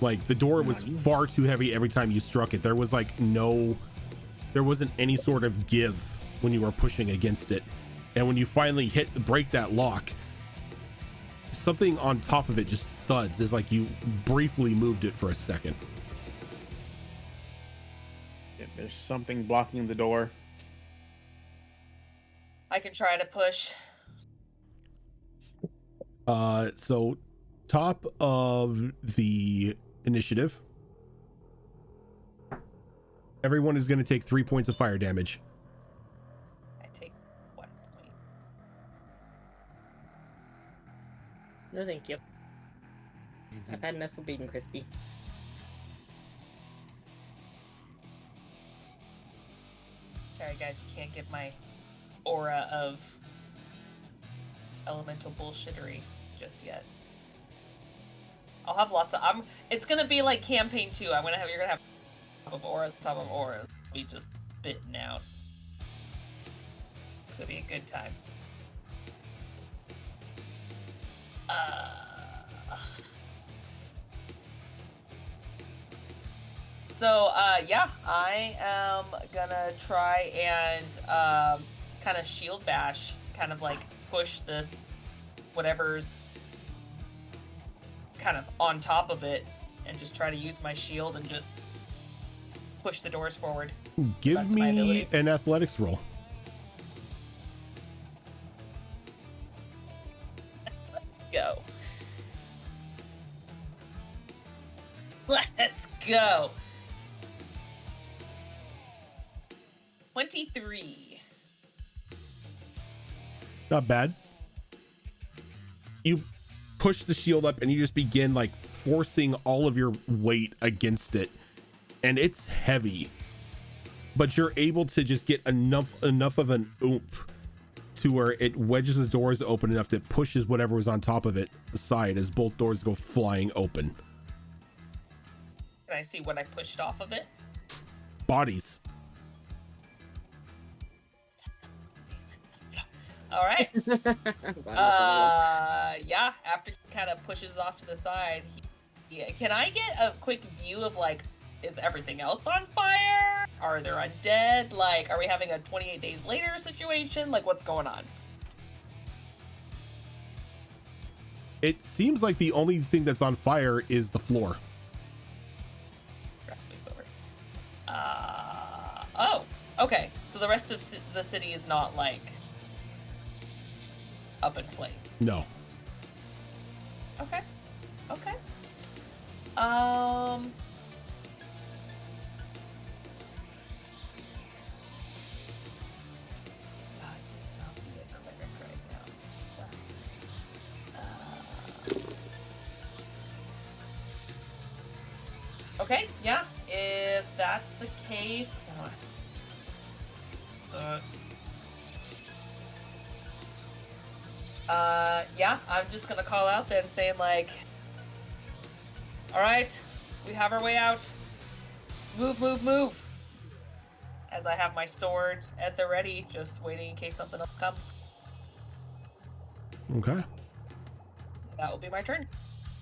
Speaker 4: Like, the door was far too heavy every time you struck it. There wasn't any sort of give when you were pushing against it. And when you finally break that lock, something on top of it just thuds. It's like you briefly moved it for a second.
Speaker 6: Yeah, there's something blocking the door.
Speaker 3: I can try to push.
Speaker 4: So top of the initiative, everyone is going to take 3 points of fire damage.
Speaker 3: I take 1 point.
Speaker 1: No, thank you. I've had enough of being crispy.
Speaker 3: Sorry guys, you can't get my aura of elemental bullshittery just yet. I'll have lots of it's gonna be like campaign 2. You're gonna have top of auras, be just spitting out. It's gonna be a good time. Yeah, I am gonna try and kind of shield bash, kind of like push this whatever's kind of on top of it, and just try to use my shield and just push the doors forward.
Speaker 4: Give
Speaker 3: Best of my
Speaker 4: me
Speaker 3: ability.
Speaker 4: an athletics roll.
Speaker 3: Let's go. Let's go. 23.
Speaker 4: Not bad. You push the shield up and you just begin, like, forcing all of your weight against it, and it's heavy, but you're able to just get enough of an oomph to where it wedges the doors open enough that pushes whatever was on top of it aside as both doors go flying open.
Speaker 3: Can I see what I pushed off of it?
Speaker 4: Bodies.
Speaker 3: All right. Yeah, after he kind of pushes off to the side, can I get a quick view of, like, is everything else on fire? Are there undead? Like, are we having a 28 days later situation? Like, what's going on?
Speaker 4: It seems like the only thing that's on fire is the floor.
Speaker 3: Oh, okay. So the rest of the city is not, like, up in flames.
Speaker 4: No.
Speaker 3: Okay. Okay. I did not be a cleric right now. Okay, yeah. If that's the case, 'cause yeah, I'm just gonna call out then, saying like, all right, we have our way out. Move, move, move. As I have my sword at the ready, just waiting in case something else comes.
Speaker 4: Okay.
Speaker 3: That will be my turn.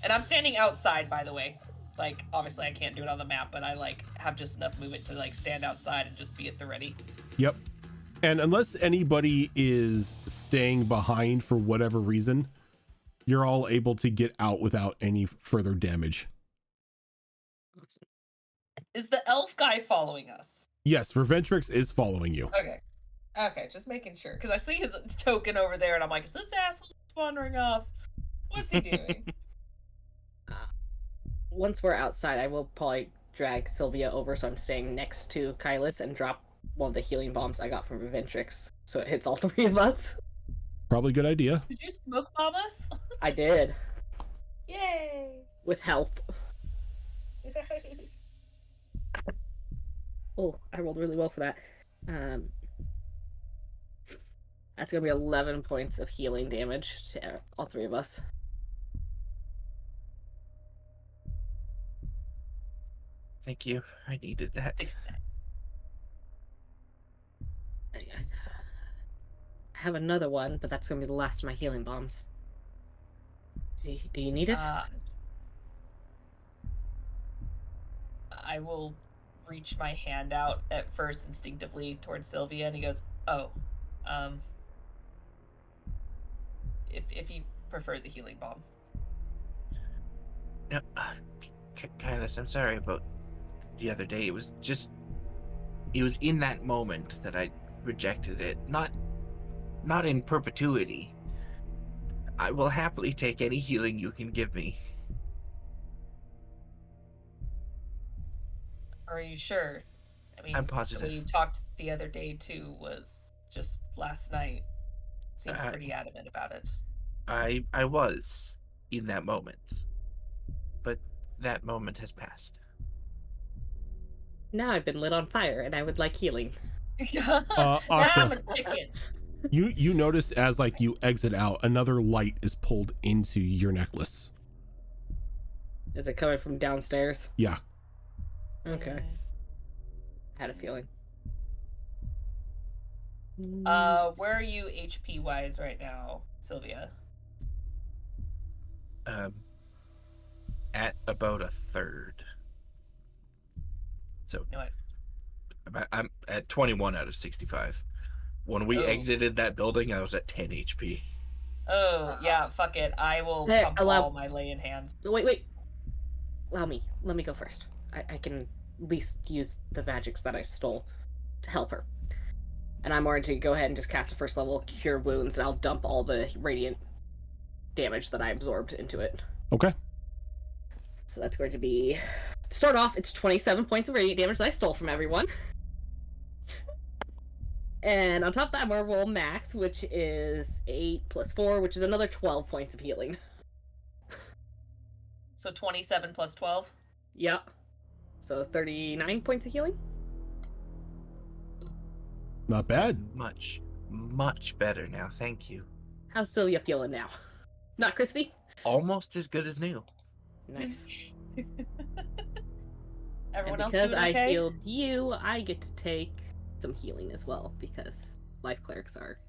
Speaker 3: And I'm standing outside, by the way. Like, obviously I can't do it on the map, but I like have just enough movement to like stand outside and just be at the ready.
Speaker 4: Yep. And unless anybody is staying behind for whatever reason, you're all able to get out without any further damage.
Speaker 3: Is the elf guy following us?
Speaker 4: Yes, Reventrix is following you.
Speaker 3: Okay. Okay, just making sure. Because I see his token over there and I'm like, is this asshole wandering off? What's he doing?
Speaker 1: Once we're outside, I will probably drag Sylvia over so I'm staying next to Kylus and drop one of the healing bombs I got from Reventrix, so it hits all three of us.
Speaker 4: Probably a good idea.
Speaker 3: Did you smoke bomb us?
Speaker 1: I did.
Speaker 3: Yay!
Speaker 1: With help. Oh, I rolled really well for that. That's gonna be 11 points of healing damage to all three of us.
Speaker 7: Thank you. I needed that.
Speaker 3: 6.
Speaker 1: I have another one, but that's gonna be the last of my healing bombs. Do you need it?
Speaker 3: I will reach my hand out at first instinctively towards Sylvia, and he goes, "Oh, if you prefer the healing bomb."
Speaker 7: No, Kylus, I'm sorry about the other day. It was in that moment that I rejected it. Not in perpetuity. I will happily take any healing you can give me.
Speaker 3: Are you sure? I mean,
Speaker 7: I'm positive.
Speaker 3: When you talked the other day too was just last night. Seemed pretty adamant about it.
Speaker 7: I was in that moment, but that moment has passed.
Speaker 1: Now I've been lit on fire, and I would like healing.
Speaker 3: Now I'm
Speaker 4: Asha,
Speaker 3: a chicken.
Speaker 4: you notice as like you exit out, another light is pulled into your necklace.
Speaker 1: Is it coming from downstairs?
Speaker 4: Yeah.
Speaker 1: Okay. I had a feeling.
Speaker 3: Where are you HP wise right now, Sylvia?
Speaker 7: At about a third. So
Speaker 3: You know what?
Speaker 7: I'm at 21 out of 65. When we exited that building, I was at 10 HP.
Speaker 3: Oh, yeah, fuck it. I will
Speaker 1: Hey,
Speaker 3: pump all my lay-in hands.
Speaker 1: Wait. Allow me. Let me go first. I can at least use the magics that I stole to help her. And I'm going to go ahead and just cast a first level Cure Wounds, and I'll dump all the radiant damage that I absorbed into it.
Speaker 4: Okay.
Speaker 1: So that's going to be... To start off, it's 27 points of radiant damage that I stole from everyone. And on top of that, I'm going to roll max, which is 8 plus 4, which is another 12 points of healing.
Speaker 3: So 27 plus 12?
Speaker 1: Yep. So 39 points of healing?
Speaker 4: Not bad.
Speaker 7: Much better now. Thank you.
Speaker 1: How's Sylvia feeling now? Not crispy?
Speaker 7: Almost as good as new.
Speaker 1: Nice.
Speaker 3: Everyone
Speaker 1: And
Speaker 3: else
Speaker 1: because
Speaker 3: doing
Speaker 1: I
Speaker 3: okay?
Speaker 1: healed you, I get to take some healing as well, because life clerics are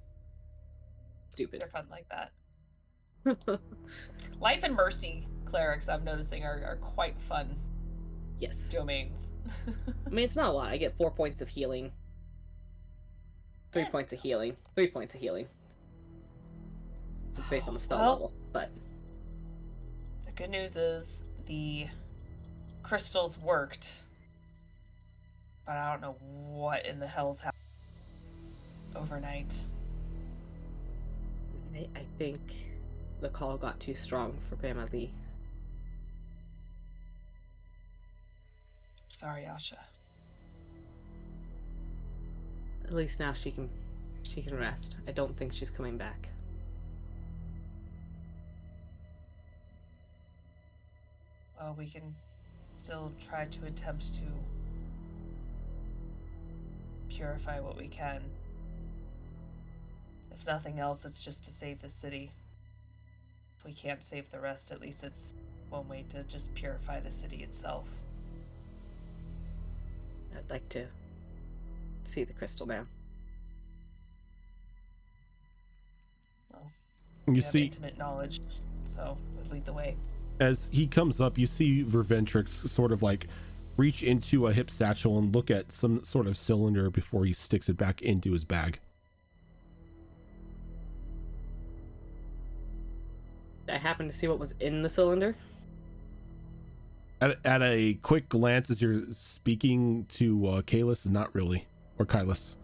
Speaker 1: stupid.
Speaker 3: They're fun like that. Life and Mercy clerics, I'm noticing, are quite fun
Speaker 1: Yes.
Speaker 3: domains.
Speaker 1: I mean, it's not a lot. I get 4 points of healing. 3
Speaker 3: Yes.
Speaker 1: points of healing. 3 points of healing. So it's based on the spell
Speaker 3: Well,
Speaker 1: level, but...
Speaker 3: The good news is the crystals worked, but I don't know what in the hell's happened overnight.
Speaker 1: I think the call got too strong for Grandma Lee.
Speaker 3: Sorry, Asha.
Speaker 1: At least now she can rest. I don't think she's coming back.
Speaker 3: Well, we can still try to attempt to purify what we can. If nothing else, it's just to save the city. If we can't save the rest, at least it's one way to just purify the city itself.
Speaker 1: I'd like to see the crystal now.
Speaker 3: Well,
Speaker 4: You
Speaker 3: we have
Speaker 4: see,
Speaker 3: intimate knowledge, so it would lead the way.
Speaker 4: as he comes up, you see Verventrix sort of like reach into a hip satchel and look at some sort of cylinder before he sticks it back into his bag.
Speaker 1: I happened to see what was in the cylinder.
Speaker 4: At a quick glance, as you're speaking to Kalis, not really, or Kylus.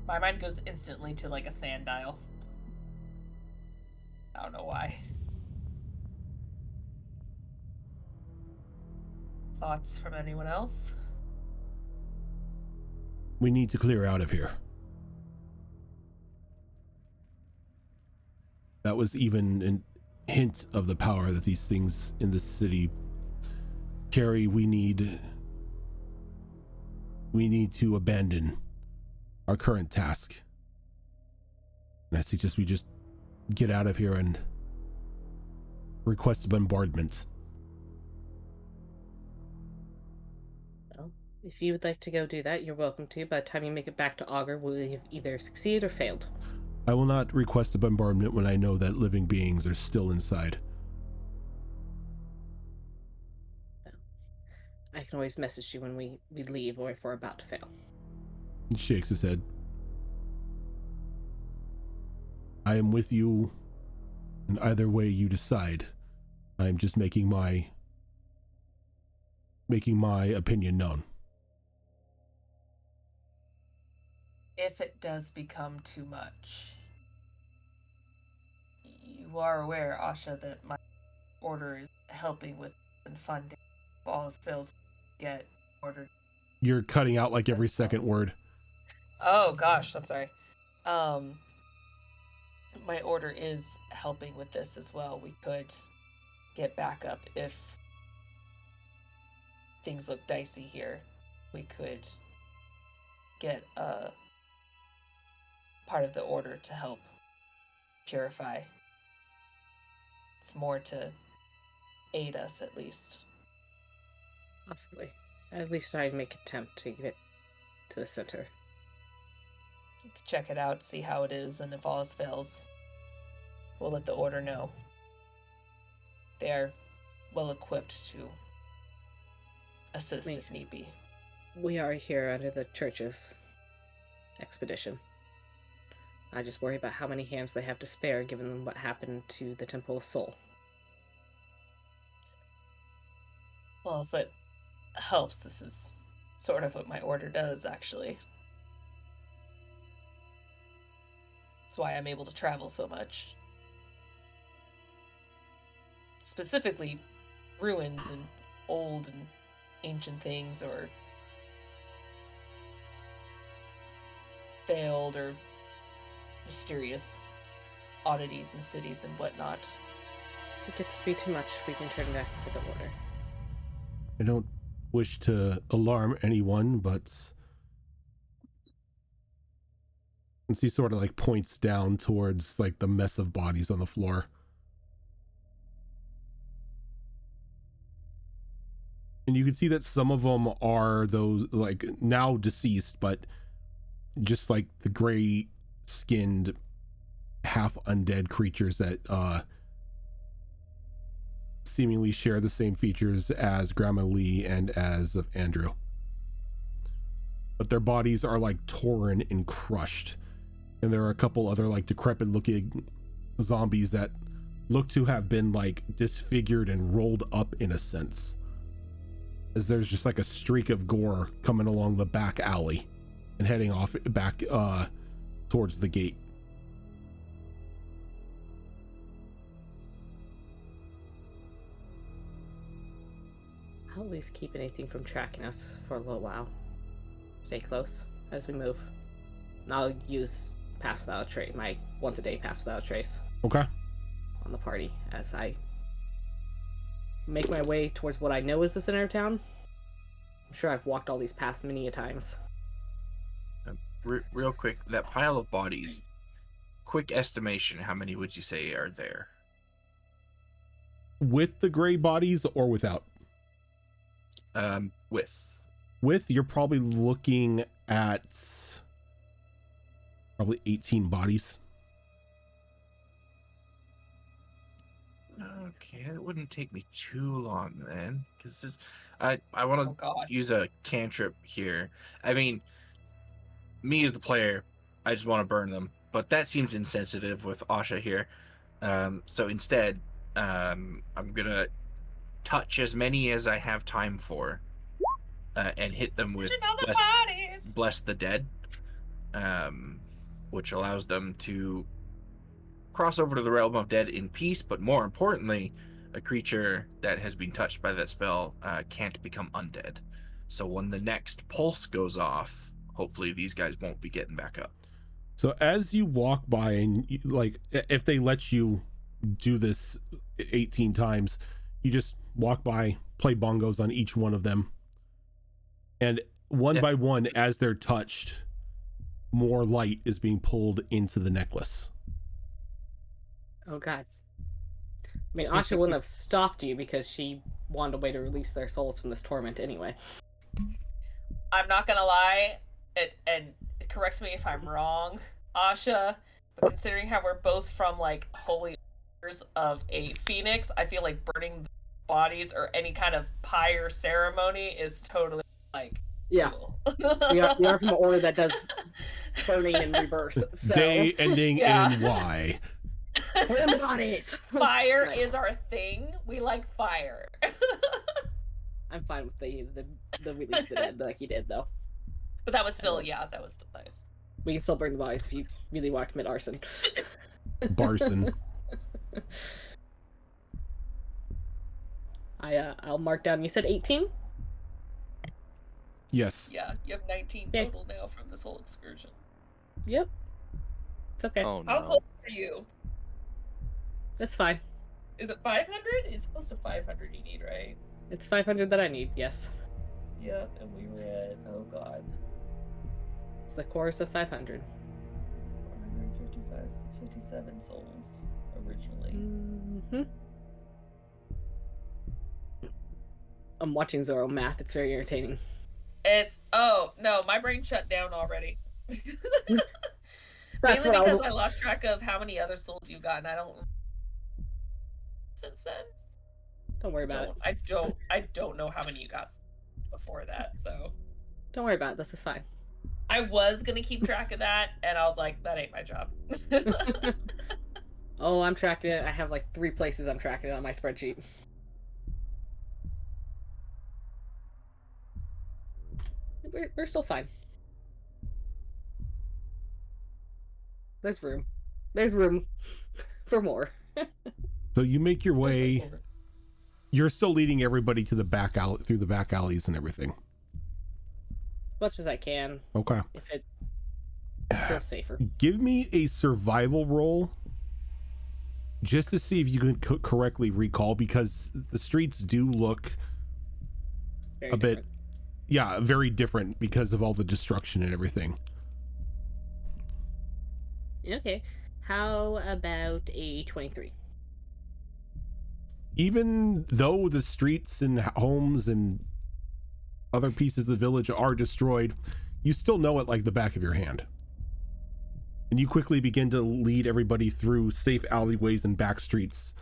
Speaker 3: My mind goes instantly to like a sand dial. I don't know why. Thoughts from anyone else?
Speaker 4: We need to clear out of here. That was even a hint of the power that these things in this city carry. We need to abandon our current task. And I suggest we just get out of here and request a bombardment.
Speaker 1: Well, if you would like to go do that, you're welcome to. By the time you make it back to Augur, we'll have either succeeded or failed.
Speaker 4: I will not request a bombardment when I know that living beings are still inside.
Speaker 1: I can always message you when we leave or if we're about to fail.
Speaker 4: He shakes his head. I am with you in either way you decide. I am just making my opinion known.
Speaker 3: If it does become too much, you are aware, Asha, that my order is helping with and funding. If all else fails, get ordered.
Speaker 4: You're cutting out like every second word.
Speaker 3: Oh gosh, I'm sorry. My order is helping with this as well. We could get backup if things look dicey here. We could get part of the order to help purify. It's more to aid us, at least.
Speaker 1: Possibly. At least I'd make an attempt to get to the center.
Speaker 3: You can check it out, see how it is, and if all else fails, we'll let the order know. They are well equipped to assist if need be.
Speaker 1: We are here under the church's expedition. I just worry about how many hands they have to spare given what happened to the Temple of Soul.
Speaker 3: Well, if it helps, this is sort of what my order does, actually. That's why I'm able to travel so much. Specifically, ruins and old and ancient things, or failed or mysterious oddities and cities and whatnot.
Speaker 1: If it gets to be too much, we can turn back for the order.
Speaker 4: I don't wish to alarm anyone, but and he sort of like points down towards like the mess of bodies on the floor. And you can see that some of them are those like now deceased, but just like the gray skinned half undead creatures that seemingly share the same features as Grandma Lee and as of Andrew. But their bodies are like torn and crushed. And there are a couple other like decrepit looking zombies that look to have been like disfigured and rolled up in a sense. As there's just like a streak of gore coming along the back alley and heading off back towards the gate.
Speaker 1: I'll at least keep anything from tracking us for a little while. Stay close as we move. And I'll use Pass Without a Trace, my once a day Pass Without a Trace
Speaker 4: Okay.
Speaker 1: on the party as I make my way towards what I know is the center of town. I'm sure I've walked all these paths many a times.
Speaker 7: Real quick, that pile of bodies. Quick estimation, how many would you say are there?
Speaker 4: With the gray bodies or without?
Speaker 7: With.
Speaker 4: You're probably looking at probably 18 bodies.
Speaker 7: Okay, it wouldn't take me too long then, because I want to
Speaker 3: Oh god.
Speaker 7: use a cantrip here. I mean, me as the player, I just want to burn them, but that seems insensitive with Asha here. So instead, I'm gonna touch as many as I have time for, and hit them with
Speaker 3: Another bodies.
Speaker 7: Bless the Dead, which allows them to cross over to the realm of dead in peace, but more importantly, a creature that has been touched by that spell can't become undead. So when the next pulse goes off, hopefully these guys won't be getting back up.
Speaker 4: So as you walk by, and like if they let you do this 18 times, you just walk by, play bongos on each one of them, and one by one, as they're touched, more light is being pulled into the necklace.
Speaker 1: Oh god. I mean, Asha wouldn't have stopped you because she wanted a way to release their souls from this torment anyway.
Speaker 3: I'm not gonna lie, and correct me if I'm wrong, Asha, but considering how we're both from like holy orders of a phoenix, I feel like burning bodies or any kind of pyre ceremony is totally like
Speaker 1: Yeah.
Speaker 3: cool.
Speaker 1: You are from an order that does burning and rebirth. So
Speaker 4: Day ending
Speaker 3: Yeah.
Speaker 4: in Y.
Speaker 1: burn the bodies.
Speaker 3: Fire
Speaker 1: Right.
Speaker 3: is our thing. We like fire.
Speaker 1: I'm fine with the release the dead like you did though.
Speaker 3: But that was still, yeah, that was still nice.
Speaker 1: We can still burn the bodies if you really want to commit arson.
Speaker 4: Barson.
Speaker 1: I'll mark down. You said 18?
Speaker 4: Yes.
Speaker 3: Yeah, you have 19
Speaker 1: Okay.
Speaker 3: total now from this whole excursion.
Speaker 1: Yep. It's okay.
Speaker 2: Oh
Speaker 3: How
Speaker 2: no.
Speaker 3: close are you?
Speaker 1: That's fine.
Speaker 3: Is it 500? It's close to 500 you need, right?
Speaker 1: It's 500 that I need. Yes.
Speaker 3: Yeah, and we were at, oh god,
Speaker 1: It's the chorus of 500.
Speaker 3: 455, 57 souls originally.
Speaker 1: Mm-hmm. I'm watching Zoro math. It's very entertaining.
Speaker 3: It's, oh, no, my brain shut down already.
Speaker 1: That's
Speaker 3: Mainly
Speaker 1: what I
Speaker 3: because
Speaker 1: was.
Speaker 3: I lost track of how many other souls you've gotten. I don't, since then.
Speaker 1: Don't worry about it.
Speaker 3: I don't know how many you got before that, so.
Speaker 1: Don't worry about it. This is fine.
Speaker 3: I was gonna keep track of that, and I was like, that ain't my job.
Speaker 1: Oh, I'm tracking it. I have like 3 places I'm tracking it on my spreadsheet. We're still fine. There's room. There's room for more.
Speaker 4: So you make your way. You're still leading everybody to the back alley, through the back alleys and everything.
Speaker 1: As much as I can,
Speaker 4: Okay.
Speaker 1: if it feels safer.
Speaker 4: Give me a survival roll just to see if you can correctly recall, because the streets do look
Speaker 1: Very
Speaker 4: a bit,
Speaker 1: different.
Speaker 4: yeah, very different because of all the destruction and everything.
Speaker 1: Okay. How about a 23?
Speaker 4: Even though the streets and homes and other pieces of the village are destroyed, you still know it like the back of your hand. And you quickly begin to lead everybody through safe alleyways and back streets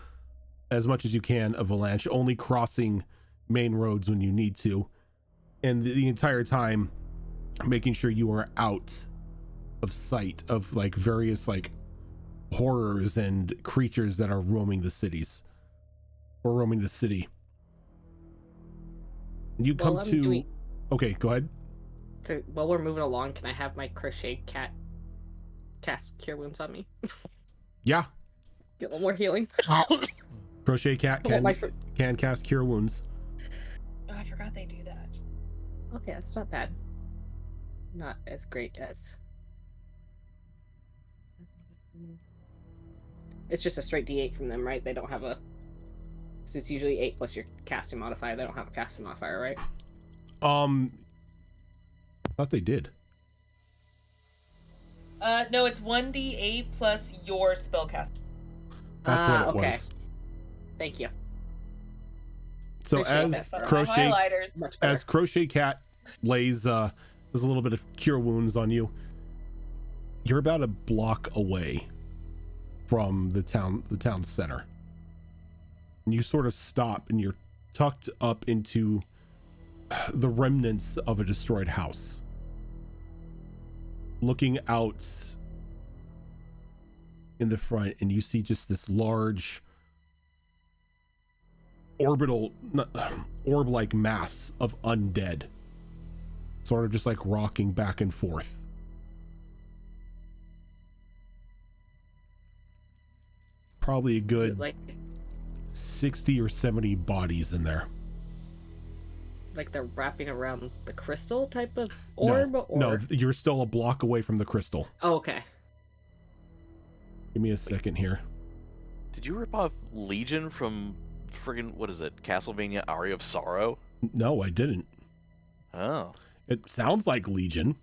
Speaker 4: as much as you can of Valanche, only crossing main roads when you need to. And the entire time making sure you are out of sight of like various like horrors and creatures that are roaming the cities or roaming the city. You come
Speaker 1: Well, I'm
Speaker 4: to
Speaker 1: doing-
Speaker 4: okay, go ahead.
Speaker 1: So while we're moving along, can I have my crochet cat cast cure wounds on me?
Speaker 4: Yeah,
Speaker 1: Get a little more healing.
Speaker 4: crochet cat
Speaker 1: Well,
Speaker 4: can
Speaker 1: my
Speaker 4: can cast cure wounds.
Speaker 3: I
Speaker 1: Okay, that's not bad. Not as great as. It's just a straight D8 from them, right? They don't have a. So it's usually 8 plus your casting modifier. They don't have a casting modifier, right?
Speaker 4: I thought they did.
Speaker 3: No, it's 1d8 plus your spellcast.
Speaker 4: That's what it
Speaker 1: okay.
Speaker 4: was.
Speaker 1: Thank you.
Speaker 4: So
Speaker 1: Appreciate
Speaker 4: as
Speaker 1: that.
Speaker 3: My
Speaker 4: Crochet
Speaker 3: highlighters.
Speaker 1: Much better.
Speaker 4: as Crochet Cat lays there's a little bit of cure wounds on you. You're about a block away from the town center. And you sort of stop and you're tucked up into the remnants of a destroyed house. Looking out in the front, and you see just this large orb-like mass of undead, sort of just like rocking back and forth. Probably a good
Speaker 1: Like
Speaker 4: 60 or 70 bodies in there.
Speaker 1: they're wrapping around the crystal type of orb? Or...
Speaker 4: No, you're still a block away from the crystal.
Speaker 1: Oh, okay.
Speaker 4: Give me a second here.
Speaker 2: Did you rip off Legion from friggin' what is it? Castlevania Aria of Sorrow?
Speaker 4: No, I didn't.
Speaker 2: Oh.
Speaker 4: It sounds like Legion,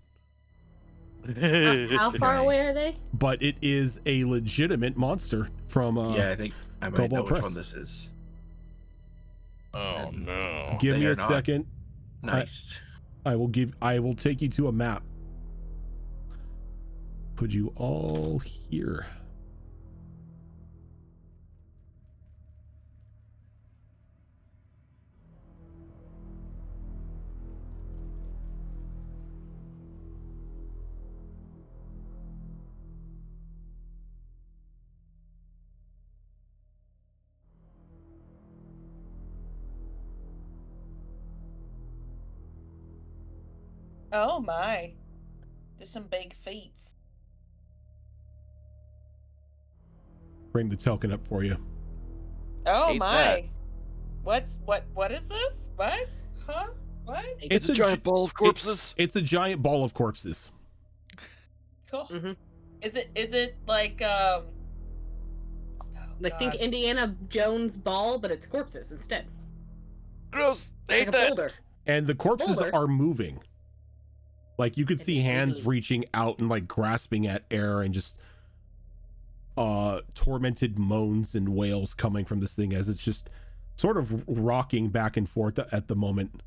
Speaker 1: How far away are they?
Speaker 4: but it is a legitimate monster from
Speaker 5: Yeah, I think I might
Speaker 4: Cobalt
Speaker 5: know which
Speaker 4: Press.
Speaker 5: one this is.
Speaker 2: Oh no.
Speaker 4: Give
Speaker 5: They
Speaker 4: me
Speaker 5: are
Speaker 4: a
Speaker 5: not.
Speaker 4: second.
Speaker 5: Nice.
Speaker 4: I will take you to a map. Put you all here.
Speaker 3: Oh my. There's some big feats.
Speaker 4: Bring the token up for you.
Speaker 3: Oh
Speaker 2: Hate
Speaker 3: my.
Speaker 2: that.
Speaker 3: What is this? What? Huh? What?
Speaker 2: It's a
Speaker 4: a
Speaker 2: giant
Speaker 4: gi-
Speaker 2: ball of corpses.
Speaker 4: It's a giant ball of corpses.
Speaker 3: Cool.
Speaker 1: Mm-hmm.
Speaker 3: Is it like oh,
Speaker 1: Think
Speaker 3: God.
Speaker 1: Indiana Jones ball, but it's corpses instead.
Speaker 2: Gross.
Speaker 1: Like
Speaker 2: Hate
Speaker 1: a
Speaker 2: that.
Speaker 1: boulder.
Speaker 4: And the corpses
Speaker 1: Boulder.
Speaker 4: are moving. Like you could
Speaker 1: It's
Speaker 4: see hands
Speaker 1: moving.
Speaker 4: reaching out and like grasping at air, and just tormented moans and wails coming from this thing as it's just sort of rocking back and forth at the moment.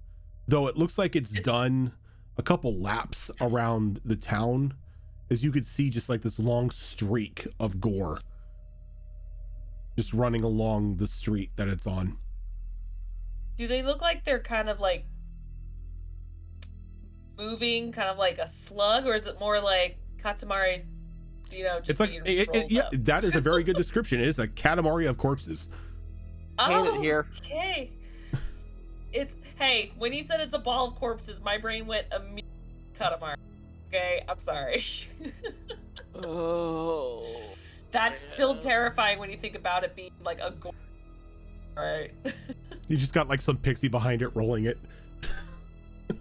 Speaker 4: Though it looks like it's done a couple laps around the town, as you could see just like this long streak of gore just running along the street that it's on.
Speaker 3: Do they look like they're kind of like moving, kind of like a slug, or is it more like Katamari? You know, just
Speaker 4: It's like
Speaker 3: being rolled
Speaker 4: yeah,
Speaker 3: up?
Speaker 4: that is a very good description. It is a Katamari of corpses.
Speaker 2: Hand it
Speaker 3: Oh,
Speaker 2: here.
Speaker 3: okay. It's hey, when you said it's a ball of corpses, my brain went immediately Katamari. Okay, I'm sorry.
Speaker 2: Oh.
Speaker 3: That's still
Speaker 2: man.
Speaker 3: terrifying when you think about it being like a gore. Alright.
Speaker 4: You just got like some pixie behind it rolling it.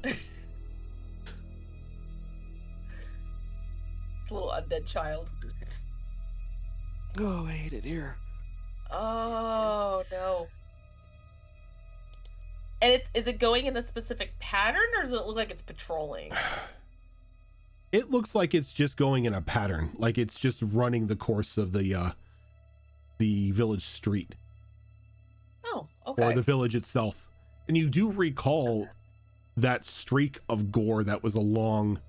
Speaker 3: It's a little undead child.
Speaker 2: Oh, I hate it here.
Speaker 3: Oh no. And is it going in a specific pattern, or does it look like it's patrolling?
Speaker 4: It looks like it's just going in a pattern, like it's just running the course of the village street
Speaker 3: Oh, okay.
Speaker 4: or the village itself. And you do recall that streak of gore that was along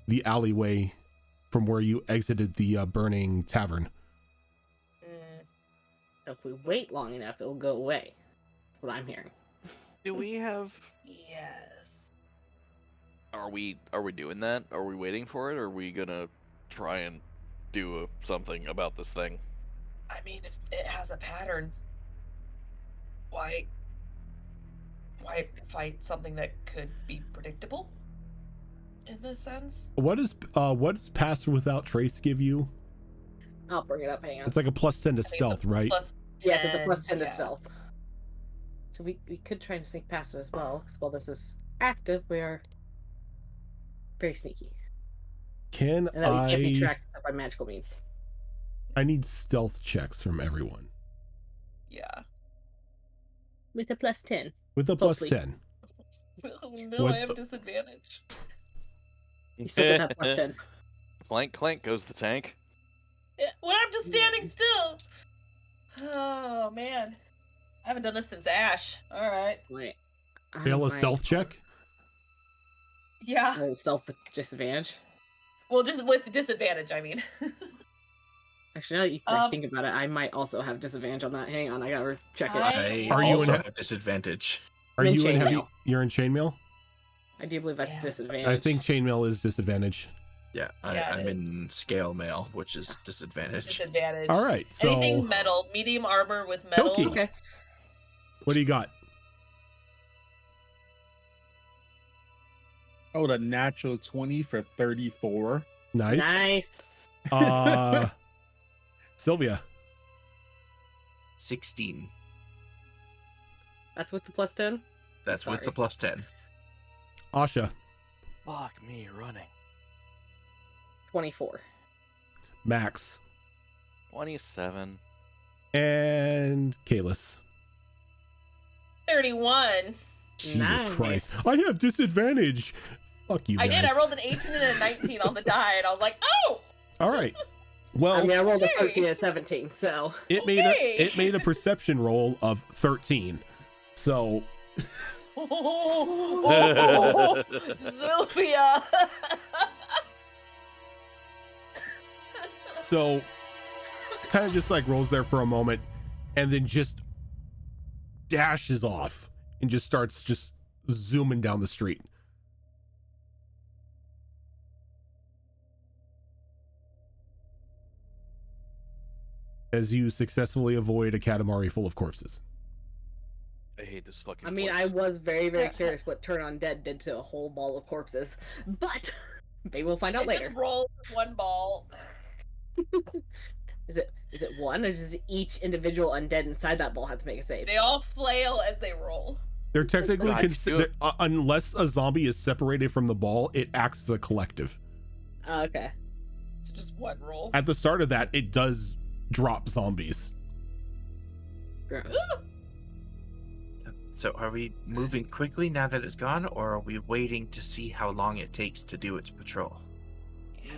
Speaker 4: the alleyway from where you exited the burning tavern.
Speaker 3: Mm.
Speaker 1: If we wait long enough, it'll go away. That's what I'm hearing.
Speaker 2: Do we have?
Speaker 3: Yes.
Speaker 2: Are we doing that? Are we waiting for it? Or are we gonna try and do something about this thing?
Speaker 3: I mean, if it has a pattern, why fight something that could be predictable? In this sense.
Speaker 4: What does Pass Without Trace give you?
Speaker 1: I'll bring it up. Hang on.
Speaker 4: It's like a +10 to
Speaker 3: I think it's a
Speaker 4: stealth, right?
Speaker 3: plus
Speaker 1: Yes, it's a
Speaker 3: 10,
Speaker 1: +10 to
Speaker 3: yeah.
Speaker 1: stealth. So we could try and sneak past it as well. 'Cause while this is active, we are very sneaky.
Speaker 4: Can
Speaker 1: And that we can't be
Speaker 4: I?
Speaker 1: tracked except by magical means.
Speaker 4: I need stealth checks from everyone
Speaker 3: Yeah.
Speaker 1: With a +10.
Speaker 4: with a plus
Speaker 1: Hopefully.
Speaker 4: 10.
Speaker 3: Oh no,
Speaker 4: What
Speaker 3: I have
Speaker 4: the-
Speaker 3: disadvantage.
Speaker 1: You still get that +10.
Speaker 2: Clank, clank goes the tank.
Speaker 3: Yeah, when I'm just standing still. Oh man, I haven't done this since Ash. All right.
Speaker 1: Wait.
Speaker 4: Fail a stealth check.
Speaker 3: Yeah.
Speaker 1: Oh, stealth with disadvantage.
Speaker 3: Well, just with disadvantage, I mean.
Speaker 1: Actually, now that you think about it, I might also have disadvantage on that. Hang on, I gotta check it.
Speaker 7: I
Speaker 4: Are you
Speaker 7: also
Speaker 4: in-
Speaker 7: have disadvantage.
Speaker 4: Are
Speaker 1: in
Speaker 4: you in heavy?
Speaker 1: chainmail.
Speaker 4: You're in chainmail.
Speaker 1: I do believe that's
Speaker 3: Yeah.
Speaker 1: disadvantage.
Speaker 4: I think chainmail is disadvantage.
Speaker 7: Yeah,
Speaker 3: Yeah, it
Speaker 7: I'm
Speaker 3: is.
Speaker 7: in scale mail, which is disadvantage.
Speaker 3: Disadvantage.
Speaker 4: All right. So
Speaker 3: Anything metal, medium armor with metal.
Speaker 4: Toki.
Speaker 1: Okay.
Speaker 4: what do you got?
Speaker 6: Oh, the natural 20 for 34.
Speaker 4: Nice.
Speaker 1: Nice.
Speaker 4: Sylvia.
Speaker 7: 16.
Speaker 1: That's with the +10.
Speaker 7: That's with the
Speaker 1: Sorry.
Speaker 7: plus 10.
Speaker 4: Asha.
Speaker 2: Fuck me running.
Speaker 1: 24.
Speaker 4: Max.
Speaker 2: 27.
Speaker 4: And Kalis.
Speaker 3: 31.
Speaker 4: Jesus
Speaker 1: Nice.
Speaker 4: Christ. I have disadvantage. Fuck you
Speaker 3: I
Speaker 4: guys.
Speaker 3: did. I rolled an 18 and a 19 on the die, and I was like, oh!
Speaker 4: All right.
Speaker 1: I
Speaker 4: Well,
Speaker 1: mean, I rolled a
Speaker 3: Okay.
Speaker 1: 13 and a 17, so.
Speaker 4: it made
Speaker 3: okay.
Speaker 4: it made a perception roll of 13. So
Speaker 3: Oh, Sylvia!
Speaker 4: so kind of just like rolls there for a moment and then just dashes off and just starts just zooming down the street. As you successfully avoid a Katamari full of corpses.
Speaker 2: I hate this fucking
Speaker 1: I mean,
Speaker 2: place.
Speaker 1: I was very, very curious what Turn On Dead did to a whole ball of corpses, but maybe we'll find out
Speaker 3: It
Speaker 1: later.
Speaker 3: just rolled one ball.
Speaker 1: Is it one, or does each individual undead inside that ball have to make a save?
Speaker 3: They all flail as they roll.
Speaker 4: They're technically
Speaker 2: I do-
Speaker 4: unless a zombie is separated from the ball, it acts as a collective.
Speaker 1: Oh, okay.
Speaker 3: It's just one roll.
Speaker 4: At the start of that, it does drop zombies.
Speaker 1: Gross.
Speaker 7: So are we moving quickly now that it's gone, or are we waiting to see how long it takes to do its patrol?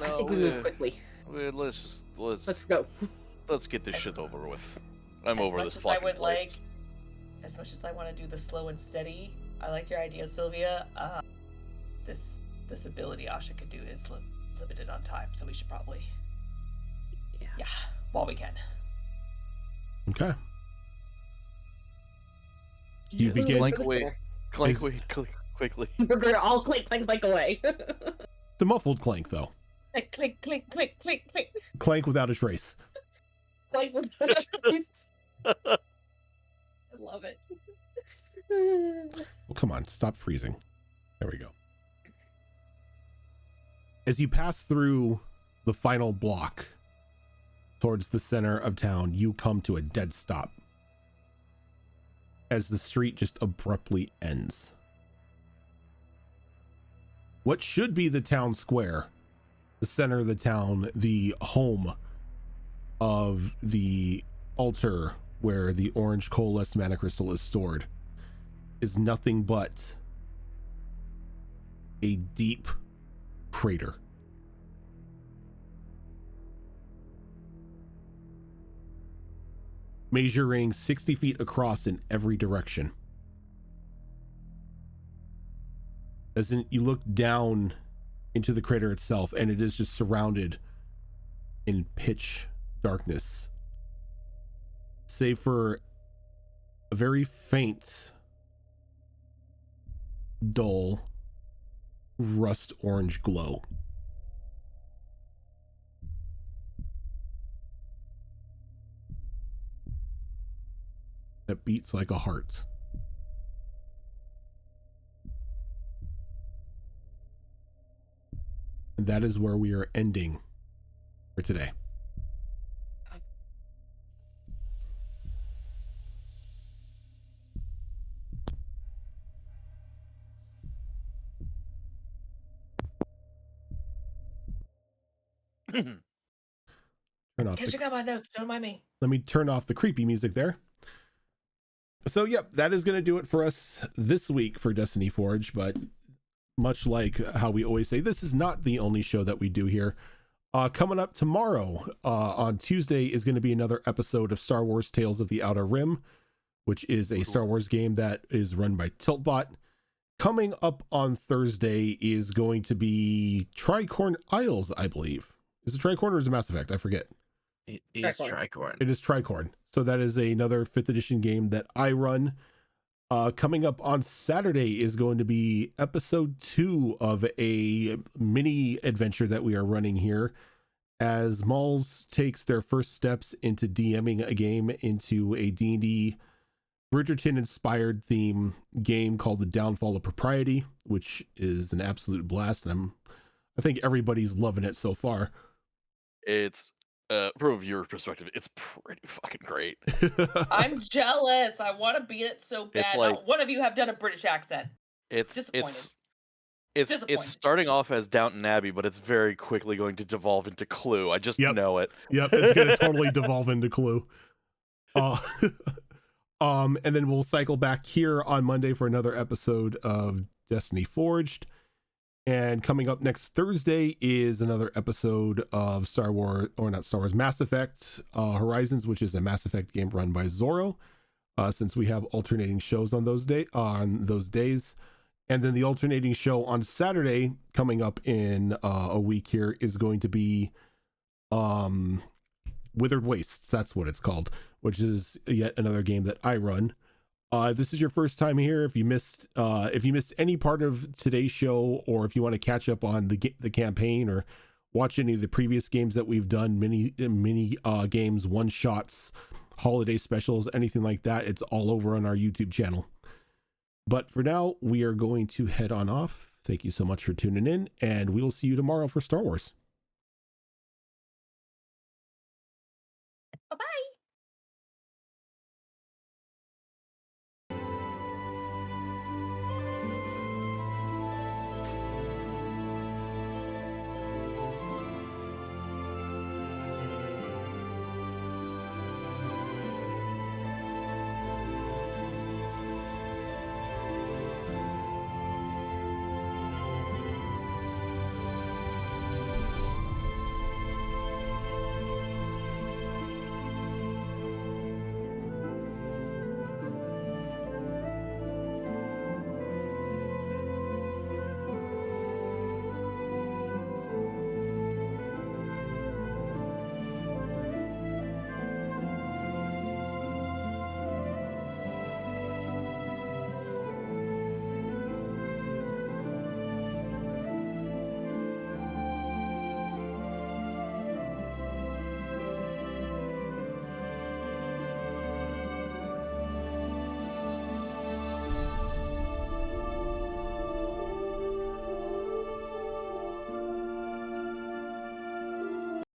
Speaker 1: I
Speaker 2: No,
Speaker 1: think we move quickly.
Speaker 2: let's
Speaker 1: Let's go.
Speaker 2: get this shit over with. I'm
Speaker 3: As
Speaker 2: over
Speaker 3: much
Speaker 2: this
Speaker 3: as I
Speaker 2: fucking
Speaker 3: would
Speaker 2: place.
Speaker 3: As much as I want to do the slow and steady, I like your idea, Sylvia. This ability Asha could do is limited on time, so we should probably,
Speaker 1: Yeah.
Speaker 3: while we can.
Speaker 4: Okay. You
Speaker 2: Yes,
Speaker 4: begin-
Speaker 2: clank
Speaker 1: Let's
Speaker 2: away,
Speaker 1: go.
Speaker 2: clank
Speaker 4: Is-
Speaker 2: away, quickly.
Speaker 1: We're gonna all clink, clink, clink away.
Speaker 4: It's a muffled clank, though.
Speaker 3: Click, click, click, click, click, click.
Speaker 4: Clank without a trace.
Speaker 1: Clink with
Speaker 3: I love it.
Speaker 4: Well, come on, stop freezing. There we go. As you pass through the final block towards the center of town, you come to a dead stop as the street just abruptly ends. What should be the town square, the center of the town, the home of the altar where the orange coalesced mana crystal is stored, is nothing but a deep crater. Measuring 60 feet across in every direction. As in, you look down into the crater itself, and it is just surrounded in pitch darkness, save for a very faint, dull, rust orange glow. That beats like a heart. And that is where we are ending for today. Turn off
Speaker 3: Because
Speaker 4: the,
Speaker 3: you got my notes. Don't mind me.
Speaker 4: let me turn off the creepy music there. So, yep, that is going to do it for us this week for Destiny Forge. But much like how we always say, this is not the only show that we do here. Coming up tomorrow on Tuesday is going to be another episode of Star Wars Tales of the Outer Rim, which is a Star Wars game that is run by Tiltbot. Coming up on Thursday is going to be Tricorn Isles, I believe. Is it Tricorn or is it Mass Effect? I forget.
Speaker 7: It is
Speaker 1: Tricorn.
Speaker 7: Tricorn.
Speaker 4: It is Tricorn. So that is another 5th edition game that I run. Coming up on Saturday is going to be episode 2 of a mini adventure that we are running here, as Malls takes their first steps into DMing a game into a D&D Bridgerton inspired theme game called The Downfall of Propriety, which is an absolute blast, and I think everybody's loving it so far.
Speaker 2: It's from a viewer perspective, it's pretty fucking great.
Speaker 3: I'm jealous. I want to beat it so bad.
Speaker 2: It's like-
Speaker 3: Not one of you have done a British accent.
Speaker 2: It's
Speaker 3: Disappointed.
Speaker 2: it's
Speaker 3: Disappointed.
Speaker 2: starting off as Downton Abbey, but it's very quickly going to devolve into Clue. I just
Speaker 4: Yep.
Speaker 2: know it.
Speaker 4: Yep, it's gonna totally devolve into Clue. And then we'll cycle back here on Monday for another episode of Destiny Forged. And coming up next Thursday is another episode of Mass Effect Horizons, which is a Mass Effect game run by Zorro. Since we have alternating shows on those days. And then the alternating show on Saturday coming up in a week here is going to be Withered Wastes. That's what it's called, which is yet another game that I run. If this is your first time here, if you missed any part of today's show, or if you want to catch up on the campaign or watch any of the previous games that we've done, mini games, one shots, holiday specials, anything like that, it's all over on our YouTube channel. But for now, we are going to head on off. Thank you so much for tuning in, and we will see you tomorrow for Star Wars.